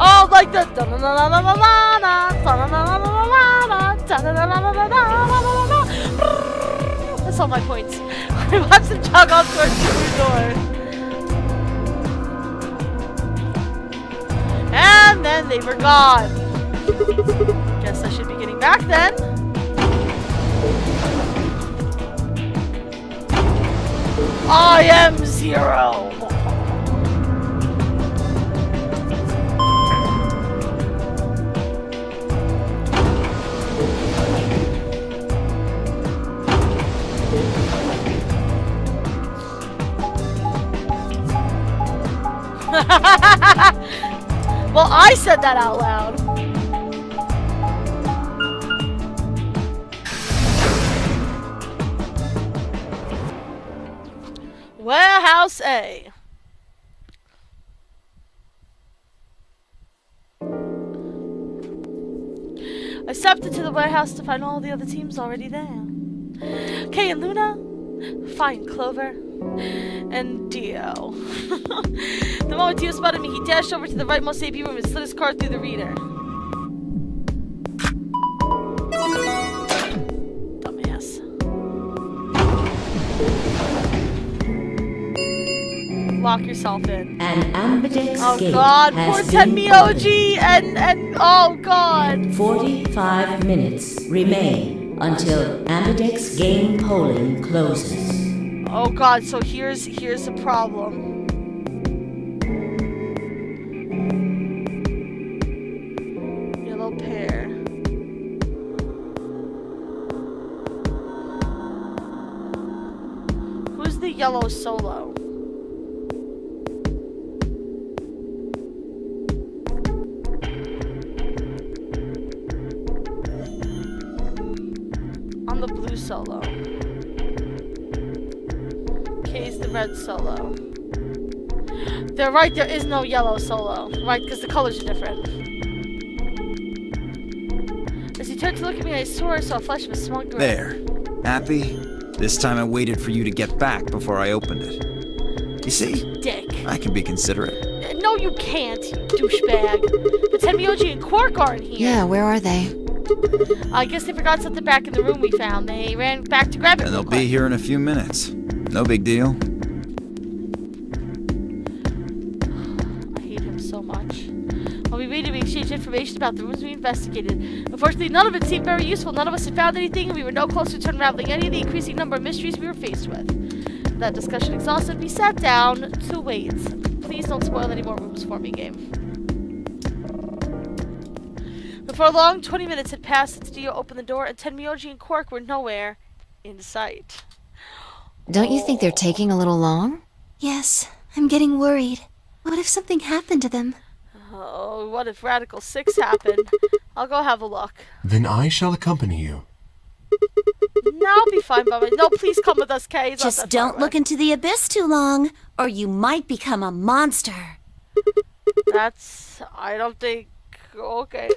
Oh, like the that's all my points. We watch them jog off towards the door. And then they were gone. Guess I should be getting back then. I am Zero. Well, I said that out loud. Warehouse A. I stepped into the warehouse to find all the other teams already there. Kay and Luna, find Clover, and Dio. The moment Dio spotted me, he dashed over to the rightmost AP room and slid his card through the reader. Dumbass. Lock yourself in. An ambidex Oh gate god, has poor been Tenmyoji and oh god. 45 minutes remain until ambidex game polling closes. Oh god, so here's a problem. Yellow pair. Who's the yellow solo? On the blue solo. K's the red solo. They're right, there is no yellow solo. Right, because the colors are different. As he turned to look at me, I swore I saw a flash of a smug door. There. Happy? This time I waited for you to get back before I opened it. You see? Dick. I can be considerate. No, you can't, you douchebag. But Tenmyoji and Quark aren't here. Yeah, where are they? I guess they forgot something back in the room we found. They ran back to grab it. And they'll be here in a few minutes. No big deal. I hate him so much. While we waited, we exchanged information about the rooms we investigated. Unfortunately, none of it seemed very useful. None of us had found anything, and we were no closer to unraveling any of the increasing number of mysteries we were faced with. That discussion exhausted, we sat down to wait. Please don't spoil any more rooms for me, game. Before long, 20 minutes had passed since Dio opened the door, and Tenmyoji and Quark were nowhere in sight. Don't you think they're taking a little long? Yes, I'm getting worried. What if something happened to them? Oh, what if Radical 6 happened? I'll go have a look. Then I shall accompany you. No, I'll be fine by myself. No, please come with us, Kay. Just don't look into the abyss too long, or you might become a monster. I don't think... Okay.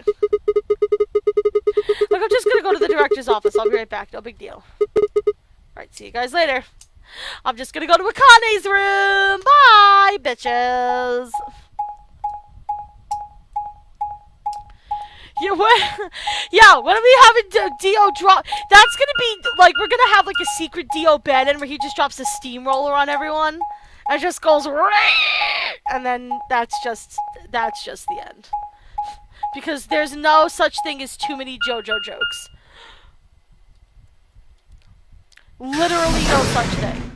Look, I'm just gonna go to the director's office. I'll be right back. No big deal. Alright, see you guys later. I'm just gonna go to Akane's room. Bye, bitches. Yeah, when are we having Dio drop? That's gonna be, like, we're gonna have, like, a secret Dio bed in where he just drops a steamroller on everyone. And just goes, and then that's just the end. Because there's no such thing as too many JoJo jokes. Literally no such thing.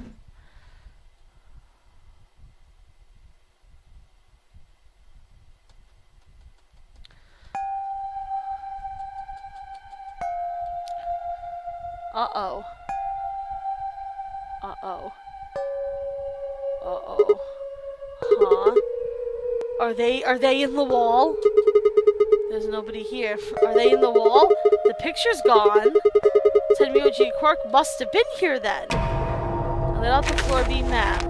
Uh-oh. Uh-oh. Uh-oh. Huh? Are they in the wall? There's nobody here. Are they in the wall? The picture's gone. Tenmyoji and Quark must have been here then. Let out the floor beam map.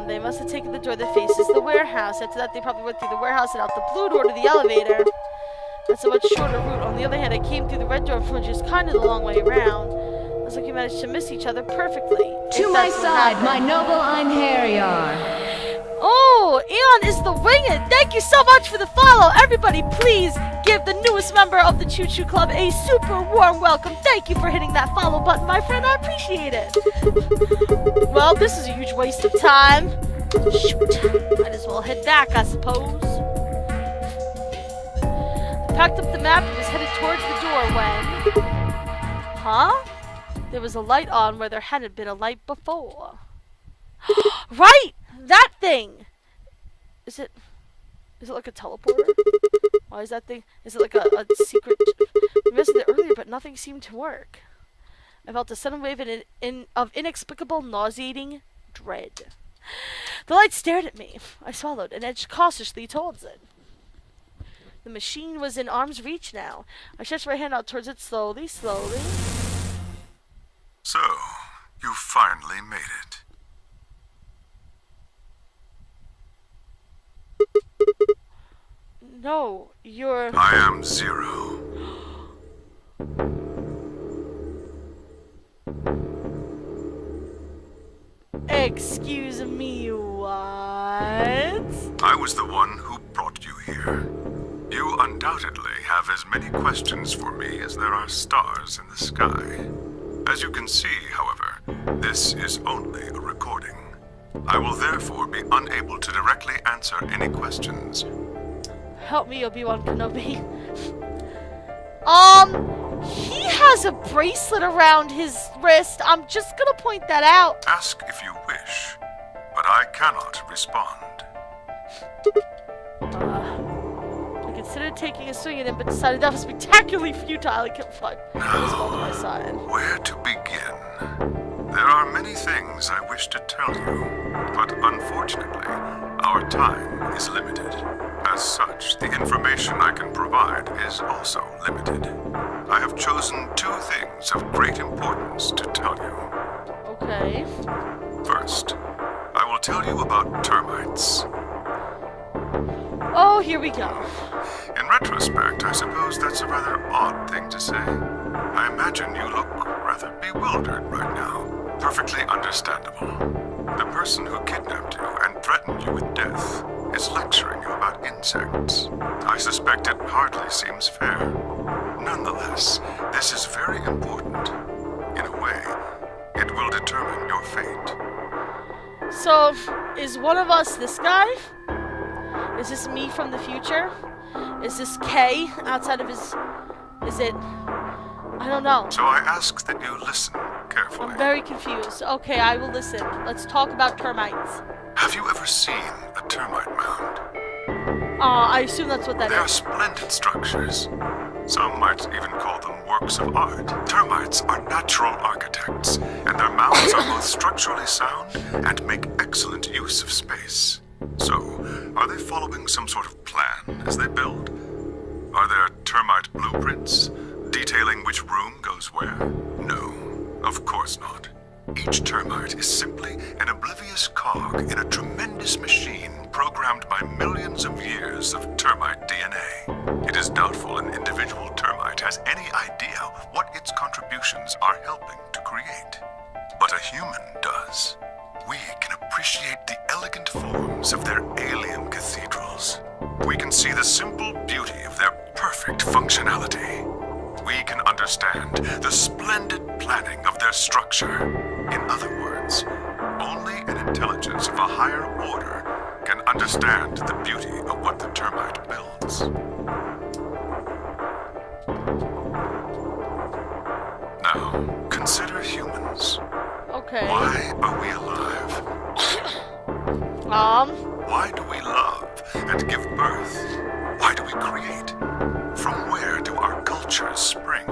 They must have taken the door that faces the warehouse. After that, they probably went through the warehouse and out the blue door to the elevator. That's a much shorter route. On the other hand, I came through the red door, which is kind of the long way around. Looks like you managed to miss each other perfectly. To my side, my noble Einherjar. Oh, Eon is the winged. Thank you so much for the follow. Everybody, please give the newest member of the Chu-Chu Club a super warm welcome. Thank you for hitting that follow button, my friend. I appreciate it. Well, this is a huge waste of time. Shoot. Might as well head back, I suppose. I packed up the map and was headed towards the door when... Huh? There was a light on where there hadn't been a light before. Right! That thing! Is it like a teleporter? Why is that thing? Is it like a secret? We missed it earlier, but nothing seemed to work. I felt a sudden wave of inexplicable, nauseating dread. The light stared at me. I swallowed and edged cautiously towards it. The machine was in arm's reach now. I stretched my hand out towards it slowly. So, you finally made it. No, you're... I am Zero. Excuse me, what? I was the one who brought you here. You undoubtedly have as many questions for me as there are stars in the sky. As you can see, however, this is only a recording. I will therefore be unable to directly answer any questions. Help me, Obi-Wan Kenobi. He has a bracelet around his wrist. I'm just gonna point that out. Ask if you wish, but I cannot respond. I considered taking a swing at him, but decided that was spectacularly futile. I kept flying. Where to begin? There are many things I wish to tell you, but unfortunately, our time is limited. As such, the information I can provide is also limited. I have chosen two things of great importance to tell you. Okay. First, I will tell you about termites. Oh, here we go. In retrospect, I suppose that's a rather odd thing to say. I imagine you look rather bewildered right now. Perfectly understandable. The person who kidnapped you and threatened you with death is lecturing you about insects. I suspect it hardly seems fair. Nonetheless, this is very important. In a way, it will determine your fate. So, is one of us this guy? Is this me from the future? Is this K outside of his... Is it... I don't know. So I ask that you listen carefully. I'm very confused. Okay, I will listen. Let's talk about termites. Have you ever seen a termite mound? I assume that's what that They are is. splendid structures. Some might even call them works of art. Termites are natural architects, and their mounds are both structurally sound and make excellent use of space. So, are they following some sort of plan as they build? Are there termite blueprints detailing which room goes where? No, of course not. Each termite is simply an oblivious cog in a tremendous machine programmed by millions of years of termite DNA. It is doubtful an individual termite has any idea what its contributions are helping to create. But a human does. We can appreciate the elegant forms of their alien cathedrals. We can see the simple beauty of their perfect functionality. We can understand the splendid planning of their structure. In other words, only an intelligence of a higher order can understand the beauty of what the termite builds. Now, consider humans. Okay. Why are we alive? Why do we love and give birth? Why do we create? From where do our cultures spring?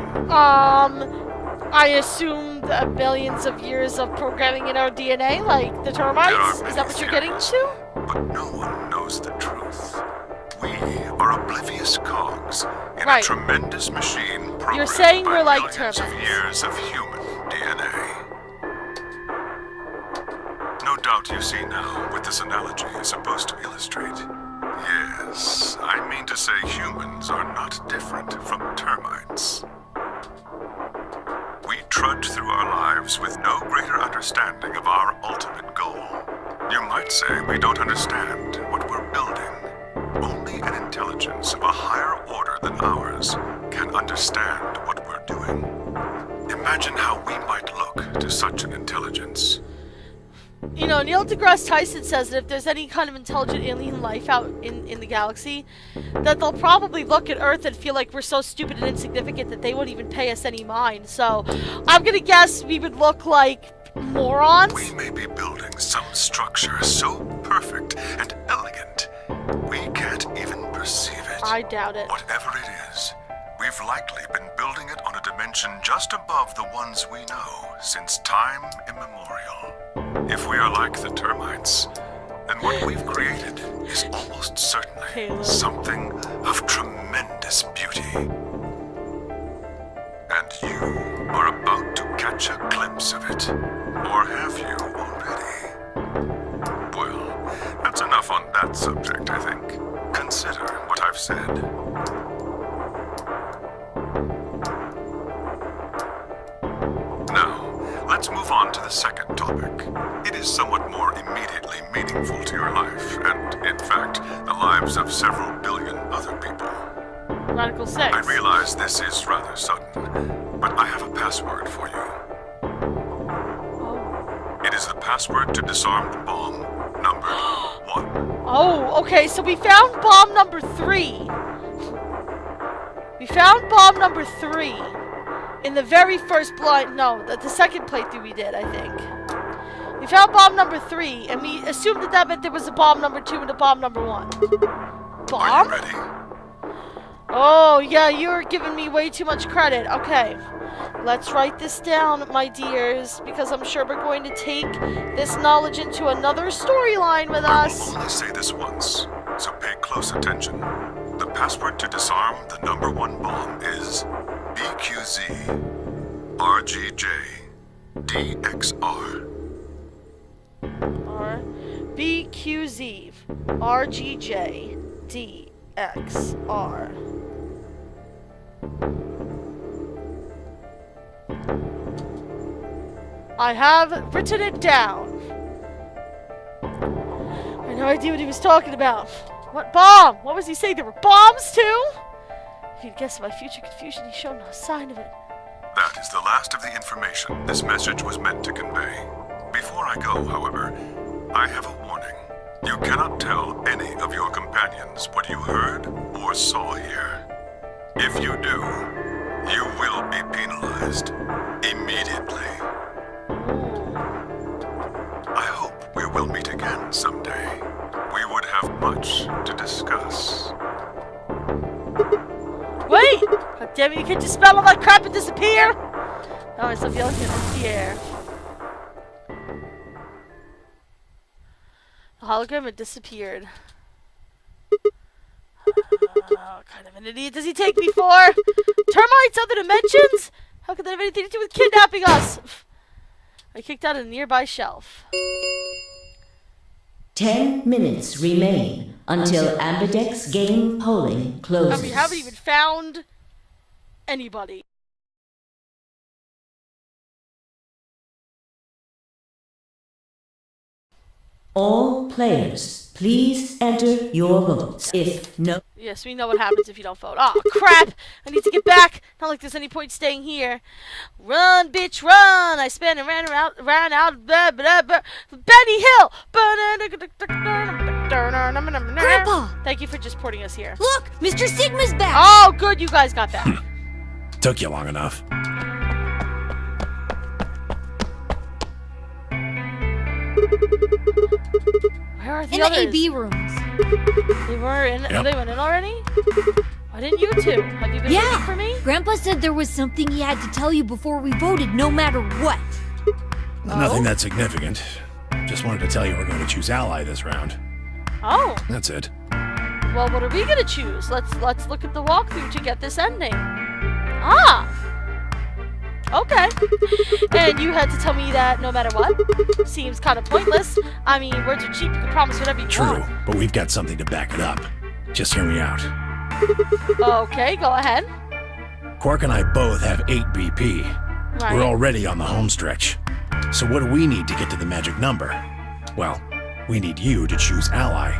I assume the billions of years of programming in our DNA, like the termites? Is that what you're getting to? But no one knows the truth. We are oblivious cogs in a tremendous machine programmed You're saying by we're like millions termites. of years of human DNA. No doubt you see now what this analogy is supposed to illustrate. Yes, I mean to say humans are not different from termites. We trudge through our lives with no greater understanding of our ultimate goal. You might say we don't understand what we're building. Only an intelligence of a higher order than ours can understand what we're doing. Imagine how we might look to such an intelligence. You know, Neil deGrasse Tyson says that if there's any kind of intelligent alien life out in the galaxy, that they'll probably look at Earth and feel like we're so stupid and insignificant that they won't even pay us any mind. So, I'm gonna guess we would look like morons. We may be building some structure so perfect and elegant, we can't even perceive it. I doubt it. Whatever it is, we've likely been building it on a dimension just above the ones we know since time immemorial. If we are like the termites, then what we've created is almost certainly something of tremendous beauty. And you are about to catch a glimpse of it. Or have you already? Well, that's enough on that subject, I think. Consider what I've said. Now, let's move on to the second topic. It is somewhat more immediately meaningful to your life, and, in fact, the lives of several billion other people. Radical 6. I realize this is rather sudden, but I have a password for you. It is the password to disarm the bomb, numbered 1. Oh, okay, so we found bomb number 3. We found bomb number 3 in the very first the second playthrough we did, I think. We found bomb number 3, and we assumed that meant there was a bomb number 2 and a bomb number 1. Bomb? Are you ready? Oh, yeah, you're giving me way too much credit. Okay, let's write this down, my dears, because I'm sure we're going to take this knowledge into another storyline with us. I will only say this once, so pay close attention. The password to disarm the number 1 bomb is BQZ RGJ DXR. BQZ RGJ DXR. I have written it down. I had no idea what he was talking about. What bomb? What was he saying? There were bombs too? If you'd guessed my future confusion, he showed no sign of it. That is the last of the information this message was meant to convey. Before I go, however, I have a warning. You cannot tell any of your companions what you heard or saw here. If you do, you will be penalized immediately. I hope we will meet again. someday, we would have much to discuss. Wait! God damn it, you can't just spell all that crap and disappear! Oh, it's something else in the air. The hologram had disappeared. What kind of an idiot does he take me for? Termites, other dimensions? How could that have anything to do with kidnapping us? I kicked out a nearby shelf. 10 minutes remain until Ambidex game polling closes. And we haven't even found anybody. All players, please enter your votes. If no... Yes, we know what happens if you don't vote. Oh, crap! I need to get back. Not like there's any point staying here. Run, bitch, run! I spun and ran out, Benny Hill! Grandpa! Thank you for just porting us here. Look! Mr. Sigma's back! Oh, good, you guys got back. Took you long enough. Where are the in others? the AB rooms. They were in. Yep. They went in already? Why didn't you two? Have you been waiting for me? Grandpa said there was something he had to tell you before we voted, no matter what. Nothing that significant. Just wanted to tell you we're going to choose ally this round. Oh. That's it. Well, what are we gonna choose? Let's look at the walkthrough to get this ending. Ah. Okay. And you had to tell me that no matter what? Seems kind of pointless. I mean, words are cheap. You can promise whatever you True, want. but we've got something to back it up. Just hear me out. Okay, go ahead. Quark and I both have 8 BP. Right. We're already on the home stretch. So what do we need to get to the magic number? Well, we need you to choose ally.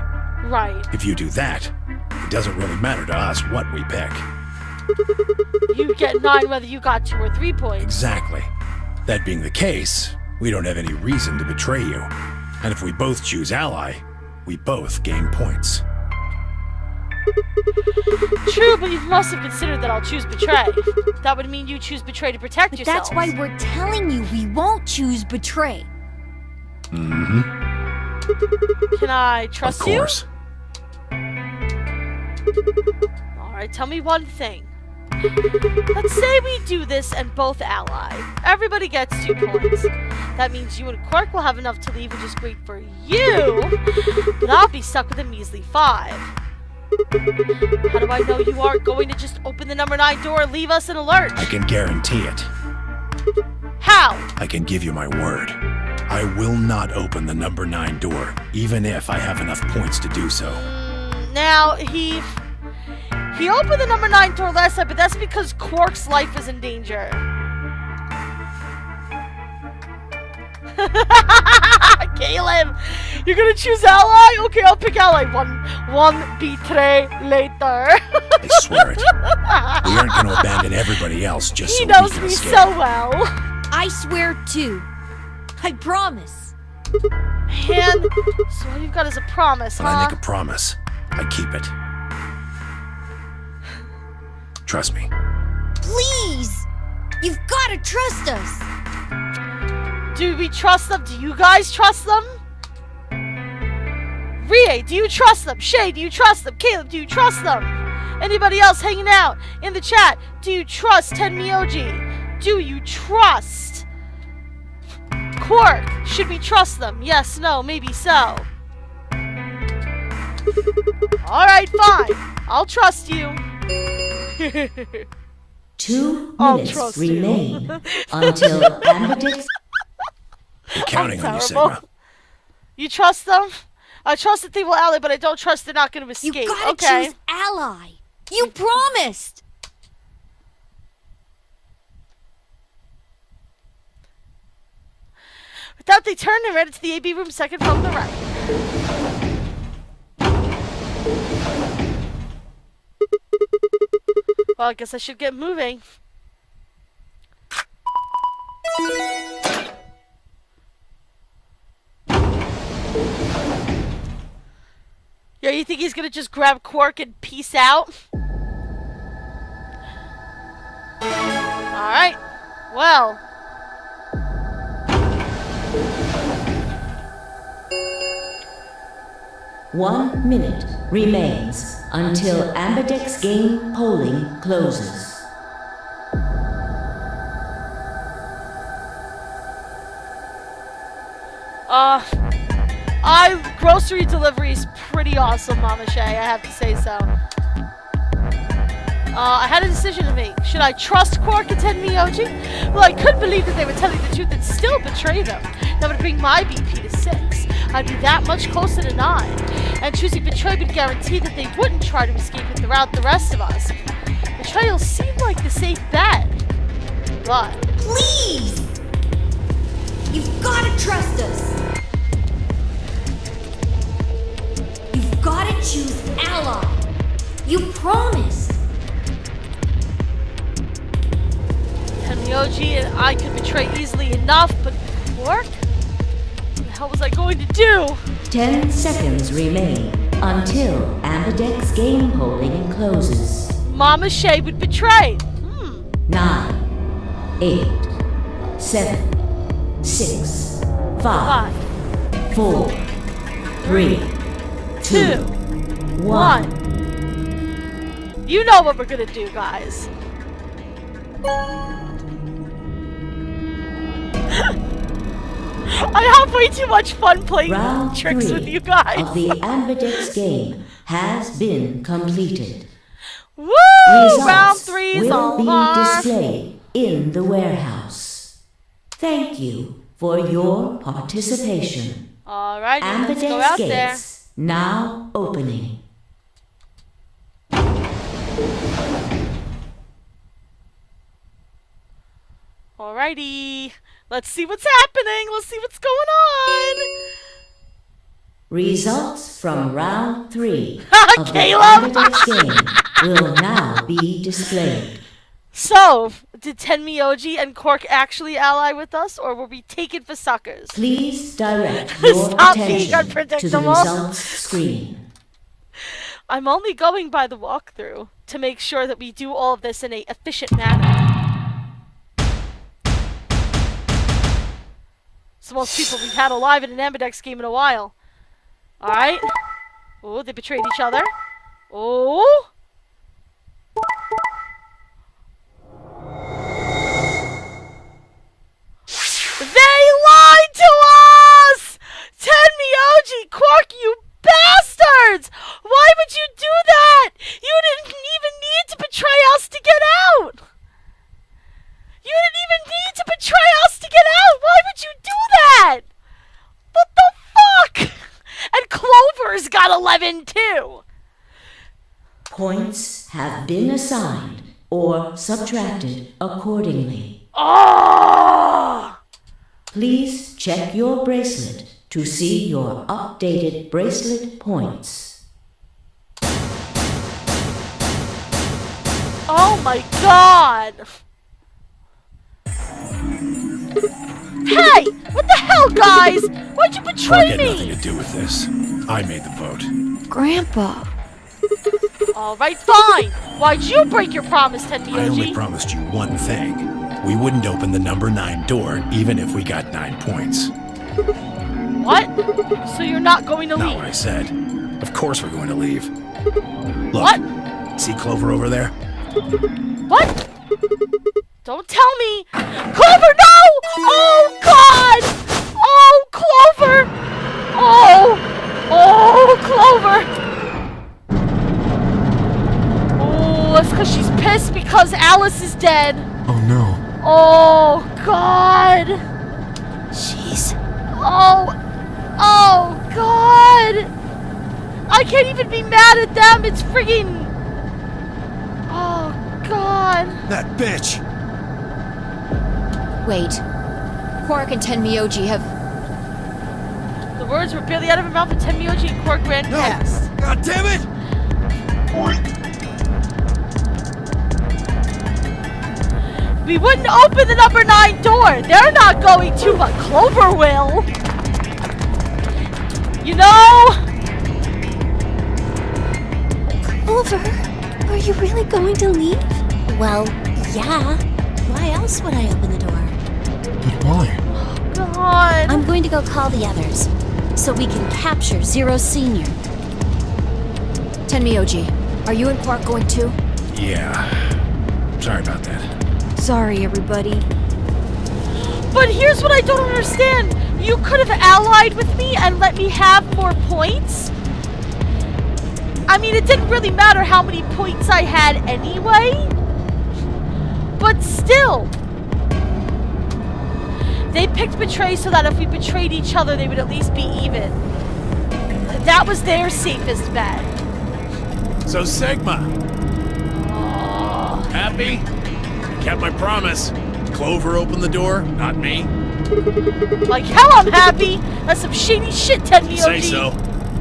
Right. If you do that, it doesn't really matter to us what we pick. You get 9 whether you got 2 or 3 points. Exactly. That being the case, we don't have any reason to betray you. And if we both choose ally, we both gain points. True, but you must have considered that I'll choose betray. That would mean you choose betray to protect yourself. That's why we're telling you we won't choose betray. Mm-hmm. Can I trust you? Of course. Alright, tell me one thing. Let's say we do this and both ally. Everybody gets 2 points. That means you and Quark will have enough to leave, which is great for you. But I'll be stuck with a measly 5. How do I know you aren't going to just open the number 9 door and leave us in a lurch? I can guarantee it. How? I can give you my word. I will not open the number 9 door, even if I have enough points to do so. Now, he opened the number 9 door last time, but that's because Quark's life is in danger. Caleb, you're gonna choose ally? Okay, I'll pick ally. One betray later. I swear it. We aren't going to abandon everybody else just He so knows we can me escape. so well. I swear too. I promise. Man, so all you've got is a promise, When I huh? make a promise, I keep it. Trust me. Please! You've got to trust us! Do we trust them? Do you guys trust them? Rie, do you trust them? Shay, do you trust them? Caleb, do you trust them? Anybody else hanging out in the chat? Do you trust Tenmyoji? Do you trust Quark? Should we trust them? Yes, no, maybe so. Alright, fine. I'll trust you. 2 I'll minutes trust remain you. until Ambidex... I'm counting on you, terrible. Sigma. You trust them? I trust that they will ally, but I don't trust they're not going to escape. You gotta okay. choose ally! You promised! With that, they turned and ran into the AB room second from the right. Well, I guess I should get moving. Yeah, you think he's gonna just grab Quark and peace out? Alright. Well. 1 minute remains until Ambidex game polling closes. Grocery delivery is pretty awesome, Mama Shay, I have to say so. I had a decision to make. Should I trust Quark and Tenmyoji? Well, I couldn't believe that they were telling the truth and still betray them. That would bring my BP to 6. I'd be that much closer to 9. And choosing betray would guarantee that they wouldn't try to escape without the rest of us. Betrayal seemed like the safe bet. But... Please! You've gotta trust us! You've gotta choose ally! You promised! Tenmyoji and I could betray easily enough, but Quark? What the hell was I going to do? 10 seconds remain until Ambidex game polling closes. Mama Shay would betray. 9, 8, 7, 6, 5, 4, 3, 2, 1. You know what we're gonna do, guys. I have way too much fun playing Round tricks 3 with you guys. of the Ambidex game has been completed. Woo! Results Round 3 is will be over. displayed in the warehouse. Thank you for your participation. Alright, let's go Ambidex out there. gates now opening. Alrighty. Let's see what's happening. Let's see what's going on. Results from round 3 of the Caleb! Ambidex game will now be displayed. So, did Tenmyoji and Quark actually ally with us, or were we taken for suckers? Please direct your Stop being attention to the unpredictable. results screen. I'm only going by the walkthrough to make sure that we do all of this in an efficient manner. It's the most people we've had alive in an Ambidex game in a while. Alright. Oh, they betrayed each other. Oh. They lied to us! Tenmyoji, Quark, you bastards! Why would you do that? You didn't even need to betray us to get out! You didn't even need to betray us to get out! Why would you do that? What the fuck? And Clover's got 11 too! Points have been assigned or subtracted accordingly. Oh! Please check your bracelet to see your updated bracelet points. Oh my god! Hey! What the hell, guys? Why'd you betray Had me? nothing to do with this. I made the vote. Grandpa. Alright, fine. Why'd you break your promise, Tenmyoji? I only promised you one thing. We wouldn't open the number 9 door, even if we got 9 points. What? So you're not going to Not leave? what I said. Of course we're going to leave. Look, What? see Clover over there? What? Don't tell me! Clover, no! Oh, God! Oh, Clover! Oh! Oh, Clover! Oh, that's because she's pissed because Alice is dead. Oh no. Oh, God! She's... Oh! Oh, God! I can't even be mad at them! It's friggin'... Oh, God! That bitch! Wait. Quark and Tenmyoji have... The words were barely out of her mouth and Tenmyoji and Quark ran past. God damn it! We wouldn't open the number 9 door! They're not going to, but Clover will! You know... Clover, are you really going to leave? Well, yeah. Why else would I open the door? But why? God. I'm going to go call the others, so we can capture Zero Senior. Tenmyoji, are you and Quark going too? Yeah. Sorry about that. Sorry, everybody. But here's what I don't understand. You could have allied with me and let me have more points. I mean, it didn't really matter how many points I had anyway. But still. They picked betray so that if we betrayed each other, they would at least be even. That was their safest bet. So, Sigma. Happy? I kept my promise. Clover opened the door, not me. Like hell I'm happy. That's some shady shit, Tenmyoji. Say so.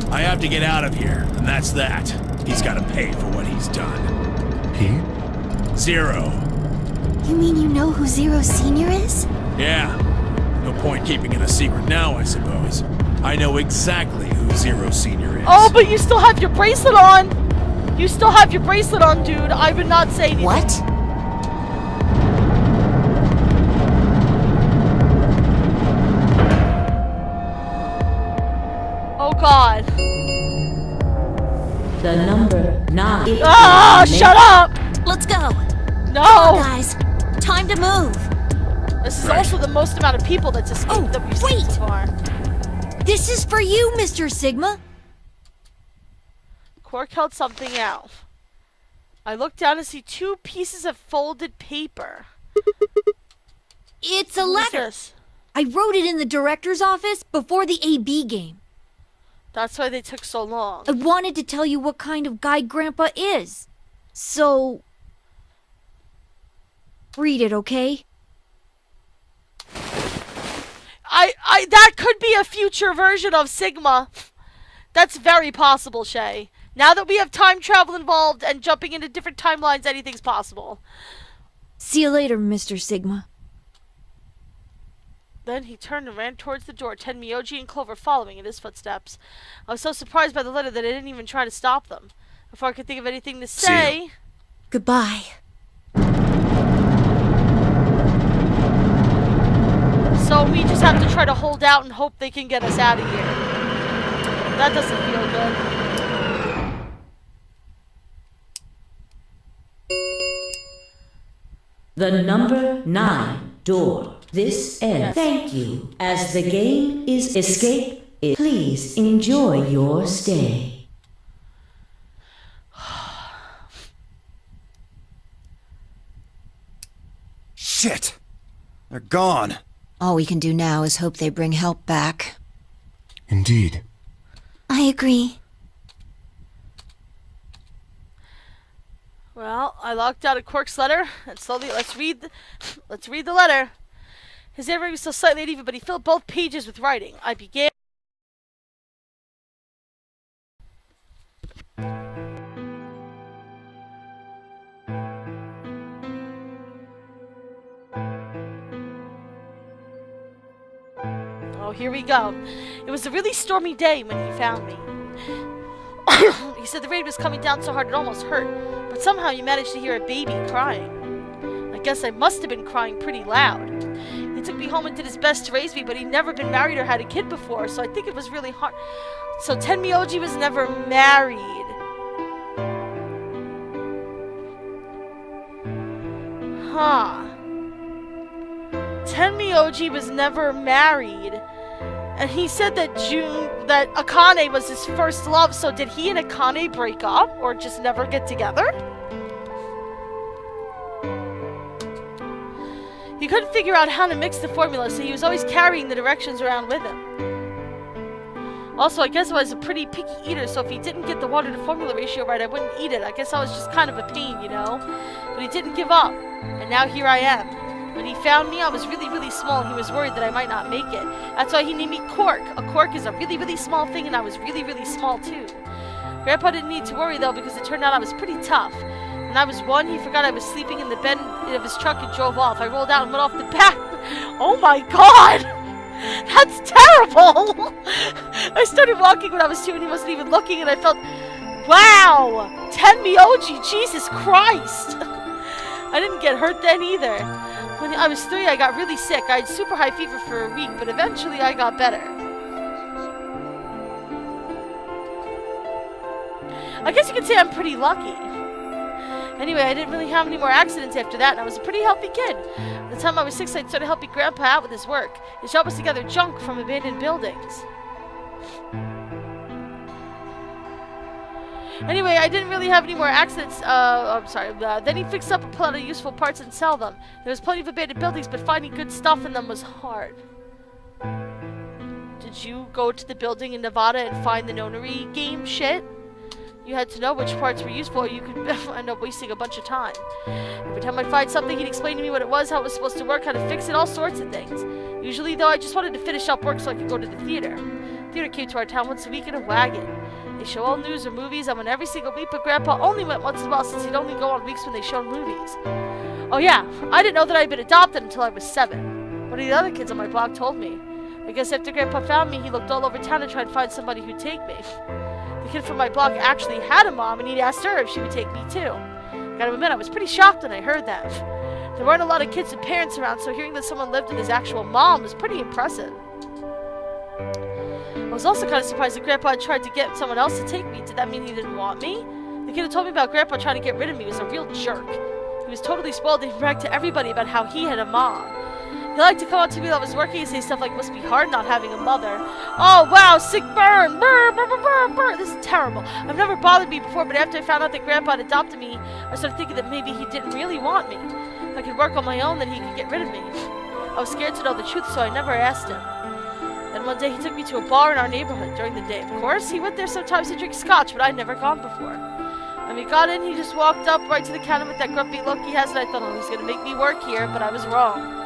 I have to get out of here, and that's that. He's got to pay for what he's done. He? Zero. You mean you know who Zero Senior is? Yeah. No point keeping it a secret now, I suppose. I know exactly who Zero Senior is. Oh, but you still have your bracelet on. You still have your bracelet on, dude. I would not say anything. What? Oh, God. The number 9. Ah, shut up! Let's go. No! Come on, guys. Time to move. This is also the most amount of people that's escaped that we've seen so far. This is for you, Mr. Sigma. Quark held something out. I looked down to see 2 pieces of folded paper. It's a What is letter. this? I wrote it in the director's office before the AB game. That's why they took so long. I wanted to tell you what kind of guy Grandpa is. So... read it, okay? That could be a future version of Sigma. That's very possible, Shay. Now that we have time travel involved and jumping into different timelines, anything's possible. See you later, Mr. Sigma. Then he turned and ran towards the door, Tenmyoji and Clover following in his footsteps. I was so surprised by the letter that I didn't even try to stop them. Before I could think of anything to say... Goodbye. So we just have to try to hold out and hope they can get us out of here. That doesn't feel good. The number 9 door. This ends. Yes. Thank you. As the game is escape, please enjoy your stay. Shit! They're gone. All we can do now is hope they bring help back. Indeed. I agree. Well, I locked out a Quark's letter, and slowly let's read the letter. His handwriting was still slightly uneven, but he filled both pages with writing. I began. Oh, here we go. It was a really stormy day when he found me. He said the rain was coming down so hard it almost hurt, but somehow you managed to hear a baby crying. I guess I must have been crying pretty loud. He took me home and did his best to raise me, but he'd never been married or had a kid before, so I think it was really hard. So Tenmyoji was never married. Huh. Tenmyoji was never married. And he said that that Akane was his first love, so did he and Akane break up or just never get together? He couldn't figure out how to mix the formula, so he was always carrying the directions around with him. Also, I guess I was a pretty picky eater, so if he didn't get the water to formula ratio right, I wouldn't eat it. I guess I was just kind of a pain, you know? But he didn't give up, and now here I am. When he found me, I was really, really small, and he was worried that I might not make it. That's why he named me Quark. A quark is a really, really small thing, and I was really, really small, too. Grandpa didn't need to worry, though, because it turned out I was pretty tough. When I was 1, he forgot I was sleeping in the bed of his truck and drove off. I rolled out and went off the back. Oh, my God! That's terrible! I started walking when I was 2, and he wasn't even looking, and I felt... Wow! Tenmyoji, Jesus Christ! I didn't get hurt then, either. When I was 3, I got really sick. I had super high fever for a week, but eventually I got better. I guess you could say I'm pretty lucky. Anyway, I didn't really have any more accidents after that, and I was a pretty healthy kid. By the time I was 6, I started helping Grandpa out with his work. His job was to gather junk from abandoned buildings. Anyway, I didn't really have any more accidents. Then he fixed up a lot of useful parts and sell them. There was plenty of abandoned buildings, but finding good stuff in them was hard. Did you go to the building in Nevada and find the nonary game shit? You had to know which parts were useful, or you could end up wasting a bunch of time. Every time I'd find something, he'd explain to me what it was, how it was supposed to work, how to fix it, all sorts of things. Usually, though, I just wanted to finish up work so I could go to the theater. The theater came to our town once a week in a wagon. They show all news or movies. I went every single week, but Grandpa only went once in a while since he'd only go on weeks when they showed movies. Oh yeah, I didn't know that I'd been adopted until I was 7. One of the other kids on my block told me. I guess after Grandpa found me, he looked all over town to try and find somebody who'd take me. The kid from my block actually had a mom, and he'd asked her if she would take me too. Gotta admit, I was pretty shocked when I heard that. There weren't a lot of kids with parents around, so hearing that someone lived with his actual mom was pretty impressive. I was also kind of surprised that Grandpa had tried to get someone else to take me. Did that mean he didn't want me? The kid who told me about Grandpa trying to get rid of me was a real jerk. He was totally spoiled and he bragged to everybody about how he had a mom. He liked to come up to me while I was working and say stuff like, must be hard not having a mother. Oh, wow, sick burn. Brr, brr, brr, brr, brr. This is terrible. I've never bothered me before, but after I found out that Grandpa had adopted me, I started thinking that maybe he didn't really want me. If I could work on my own, then he could get rid of me. I was scared to know the truth, so I never asked him. Then one day he took me to a bar in our neighborhood during the day. Of course, he went there sometimes to drink scotch, but I'd never gone before. When we got in, he just walked up right to the counter with that grumpy look he has, and I thought, oh, he's going to make me work here, but I was wrong.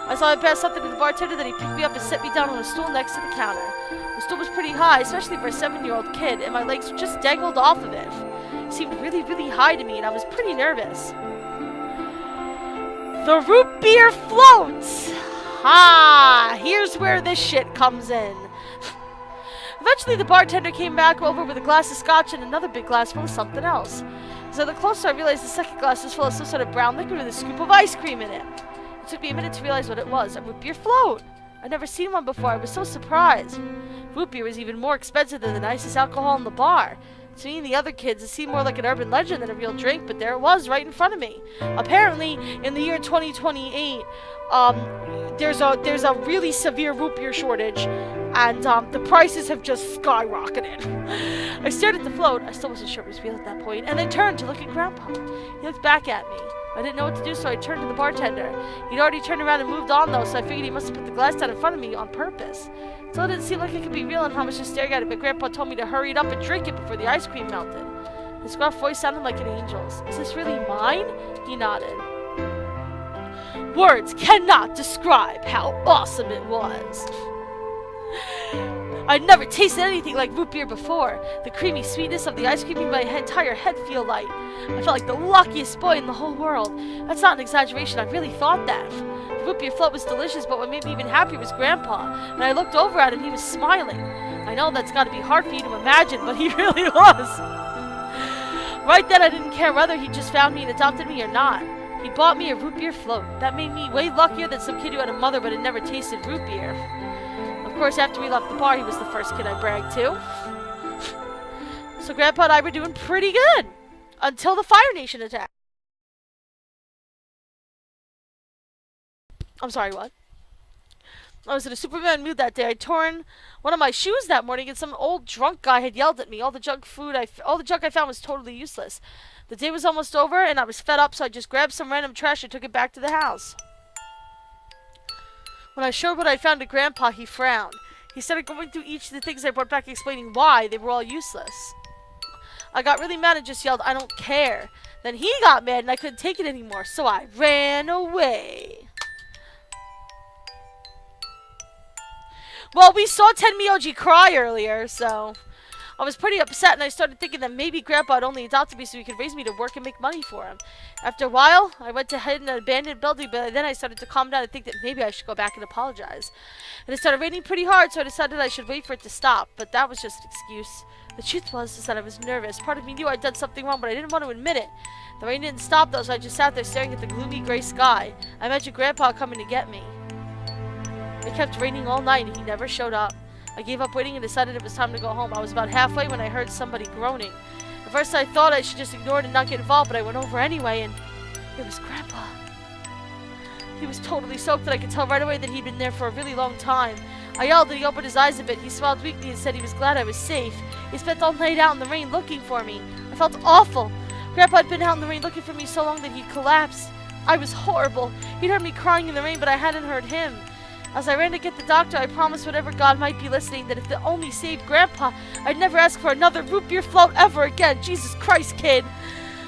I saw him pass something to the bartender, then he picked me up and set me down on a stool next to the counter. The stool was pretty high, especially for a 7-year-old kid, and my legs just dangled off of it. It seemed really, really high to me, and I was pretty nervous. The root beer floats! Ah, here's where this shit comes in. Eventually, the bartender came back over with a glass of scotch and another big glass full of something else. As I looked closer, I realized the second glass was full of some sort of brown liquid with a scoop of ice cream in it. It took me a minute to realize what it was, a root beer float. I'd never seen one before. I was so surprised. Root beer was even more expensive than the nicest alcohol in the bar. To me and the other kids, it seemed more like an urban legend than a real drink, but there it was, right in front of me. Apparently, in the year 2028, there's a really severe root beer shortage, and the prices have just skyrocketed. I stared at the float. I still wasn't sure it was real at that point, and then turned to look at Grandpa. He looked back at me. I didn't know what to do, so I turned to the bartender. He'd already turned around and moved on, though, so I figured he must have put the glass down in front of me on purpose. So it didn't seem like it could be real, and I was just staring at it, but Grandpa told me to hurry it up and drink it before the ice cream melted. His gruff voice sounded like an angel's. Is this really mine? He nodded. Words cannot describe how awesome it was. I'd never tasted anything like root beer before. The creamy sweetness of the ice cream made my entire head feel light. I felt like the luckiest boy in the whole world. That's not an exaggeration, I really thought that. The root beer float was delicious, but what made me even happier was Grandpa. And I looked over at him, he was smiling. I know that's gotta be hard for you to imagine, but he really was. Right then I didn't care whether he just found me and adopted me or not. He bought me a root beer float. That made me way luckier than some kid who had a mother but had never tasted root beer. Of course, after we left the bar, he was the first kid I bragged to. So Grandpa and I were doing pretty good. Until the Fire Nation attacked. I'm sorry, what? I was in a Superman mood that day. I'd torn one of my shoes that morning, and some old drunk guy had yelled at me. All the junk I found was totally useless. The day was almost over, and I was fed up, so I just grabbed some random trash and took it back to the house. When I showed what I found to Grandpa, he frowned. He started going through each of the things I brought back, explaining why they were all useless. I got really mad and just yelled, I don't care. Then he got mad and I couldn't take it anymore, so I ran away. Well, we saw Tenmyoji cry earlier, so I was pretty upset, and I started thinking that maybe Grandpa had only adopted me so he could raise me to work and make money for him. After a while, I went to hide in an abandoned building, but then I started to calm down and think that maybe I should go back and apologize. And it started raining pretty hard, so I decided I should wait for it to stop, but that was just an excuse. The truth was that I was nervous. Part of me knew I'd done something wrong, but I didn't want to admit it. The rain didn't stop, though, so I just sat there staring at the gloomy gray sky. I imagined Grandpa coming to get me. It kept raining all night, and he never showed up. I gave up waiting and decided it was time to go home. I was about halfway when I heard somebody groaning. first I thought I should just ignore it and not get involved, but I went over anyway, and it was Grandpa. He was totally soaked, and I could tell right away that he'd been there for a really long time. I yelled, and he opened his eyes a bit. He smiled weakly and said he was glad I was safe. He spent all night out in the rain looking for me. I felt awful. Grandpa had been out in the rain looking for me so long that he'd collapsed. I was horrible. He'd heard me crying in the rain, but I hadn't heard him. As I ran to get the doctor, I promised whatever God might be listening that if it only saved Grandpa, I'd never ask for another root beer float ever again. Jesus Christ, kid.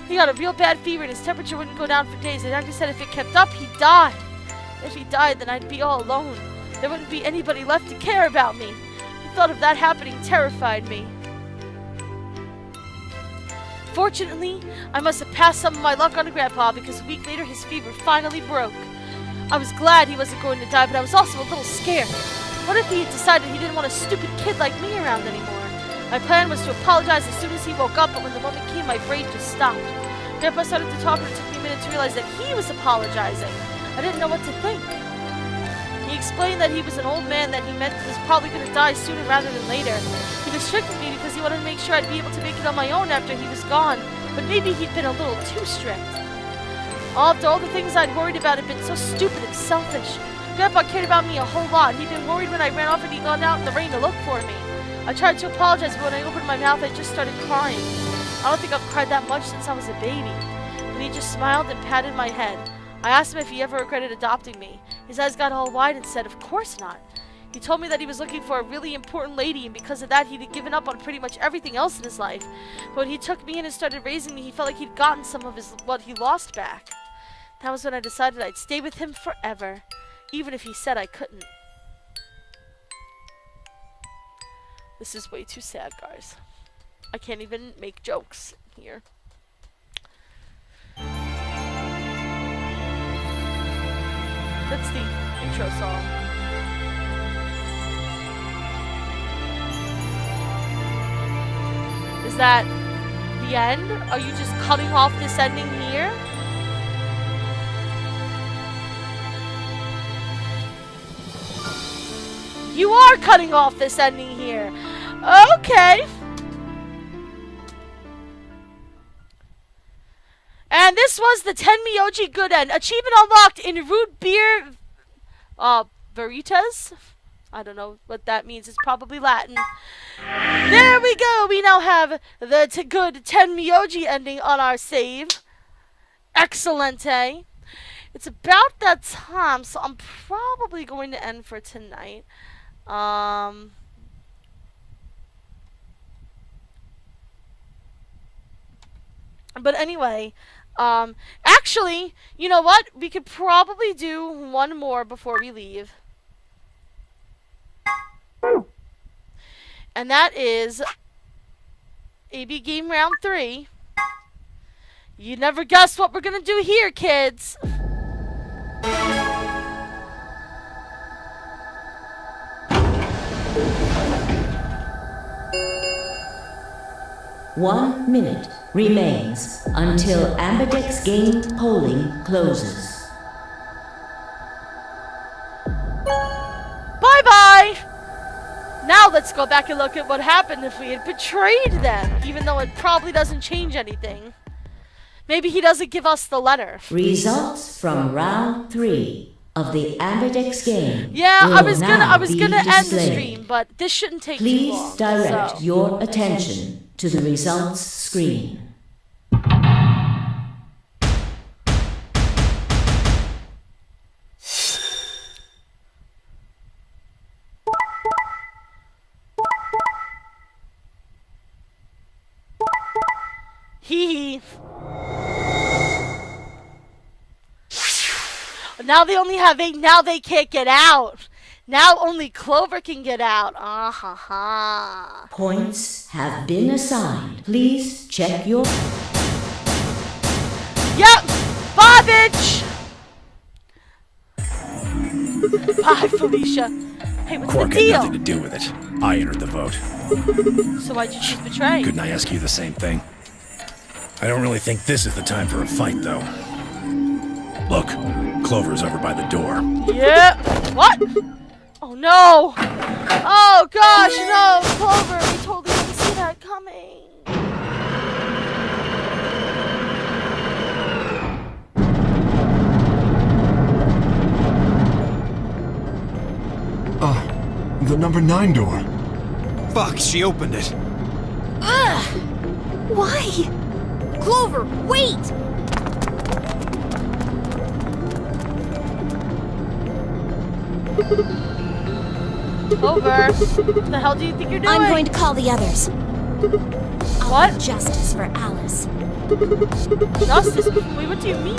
He got a real bad fever and his temperature wouldn't go down for days. The doctor said if it kept up, he'd die. If he died, then I'd be all alone. There wouldn't be anybody left to care about me. The thought of that happening terrified me. Fortunately, I must have passed some of my luck on to Grandpa because a week later his fever finally broke. I was glad he wasn't going to die, but I was also a little scared. What if he had decided he didn't want a stupid kid like me around anymore? My plan was to apologize as soon as he woke up, but when the moment came, my brain just stopped. Grandpa started to talk, and it took me a minute to realize that he was apologizing. I didn't know what to think. He explained that he was an old man that he meant was probably going to die sooner rather than later. He restricted me because he wanted to make sure I'd be able to make it on my own after he was gone, but maybe he'd been a little too strict. After all the things I'd worried about had been so stupid and selfish. Grandpa cared about me a whole lot. He'd been worried when I ran off and he'd gone out in the rain to look for me. I tried to apologize, but when I opened my mouth, I just started crying. I don't think I've cried that much since I was a baby. But he just smiled and patted my head. I asked him if he ever regretted adopting me. His eyes got all wide and said, "Of course not." He told me that he was looking for a really important lady, and because of that, he'd given up on pretty much everything else in his life. But when he took me in and started raising me, he felt like he'd gotten some of what he lost back. That was when I decided I'd stay with him forever, even if he said I couldn't. This is way too sad, guys. I can't even make jokes here. That's the intro song. Is that the end? Are you just cutting off this ending here? You are cutting off this ending here. Okay. And this was the 10 Miyoji Good End. Achievement unlocked in root beer veritas. I don't know what that means. It's probably Latin. There we go. We now have the good 10 Miyoji ending on our save. Excellente. It's about that time, so I'm probably going to end for tonight. But anyway, actually, you know what? We could probably do one more before we leave. And that is AB Game Round 3. You never guessed what we're gonna do here, kids. One minute remains until Ambidex game polling closes. Bye-bye! Now let's go back and look at what happened if we had betrayed them, even though it probably doesn't change anything. Maybe he doesn't give us the letter. Results from round 3 of the Ambidex game. Yeah, I was gonna end the displayed. stream, but this shouldn't take too long. Please direct your attention to the results screen. Hee. Now they only have 8. Now they can't get out. Now only Clover can get out. Ah ha ha. Points have been assigned. Please check your... Yep. Bye, bitch. Bye, Felicia. Hey, what's Quark the deal? had nothing to do with it. I entered the vote. So why'd you choose Betray? Couldn't I ask you the same thing? I don't really think this is the time for a fight, though. Look, Clover's over by the door. Yeah. What? Oh no! Oh gosh, no! Clover, we totally didn't see that coming. number 9 door. Fuck, she opened it. Ugh! Why? Clover, wait! Clover, what the hell do you think you're doing? I'm going to call the others. What? Justice for Alice. Justice? Wait, what do you mean?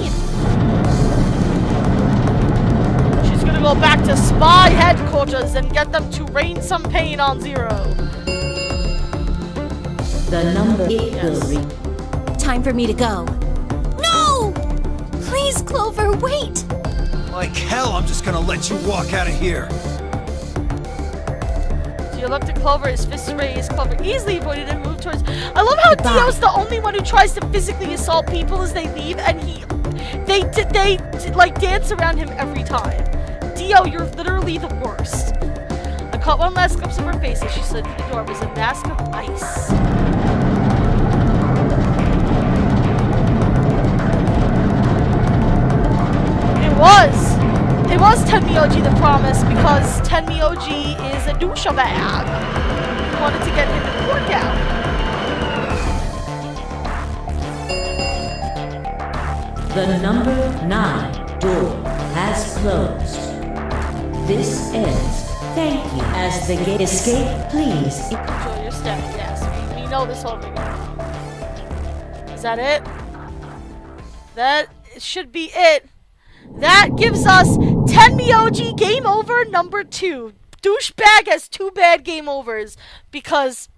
She's gonna go back to spy headquarters and get them to rain some pain on Zero. The number it will read. Time for me to go. No! Please, Clover, wait! Like hell, I'm just gonna let you walk out of here. So you look to Clover, his fists raised. Clover easily avoided and moved towards. I love how Dio's the only one who tries to physically assault people as they leave, and they like dance around him every time. Dio, you're literally the worst. I caught one last glimpse of her face as she slid through the door. It was a mask of ice. It was Tenmyoji the promise, because Tenmyoji is a douchebag. We wanted to get him to work out. The number 9 door has closed. This ends. Thank you. As the gate escape, please. Enjoy your stay, yes. We know this whole thing. Is that it? That should be it. That gives us Tenmyoji game over number 2. Douchebag has 2 bad game overs because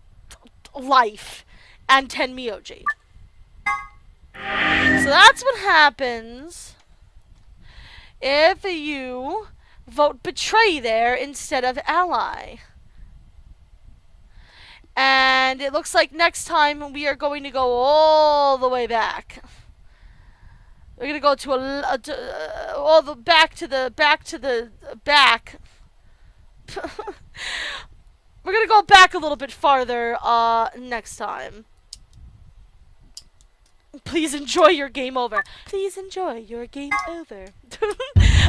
life and Tenmyoji. So that's what happens if you vote betray there instead of ally. And it looks like next time we are going to go all the way back. We're gonna go to all the back to the back. We're gonna go back a little bit farther next time. Please enjoy your game over. Please enjoy your game over.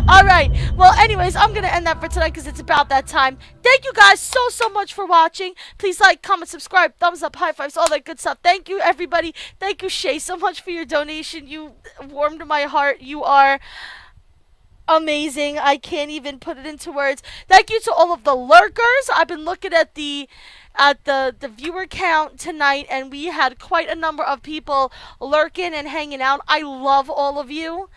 Alright, well anyways, I'm gonna end that for tonight because it's about that time. Thank you guys so much for watching. Please like, comment, subscribe, thumbs up, high fives, all that good stuff. Thank you everybody. Thank you Shay so much for your donation. You warmed my heart. You are amazing. I can't even put it into words. Thank you to all of the lurkers. I've been looking at the viewer count tonight, and we had quite a number of people lurking and hanging out. I love all of you.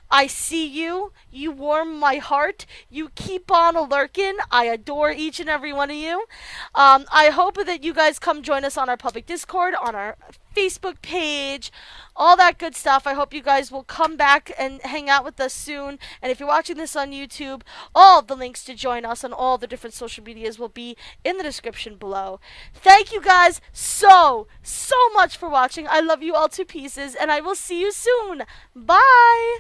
I see you. You warm my heart. You keep on lurking. I adore each and every one of you. I hope that you guys come join us on our public Discord, on our Facebook page, all that good stuff. I hope you guys will come back and hang out with us soon. And if you're watching this on YouTube, all the links to join us on all the different social medias will be in the description below. Thank you guys so much for watching. I love you all to pieces, and I will see you soon. Bye!